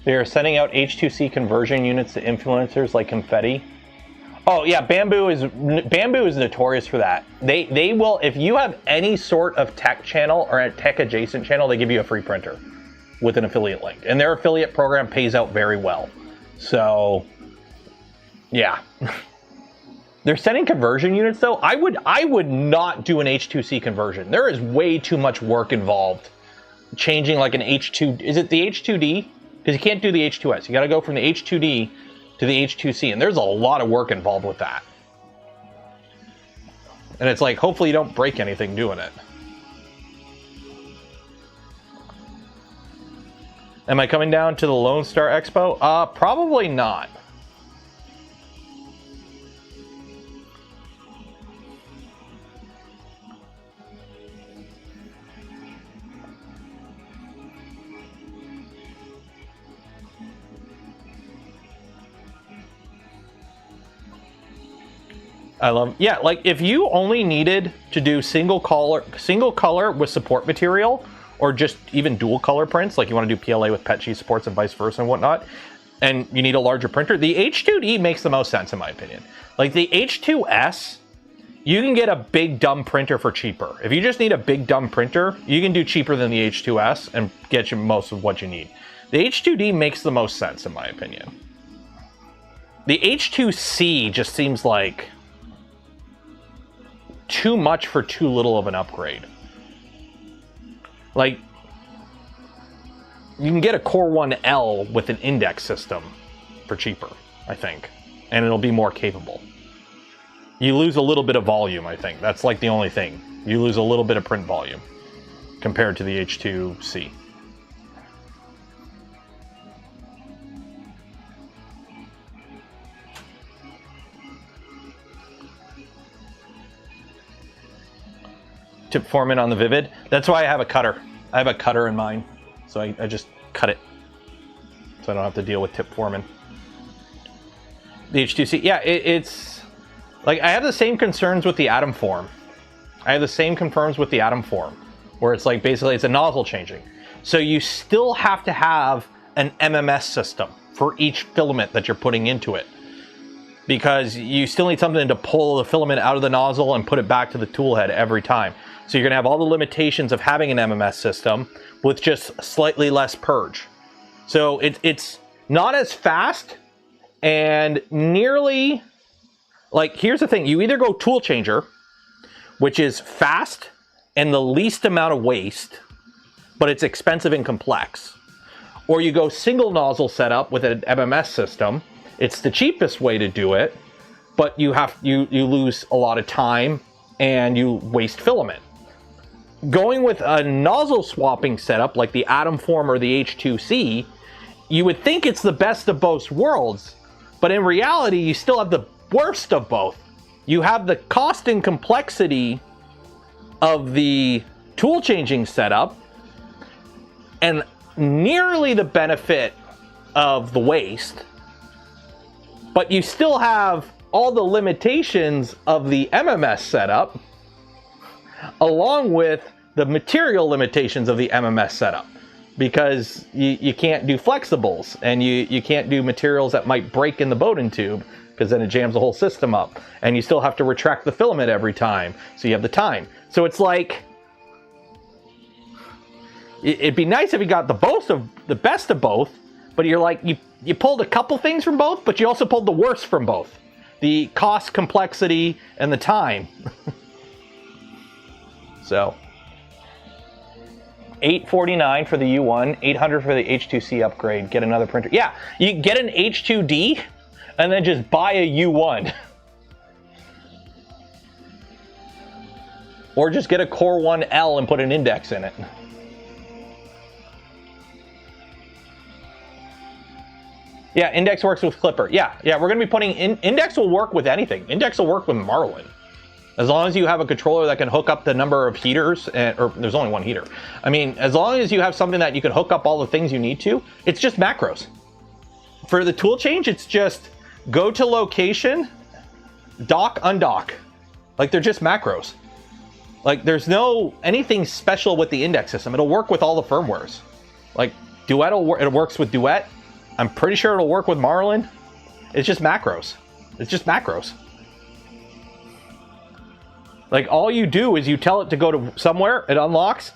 They are sending out H2C conversion units to influencers like confetti. Oh yeah, Bamboo is notorious for that. They will, if you have any sort of tech channel or a tech adjacent channel, they give you a free printer with an affiliate link, and their affiliate program pays out very well. So yeah. They're sending conversion units though. I would not do an H2C conversion. There is way too much work involved changing like an H2, is it the H2D? Because you can't do the H2S. You got to go from the H2D to the H2C, and there's a lot of work involved with that. And it's like, hopefully you don't break anything doing it. Am I coming down to the Lone Star Expo? Probably not. I love, yeah, like if you only needed to do single color with support material, or just even dual color prints, like you want to do PLA with PETG supports and vice versa and whatnot, and you need a larger printer, the H2D makes the most sense in my opinion. Like the H2S, you can get a big dumb printer for cheaper. If you just need a big dumb printer, you can do cheaper than the H2S and get you most of what you need. The H2D makes the most sense in my opinion. The H2C just seems like too much for too little of an upgrade. Like, you can get a Core 1L with an index system for cheaper, I think, and it'll be more capable. You lose a little bit of volume, I think. That's like the only thing. You lose a little bit of print volume compared to the H2C. Tip forming on the Vivid. That's why I have a cutter. I have a cutter in mine. So I just cut it. So I don't have to deal with tip forming. The H2C, yeah, it's like I have the same concerns with the Atom Form. I have the same concerns with the Atom Form, where it's like basically it's a nozzle changing. So you still have to have an MMS system for each filament that you're putting into it, because you still need something to pull the filament out of the nozzle and put it back to the tool head every time. So you're gonna have all the limitations of having an MMS system with just slightly less purge. So it's not as fast and nearly, like, here's the thing, you either go tool changer, which is fast and the least amount of waste, but it's expensive and complex, or you go single nozzle setup with an MMS system. It's the cheapest way to do it, but you lose a lot of time and you waste filament. Going with a nozzle swapping setup like the Atom Form or the H2C, you would think it's the best of both worlds, but in reality, you still have the worst of both. You have the cost and complexity of the tool changing setup and nearly the benefit of the waste, but you still have all the limitations of the MMS setup, along with the material limitations of the MMS setup, because you can't do flexibles and you can't do materials that might break in the Bowden tube, because then it jams the whole system up, and you still have to retract the filament every time, so you have the time. So it's like, it'd be nice if you got the best of both, but you're like, you pulled a couple things from both, but you also pulled the worst from both. The cost, complexity, and the time. So, $849 for the U1, $800 for the H2C upgrade. Get another printer. Yeah, you get an H2D and then just buy a U1. Or just get a Core 1L and put an index in it. Yeah, index works with Clipper. Yeah, we're going to be putting index will work with anything. Index will work with Marlin. As long as you have a controller that can hook up the number of heaters, or there's only one heater. I mean, as long as you have something that you can hook up all the things you need to, it's just macros. For the tool change, it's just go to location, dock, undock. Like, they're just macros. Like, there's no anything special with the index system. It'll work with all the firmwares. Like, Duet, it works with Duet. I'm pretty sure it'll work with Marlin. It's just macros. It's just macros. Like, all you do is you tell it to go to somewhere, it unlocks,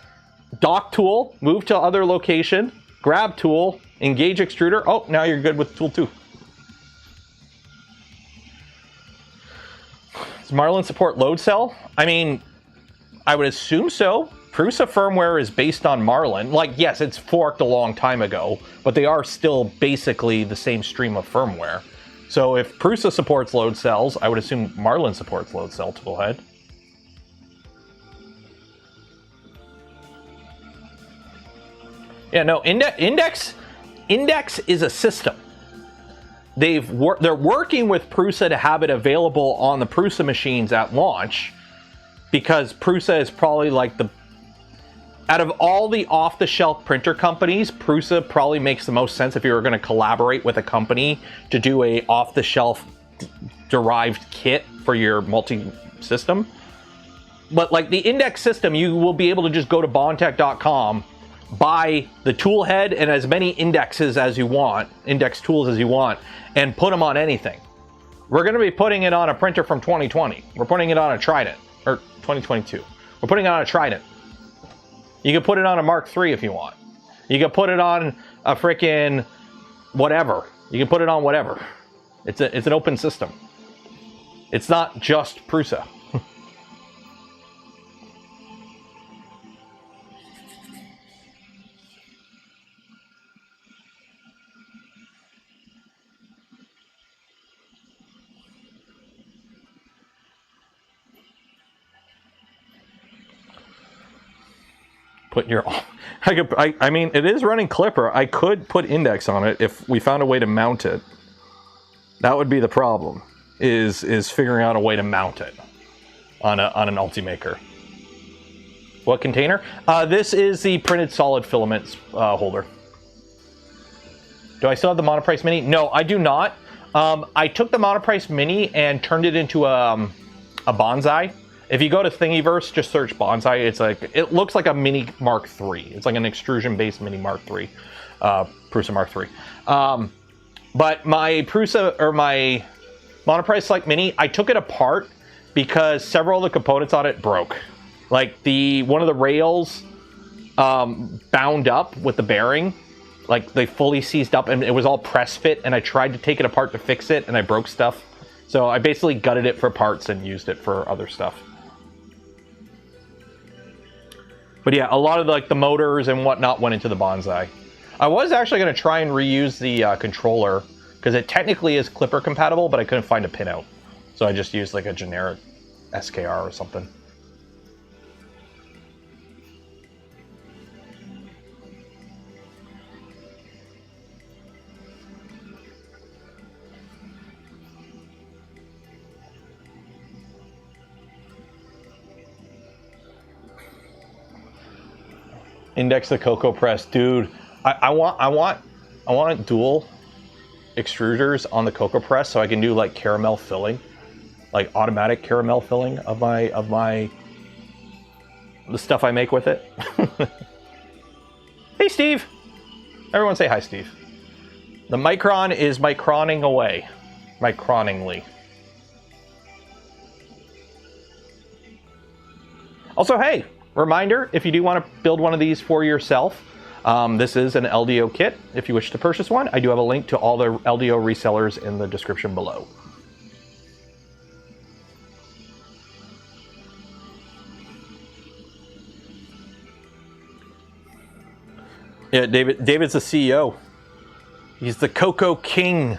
dock tool, move to other location, grab tool, engage extruder. Oh, now you're good with tool 2. Does Marlin support load cell? I mean, I would assume so. Prusa firmware is based on Marlin. Like, yes, it's forked a long time ago, but they are still basically the same stream of firmware. So if Prusa supports load cells, I would assume Marlin supports load cell toolhead. Yeah, no, Index is a system. They're working with Prusa to have it available on the Prusa machines at launch, because Prusa is probably like out of all the off-the-shelf printer companies, Prusa probably makes the most sense if you were going to collaborate with a company to do a off-the-shelf derived kit for your multi-system. But like the index system, you will be able to just go to bondtech.com, buy the tool head and as many indexes as you want, index tools as you want, and put them on anything. We're going to be putting it on a printer from 2020. We're putting it on a Trident, or 2022. We're putting it on a Trident. You can put it on a Mark III if you want. You can put it on a frickin' whatever. You can put it on whatever. It's an open system. It's not just Prusa. Put your, I mean, it is running Clipper. I could put index on it if we found a way to mount it. That would be the problem, is figuring out a way to mount it on an Ultimaker. What container? This is the printed solid filaments holder. Do I still have the Monoprice Mini? No, I do not. I took the Monoprice Mini and turned it into a bonsai. If you go to Thingiverse, just search bonsai. It's like, it looks like a mini Mark III. It's like an extrusion-based mini Mark III, Prusa Mark III. But my Prusa, or my Monoprice Select Mini, I took it apart because several of the components on it broke. Like one of the rails bound up with the bearing, like they fully seized up, and it was all press fit, and I tried to take it apart to fix it, and I broke stuff. So I basically gutted it for parts and used it for other stuff. But yeah, a lot of like the motors and whatnot went into the bonsai. I was actually going to try and reuse the controller because it technically is Clipper compatible, but I couldn't find a pinout. So I just used like a generic SKR or something. Index the cocoa press, dude. I want dual extruders on the cocoa press so I can do like caramel filling, like automatic caramel filling of the stuff I make with it. Hey, Steve. Everyone say hi, Steve. The Micron is microning away, microningly. Also, hey. Reminder, if you do want to build one of these for yourself, this is an LDO kit. If you wish to purchase one, I do have a link to all the LDO resellers in the description below. Yeah, David's the CEO. He's the Cocoa King.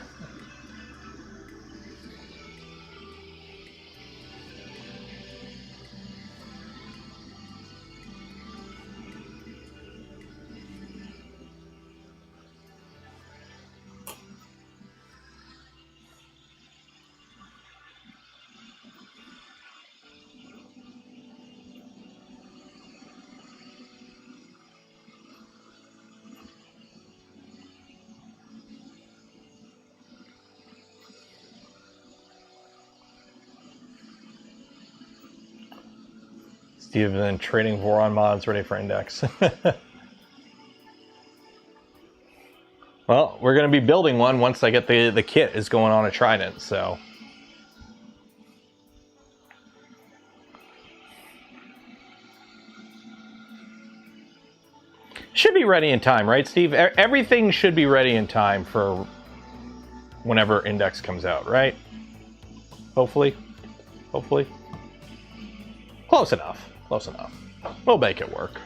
Steve has been trading Voron mods ready for index. Well, we're going to be building one once I get the kit is going on a Trident, so. Should be ready in time, right, Steve? Everything should be ready in time for whenever index comes out, right? Hopefully. Hopefully. Close enough. Close enough. We'll make it work.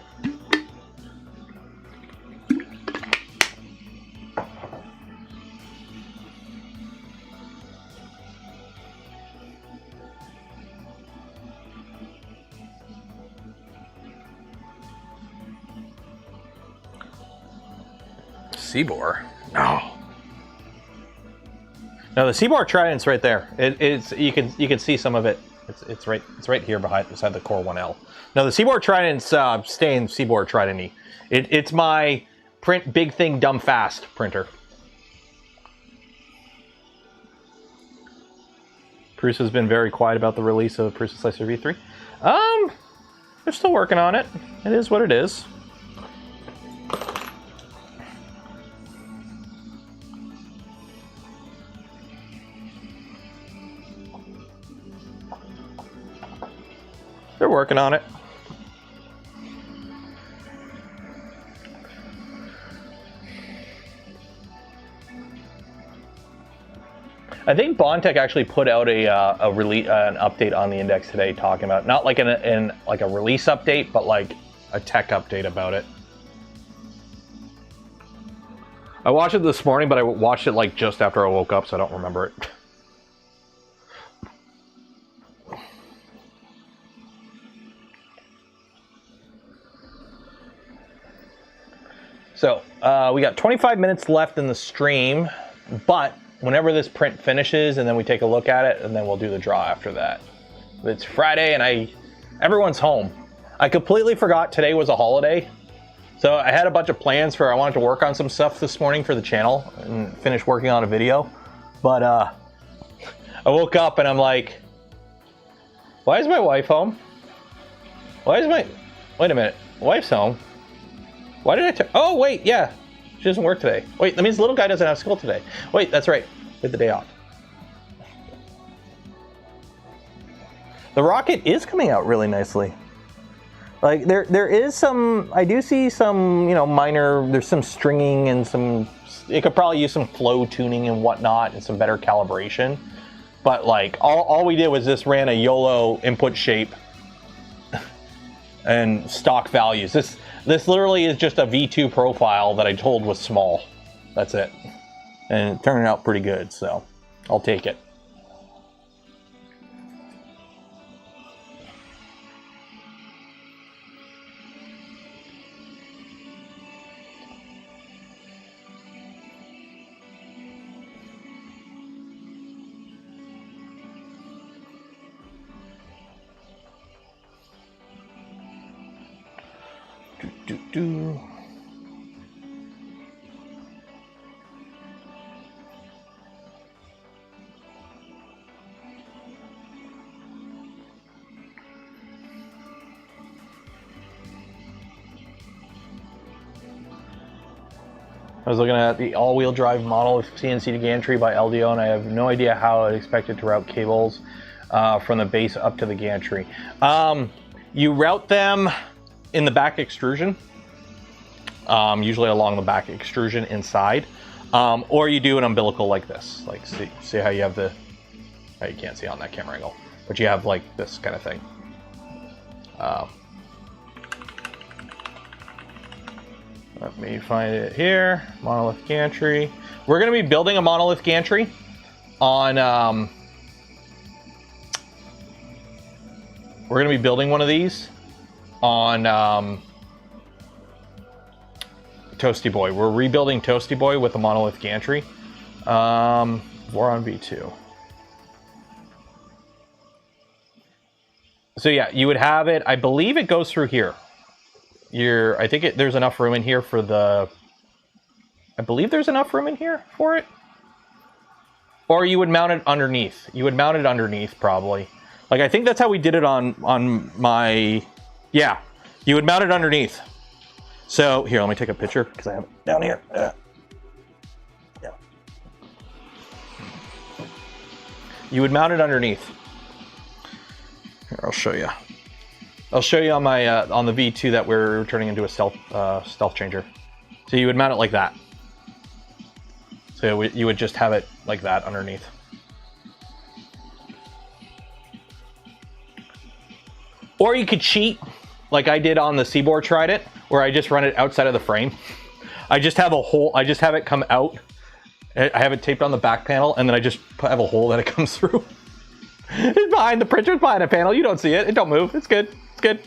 Seabore? No. No, the Seabore Trident's right there. It's you can see some of it. It's right here beside the Core 1L. No, the Seabore Trident's staying Seabore Trident-y. It's my print big thing dumb fast printer. Bruce has been very quiet about the release of Prusa Slicer V3. They're still working on it. It is what it is. They're working on it. I think Bondtech actually put out a release, an update on the Index today, talking about not like in like a release update, but like a tech update about it. I watched it this morning, but I watched it like just after I woke up, so I don't remember it. So we got 25 minutes left in the stream, but whenever this print finishes and then we take a look at it, and then we'll do the draw after that. It's Friday and everyone's home. I completely forgot today was a holiday. So I had a bunch of plans I wanted to work on some stuff this morning for the channel and finish working on a video. But I woke up and I'm like, why is my wife home? Wait a minute, wife's home. Why did I oh wait, yeah. She doesn't work today. Wait, that means the little guy doesn't have school today. Wait, that's right. Get the day off. The rocket is coming out really nicely. Like there is some, I do see some, you know, minor, there's some stringing and some, it could probably use some flow tuning and whatnot and some better calibration. But like all we did was just ran a YOLO input shape and stock values. This literally is just a V2 profile that I told was small. That's it. And it turned out pretty good, so I'll take it. I was looking at the all-wheel drive model of CNC to gantry by LDO, and I have no idea how I'd expect it to route cables from the base up to the gantry. You route them in the back extrusion, usually along the back extrusion inside, or you do an umbilical like this. Like see how you have the, oh, you can't see on that camera angle, but you have like this kind of thing. Let me find it here. Monolith gantry. We're going to be building a monolith gantry on. We're going to be building one of these on Toasty Boy. We're rebuilding Toasty Boy with a monolith gantry. We're on V2. So yeah, you would have it. I believe it goes through here. I think there's enough room in here for the, I believe there's enough room in here for it. Or you would mount it underneath. You would mount it underneath probably. Like I think that's how we did it on my, yeah, you would mount it underneath. So here, let me take a picture because I have it down here. Yeah. You would mount it underneath. Here, I'll show you. I'll show you on my on the V2 that we're turning into a stealth changer. So you would mount it like that. So you would just have it like that underneath. Or you could cheat, like I did on the Seaboard tried it, where I just run it outside of the frame. I just have a hole. I just have it come out. I have it taped on the back panel, and then I just have a hole that it comes through. It's behind the printer, it's behind a panel. You don't see it. It don't move. It's good. It's good.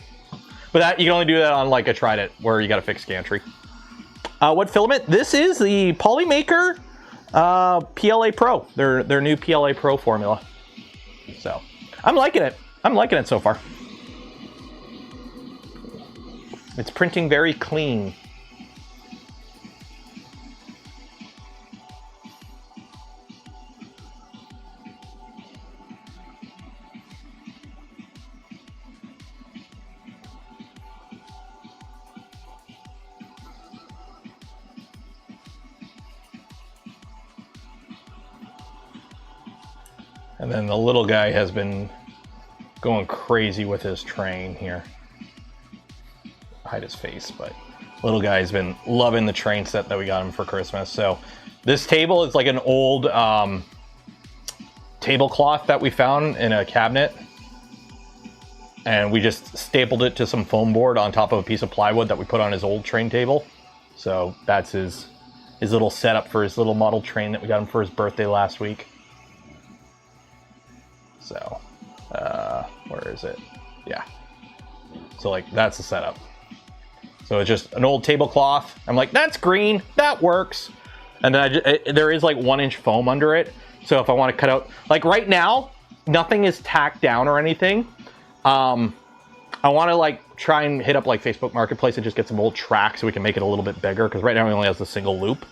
But that you can only do that on like a Trident where you got to fix gantry. What filament? This is the Polymaker PLA Pro. Their new PLA Pro formula. So I'm liking it. I'm liking it so far. It's printing very clean. And then the little guy has been going crazy with his train here. Hide his face, but little guy's been loving the train set that we got him for Christmas. So this table is like an old tablecloth that we found in a cabinet. And we just stapled it to some foam board on top of a piece of plywood that we put on his old train table. So that's his little setup for his little model train that we got him for his birthday last week. So, where is it? Yeah. So like, that's the setup. So it's just an old tablecloth. I'm like, that's green, that works. And then there is like 1-inch foam under it. So if I want to cut out, like right now, nothing is tacked down or anything. I want to like try and hit up like Facebook Marketplace and just get some old track so we can make it a little bit bigger, because right now he only has the single loop.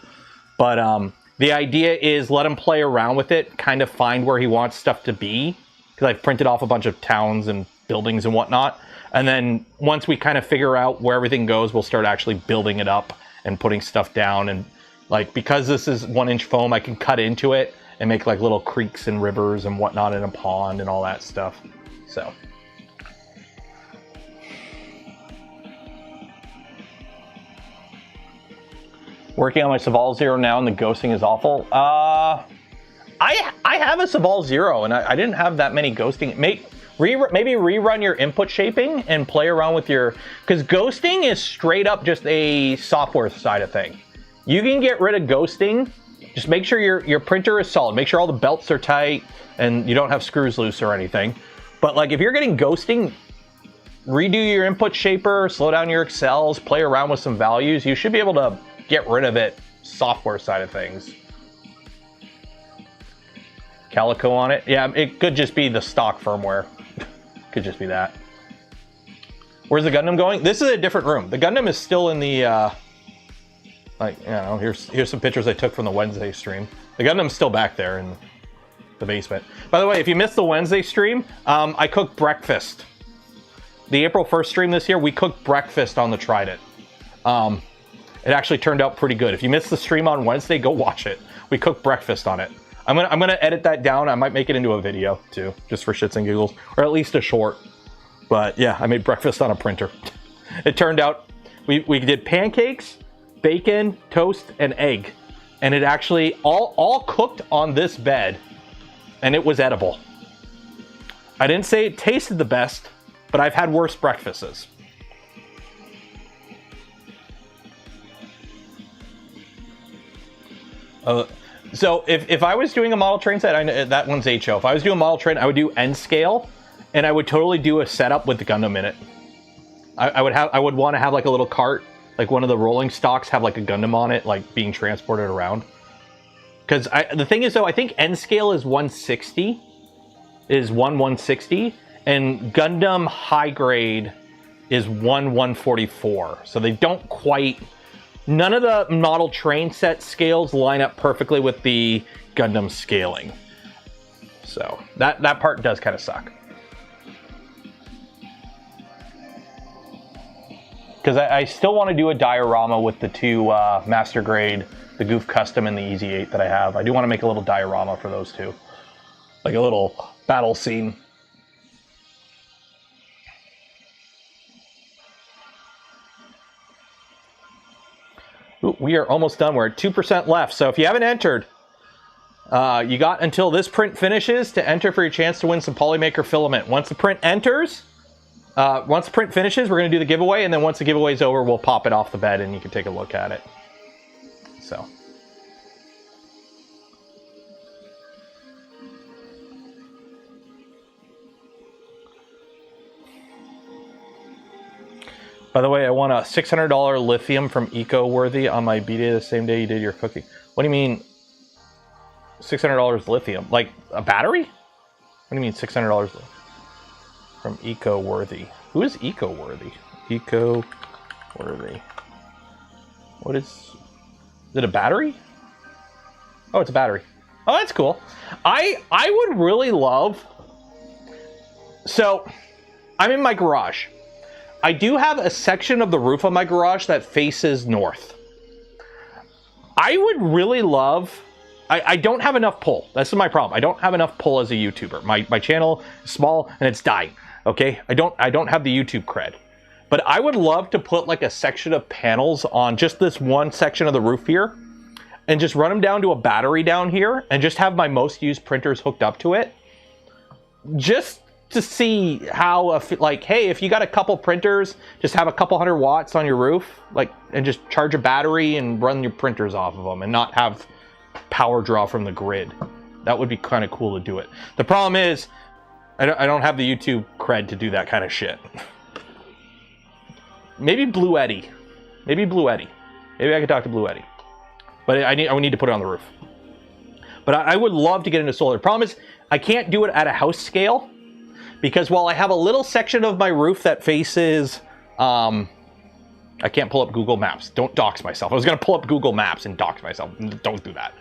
But the idea is let him play around with it, kind of find where he wants stuff to be, because I've printed off a bunch of towns and buildings and whatnot. And then once we kind of figure out where everything goes, we'll start actually building it up and putting stuff down. And like, because this is 1-inch foam, I can cut into it and make like little creeks and rivers and whatnot in a pond and all that stuff. So. Working on my Saval Zero now, and the ghosting is awful. I have a Saval Zero, and I didn't have that many ghosting. Maybe rerun your input shaping and play around with your, because ghosting is straight up just a software side of thing. You can get rid of ghosting. Just make sure your printer is solid. Make sure all the belts are tight and you don't have screws loose or anything. But like, if you're getting ghosting, redo your input shaper, slow down your accels, play around with some values. You should be able to get rid of it software side of things. Calico on it. Yeah, it could just be the stock firmware. Could just be that. Where's the Gundam going? This is a different room. The Gundam is still in the like, you know, here's some pictures I took from the Wednesday stream. The Gundam's still back there in the basement. By the way, if you missed the Wednesday stream, I cooked breakfast. The April 1st stream this year, we cooked breakfast on the Trident. It actually turned out pretty good. If you missed the stream on Wednesday, go watch it. We cooked breakfast on it. I'm gonna edit that down. I might make it into a video too, just for shits and giggles, or at least a short. But yeah, I made breakfast on a printer. It turned out we did pancakes, bacon, toast, and egg, and it actually all cooked on this bed, and it was edible. I didn't say it tasted the best, but I've had worse breakfasts. So if I was doing a model train set, I know that one's HO. If I was doing a model train, I would do N scale, and I would totally do a setup with the Gundam in it. I would want to have like a little cart, like one of the rolling stocks have like a Gundam on it, like being transported around. Because the thing is though, I think N scale is 160, is 1/160, and Gundam high grade is 1/144. So they don't quite. None of the model train set scales line up perfectly with the Gundam scaling. So that part does kind of suck. Because I still want to do a diorama with the two master grade, the Goof Custom and the Easy 8 that I have. I do want to make a little diorama for those two. Like a little battle scene. Ooh, we are almost done. We're at 2% left. So if you haven't entered, you got until this print finishes to enter for your chance to win some Polymaker filament. Once the print finishes, we're going to do the giveaway, and then once the giveaway is over, we'll pop it off the bed and you can take a look at it. So. By the way, I won a $600 lithium from EcoWorthy on my B-Day the same day you did your cooking. What do you mean $600 lithium? Like a battery? What do you mean $600 from EcoWorthy? Who is EcoWorthy? EcoWorthy. What is it, a battery? Oh, it's a battery. Oh, that's cool. I would really love... So, I'm in my garage. I do have a section of the roof of my garage that faces north. I would really love I don't have enough pull. That's my problem. I don't have enough pull as a YouTuber. My channel is small and it's dying. Okay, I don't have the YouTube cred. But I would love to put like a section of panels on just this one section of the roof here, and just run them down to a battery down here, and just have my most used printers hooked up to it, just to see how, like, hey, if you got a couple printers, just have a couple 100 watts on your roof, like, and just charge a battery and run your printers off of them, and not have power draw from the grid. That would be kind of cool to do it. The problem is, I don't have the YouTube cred to do that kind of shit. Maybe Blue Eddy. Maybe Blue Eddy. Maybe I could talk to Blue Eddy. But I need to put it on the roof. But I would love to get into solar. The problem is, I can't do it at a house scale, because while I have a little section of my roof that faces, I can't pull up Google Maps. Don't dox myself. I was going to pull up Google Maps and dox myself. Don't do that.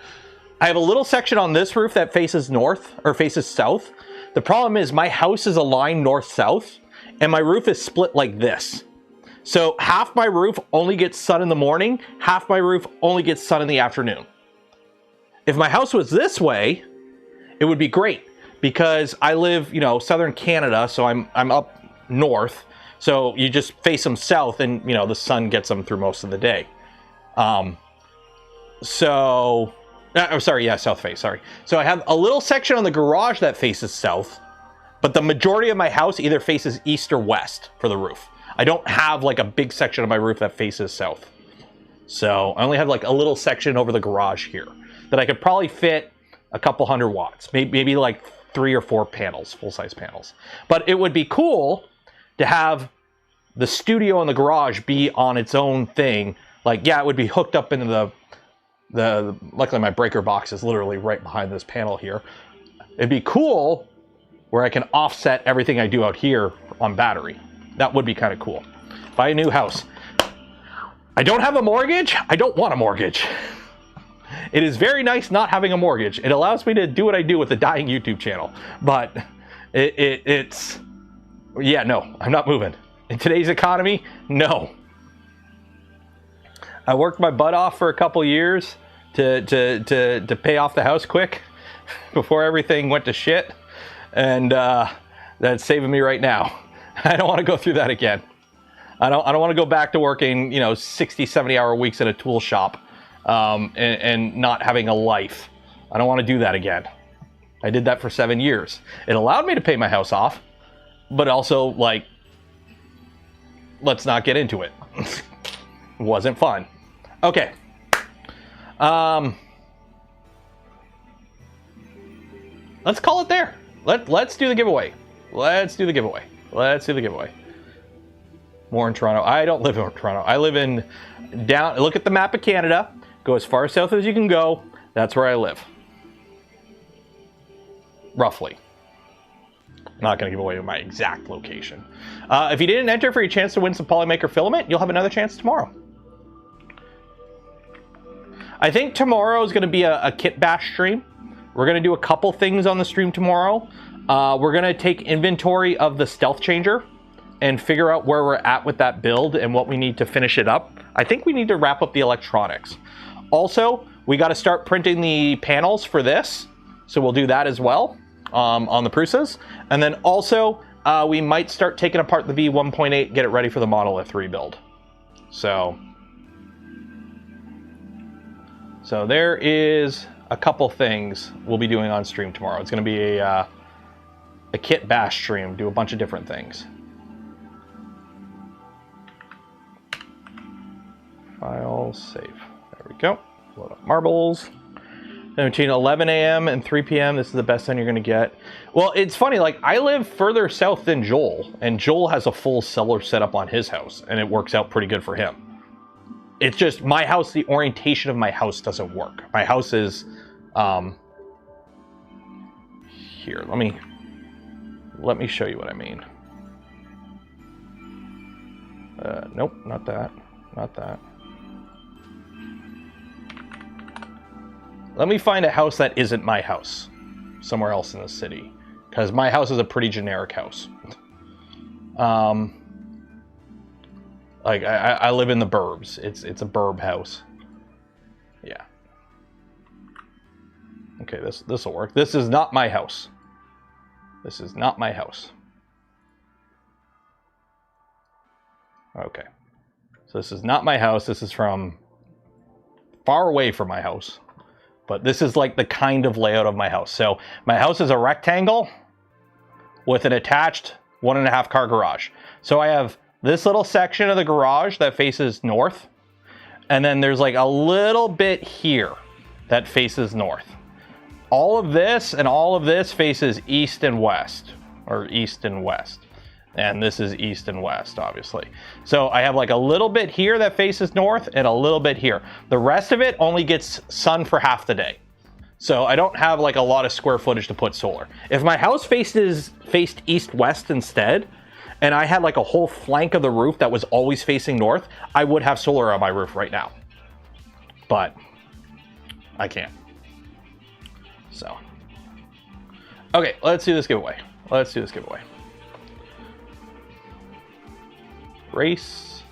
I have a little section on this roof that faces north, or faces south. The problem is my house is aligned north-south, and my roof is split like this. So half my roof only gets sun in the morning, half my roof only gets sun in the afternoon. If my house was this way, it would be great, because I live, you know, southern Canada, so I'm up north. So you just face them south, and you know the sun gets them through most of the day. I'm sorry, yeah, south face. Sorry. So I have a little section on the garage that faces south, but the majority of my house either faces east or west for the roof. I don't have like a big section of my roof that faces south. So I only have like a little section over the garage here that I could probably fit a couple 100 watts, maybe like 3 or 4 panels, full-size panels. But it would be cool to have the studio and the garage be on its own thing. Like, yeah, it would be hooked up into luckily my breaker box is literally right behind this panel here. It'd be cool where I can offset everything I do out here on battery. That would be kind of cool. Buy a new house. I don't have a mortgage. I don't want a mortgage. It is very nice not having a mortgage. It allows me to do what I do with a dying YouTube channel. But it's... Yeah, no, I'm not moving. In today's economy, no. I worked my butt off for a couple years to pay off the house quick before everything went to shit. And that's saving me right now. I don't want to go through that again. I don't want to go back to working, you know, 60, 70-hour weeks in a tool shop and not having a life. I don't want to do that again. I did that for 7 years. It allowed me to pay my house off, but also, like, let's not get into it. Wasn't fun. Okay. Let's call it there. Let's do the giveaway. Let's do the giveaway. Let's do the giveaway. More in Toronto. I don't live in Toronto. I live in look at the map of Canada. Go as far south as you can go. That's where I live. Roughly. I'm not going to give away my exact location. If you didn't enter for your chance to win some Polymaker filament, you'll have another chance tomorrow. I think tomorrow is going to be a kit bash stream. We're going to do a couple things on the stream tomorrow. We're going to take inventory of the stealth changer and figure out where we're at with that build and what we need to finish it up. I think we need to wrap up the electronics. Also, we got to start printing the panels for this, so we'll do that as well on the Prusas. And then also, we might start taking apart the V1.8, get it ready for the Monolith rebuild. So there is a couple things we'll be doing on stream tomorrow. It's going to be a kit bash stream, do a bunch of different things. File, save. There we go. Load up marbles. And between 11 a.m. and 3 p.m., this is the best time you're going to get. Well, it's funny, like, I live further south than Joel, and Joel has a full cellar setup on his house, and it works out pretty good for him. It's just my house, the orientation of my house doesn't work. My house is, here, let me show you what I mean. Nope, not that, not that. Let me find a house that isn't my house, somewhere else in the city, because my house is a pretty generic house. Like, I live in the burbs. It's a burb house. Yeah. Okay, this will work. This is not my house. This is not my house. Okay. So this is not my house. This is from far away from my house. But this is like the kind of layout of my house. So my house is a rectangle with an attached 1.5 car garage. So I have this little section of the garage that faces north. And then there's like a little bit here that faces north. All of this and all of this faces east and west, or east and west. And this is east and west, obviously. So I have like a little bit here that faces north and a little bit here. The rest of it only gets sun for half the day. So I don't have like a lot of square footage to put solar. If my house faced east-west instead, and I had like a whole flank of the roof that was always facing north, I would have solar on my roof right now. But I can't. So, okay, let's do this giveaway. Let's do this giveaway. Race.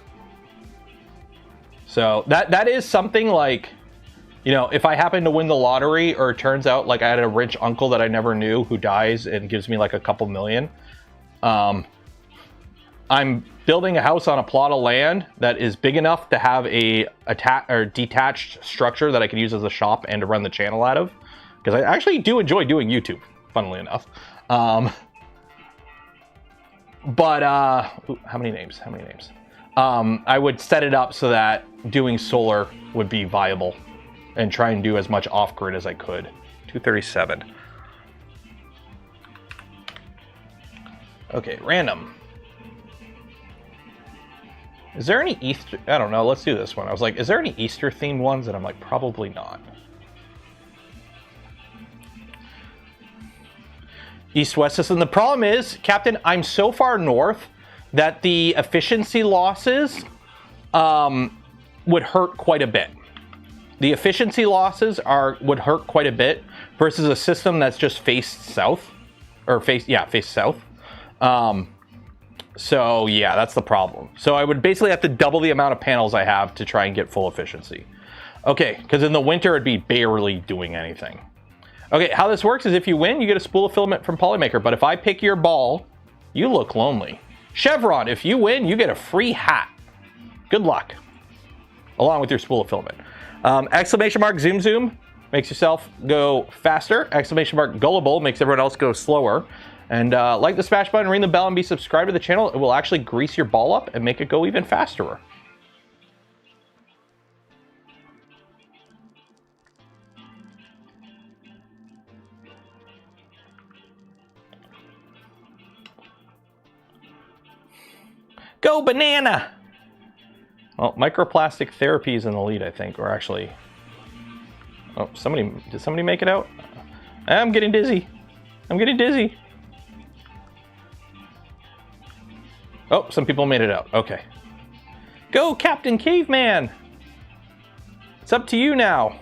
So that is something like, you know, if I happen to win the lottery, or it turns out like I had a rich uncle that I never knew who dies and gives me like a couple million, I'm building a house on a plot of land that is big enough to have a detached structure that I can use as a shop and to run the channel out of. Because I actually do enjoy doing YouTube, funnily enough. How many names? How many names? I would set it up so that doing solar would be viable and try and do as much off-grid as I could. 237. Okay, random. Is there any Easter? I don't know. Let's do this one. I was like, is there any Easter themed ones? And I'm like, probably not. East-west system. The problem is, Captain, I'm so far north that the efficiency losses would hurt quite a bit. The efficiency losses would hurt quite a bit versus a system that's just faced south, or faced south. So yeah, that's the problem. So I would basically have to double the amount of panels I have to try and get full efficiency. Okay, because in the winter it'd be barely doing anything. Okay, how this works is if you win, you get a spool of filament from Polymaker. But if I pick your ball, you look lonely. Chevron, if you win, you get a free hat. Good luck. Along with your spool of filament. Exclamation mark zoom zoom makes yourself go faster. Exclamation mark gullible makes everyone else go slower. And like the smash button, ring the bell, and be subscribed to the channel. It will actually grease your ball up and make it go even faster. Go banana! Well, microplastic therapy is in the lead, I think, or actually... Oh, did somebody make it out? I'm getting dizzy. I'm getting dizzy. Oh, some people made it out. Okay. Go, Captain Caveman! It's up to you now.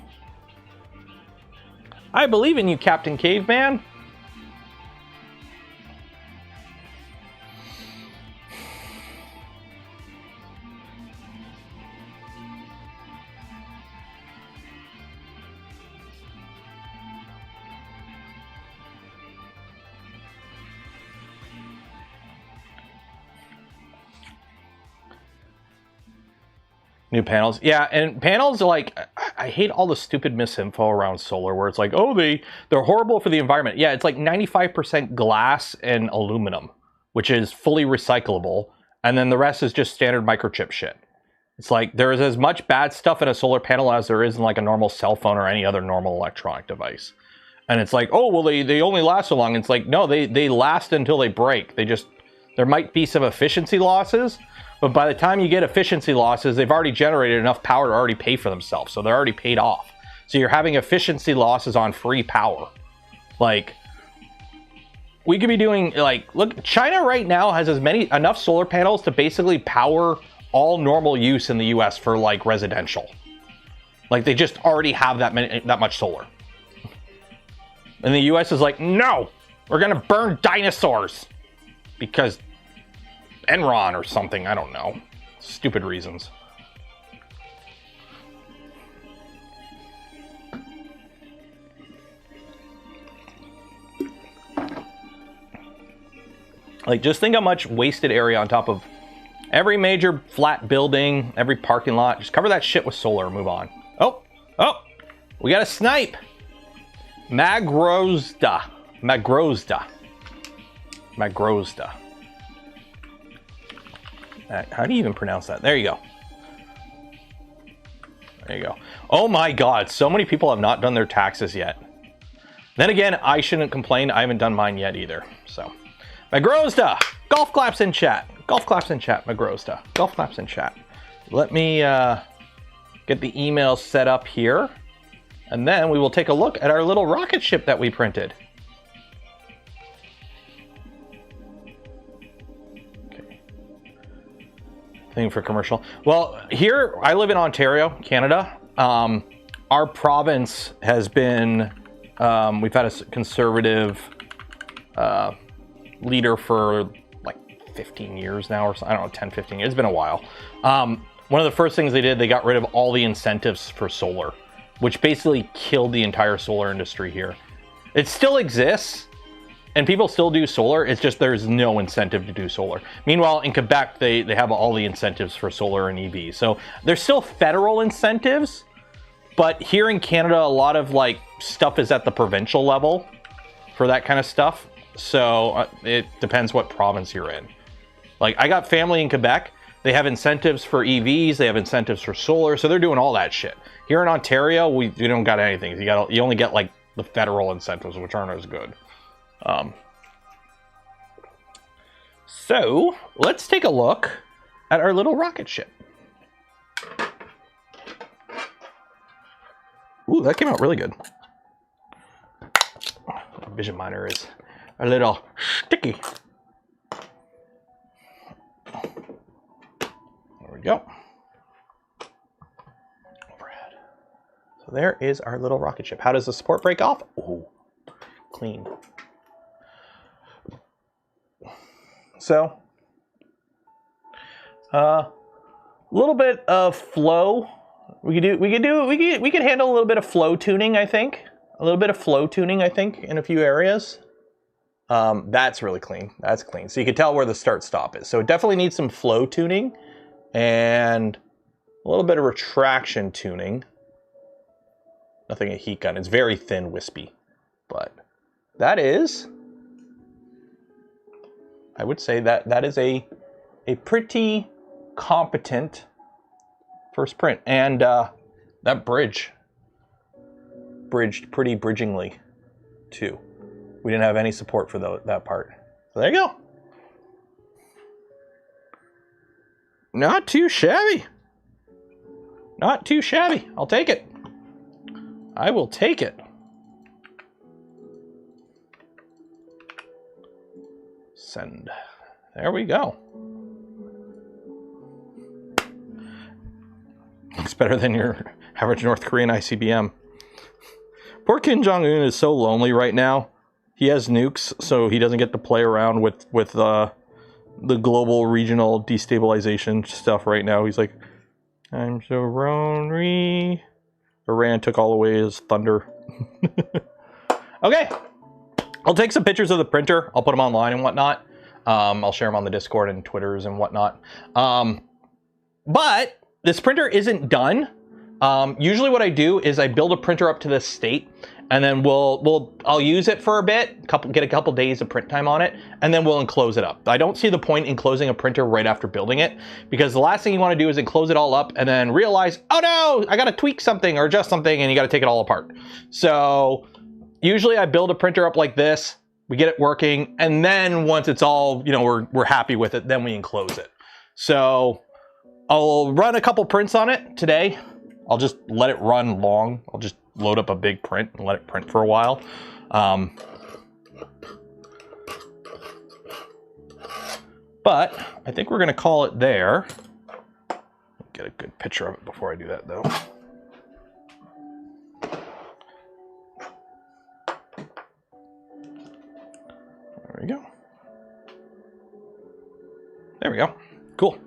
I believe in you, Captain Caveman. New panels. Yeah, and panels are like, I hate all the stupid misinfo around solar where it's like, oh, they're horrible for the environment. Yeah, it's like 95% glass and aluminum, which is fully recyclable. And then the rest is just standard microchip shit. It's like there is as much bad stuff in a solar panel as there is in like a normal cell phone or any other normal electronic device. And it's like, oh, well, they only last so long. And it's like, no, they last until they break. There might be some efficiency losses, but by the time you get efficiency losses, they've already generated enough power to already pay for themselves. So they're already paid off. So you're having efficiency losses on free power. Like, we could be doing, like, look, China right now has enough solar panels to basically power all normal use in the US for like residential. Like they just already have that much solar. And the US is like, no, we're gonna burn dinosaurs. Because Enron or something, I don't know. Stupid reasons. Like, just think how much wasted area on top of every major flat building, every parking lot. Just cover that shit with solar and move on. Oh, we got a snipe. Magrozda. How do you even pronounce that? There you go. There you go. Oh my God, so many people have not done their taxes yet. Then again, I shouldn't complain. I haven't done mine yet either. So, Magrozda, golf claps in chat. Golf claps in chat, Magrozda. Golf claps in chat. Let me get the email set up here, and then we will take a look at our little rocket ship that we printed. Okay. Thing for commercial. Well, here I live in Ontario, Canada. Our province has been. We've had a conservative leader for like 15 years now, or so, I don't know, 10, 15 years. It's been a while. One of the first things they did, they got rid of all the incentives for solar, which basically killed the entire solar industry here. It still exists, and people still do solar. It's just there's no incentive to do solar. Meanwhile, in Quebec, they have all the incentives for solar and EV. So there's still federal incentives, but here in Canada, a lot of like stuff is at the provincial level for that kind of stuff. So it depends what province you're in. Like, I got family in Quebec. They have incentives for EVs. They have incentives for solar. So they're doing all that shit. Here in Ontario, we don't got anything. You only get like the federal incentives, which aren't as good. So let's take a look at our little rocket ship. Ooh, that came out really good. Vision miner is a little sticky. There we go. Overhead. So there is our little rocket ship. How does the support break off? Ooh, clean. So, a little bit of flow. We could handle a little bit of flow tuning, I think. A little bit of flow tuning, I think, in a few areas. That's really clean. That's clean. So you can tell where the start-stop is. So it definitely needs some flow tuning and a little bit of retraction tuning. Nothing a heat gun. It's very thin, wispy. But that is, I would say that is a pretty competent first print. And that bridged pretty bridgingly too. We didn't have any support for that part. So there you go. Not too shabby. Not too shabby. I'll take it. I will take it. Send. There we go. Looks better than your average North Korean ICBM. Poor Kim Jong-un is so lonely right now. He has nukes, so he doesn't get to play around with the global regional destabilization stuff right now. He's like, I'm so lonely. Iran took all away his thunder. Okay. I'll take some pictures of the printer. I'll put them online and whatnot. I'll share them on the Discord and Twitters and whatnot. But this printer isn't done. Usually what I do is I build a printer up to this state, and then I'll use it for a bit, get a couple days of print time on it, and then we'll enclose it up. I don't see the point in closing a printer right after building it, because the last thing you want to do is enclose it all up and then realize, oh no, I got to tweak something or adjust something, and you got to take it all apart. So usually I build a printer up like this, we get it working, and then once it's all, we're happy with it, then we enclose it. So I'll run a couple prints on it today. I'll just let it run long. I'll just load up a big print and let it print for a while. But I think we're going to call it there. Get a good picture of it before I do that, though. There we go. There we go. Cool.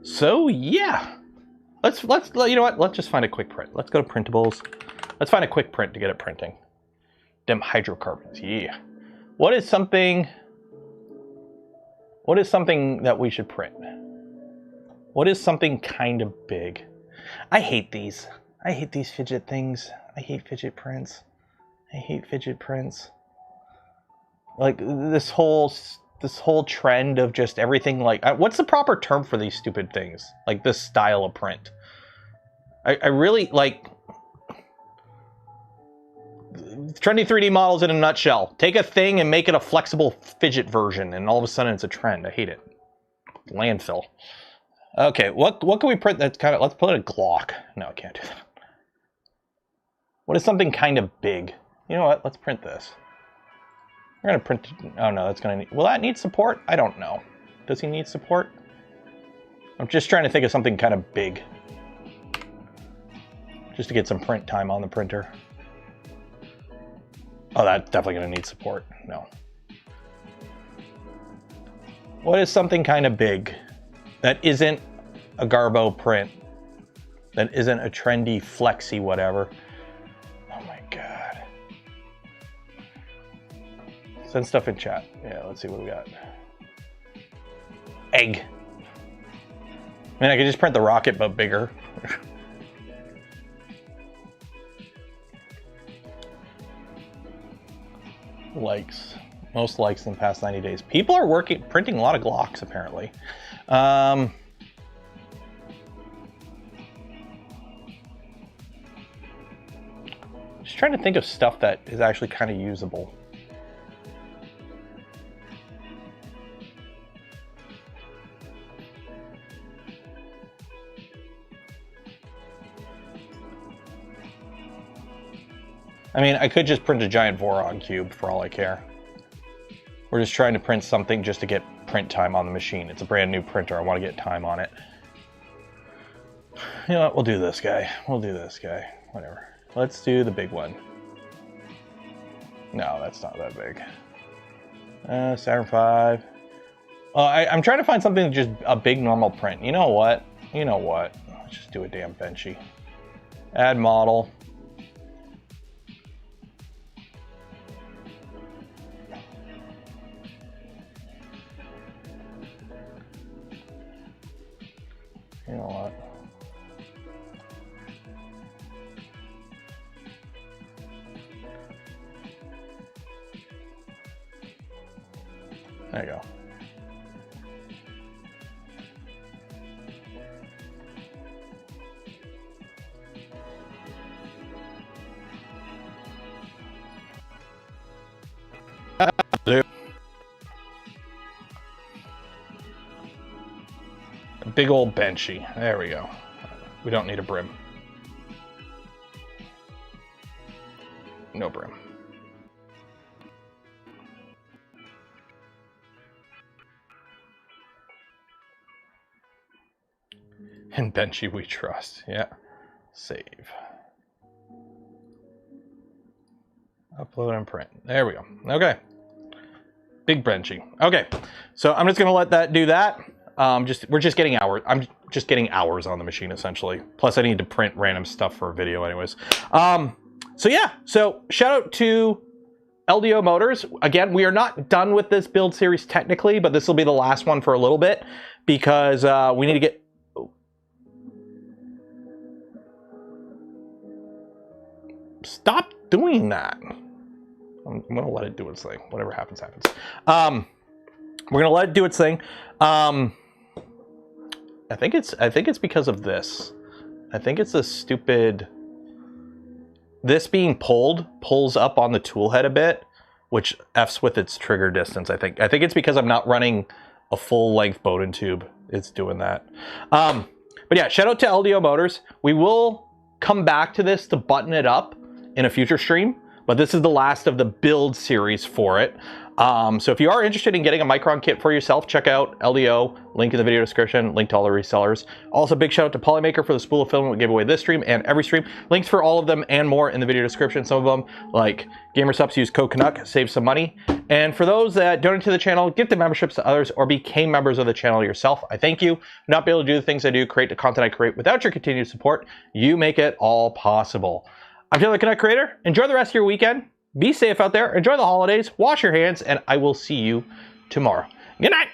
So yeah. Let's you know what? Let's just find a quick print. Let's go to printables. Let's find a quick print to get it printing. Them hydrocarbons, yeah. What is something that we should print? What is something kind of big? I hate these. I hate these fidget things. I hate fidget prints. I hate fidget prints. Like this whole trend of just everything like, what's the proper term for these stupid things? Like this style of print. I really like trendy 3D models in a nutshell. Take a thing and make it a flexible fidget version, and all of a sudden it's a trend. I hate it. Landfill. Okay, what can we print that's kind of, let's put a Glock. No, I can't do that. What is something kind of big? You know what? Let's print this. We're gonna print, oh no, that's gonna need, will that need support? I don't know. Does he need support? I'm just trying to think of something kind of big. Just to get some print time on the printer. Oh, that's definitely gonna need support. No. What is something kind of big that isn't a Garbo print? That isn't a trendy, flexy, whatever. Oh my God. Send stuff in chat. Yeah, let's see what we got. Egg. I mean, I could just print the rocket, but bigger. Likes. Most likes in the past 90 days. People are printing a lot of Glocks, apparently. Just trying to think of stuff that is actually kind of usable. I mean, I could just print a giant Voron cube for all I care. We're just trying to print something just to get print time on the machine. It's a brand new printer. I want to get time on it. You know what? We'll do this guy. We'll do this guy. Whatever. Let's do the big one. No, that's not that big. Saturn 5. I'm trying to find something just a big normal print. You know what? You know what? Let's just do a damn benchy. Add model. You know what? There you go. A big old benchy. There we go. We don't need a brim. No brim. And benchy we trust. Yeah. Save. Upload and print. There we go. Okay. Big benchy. Okay. So I'm just gonna let that do that. We're just getting hours. I'm just getting hours on the machine essentially. Plus I need to print random stuff for a video anyways. So yeah, so shout out to LDO Motors. Again, we are not done with this build series technically, but this will be the last one for a little bit because we need to get... Stop doing that. I'm gonna let it do its thing. Whatever happens, happens. We're gonna let it do its thing. I think it's because of this. I think it's a stupid... This being pulls up on the tool head a bit, which F's with its trigger distance, I think. I think it's because I'm not running a full-length Bowden tube. It's doing that. But yeah, shout out to LDO Motors. We will come back to this to button it up in a future stream, but this is the last of the build series for it. So if you are interested in getting a Micron kit for yourself, check out LDO, link in the video description, link to all the resellers. Also, big shout out to Polymaker for the spool of filament we gave away this stream and every stream. Links for all of them and more in the video description. Some of them, like GamerSupps, use code Canuck, save some money. And for those that donate to the channel, give the memberships to others, or became members of the channel yourself, I thank you. Not be able to do the things I do, create the content I create without your continued support. You make it all possible. I'm Taylor, Canuck Creator. Enjoy the rest of your weekend. Be safe out there. Enjoy the holidays. Wash your hands, and I will see you tomorrow. Good night.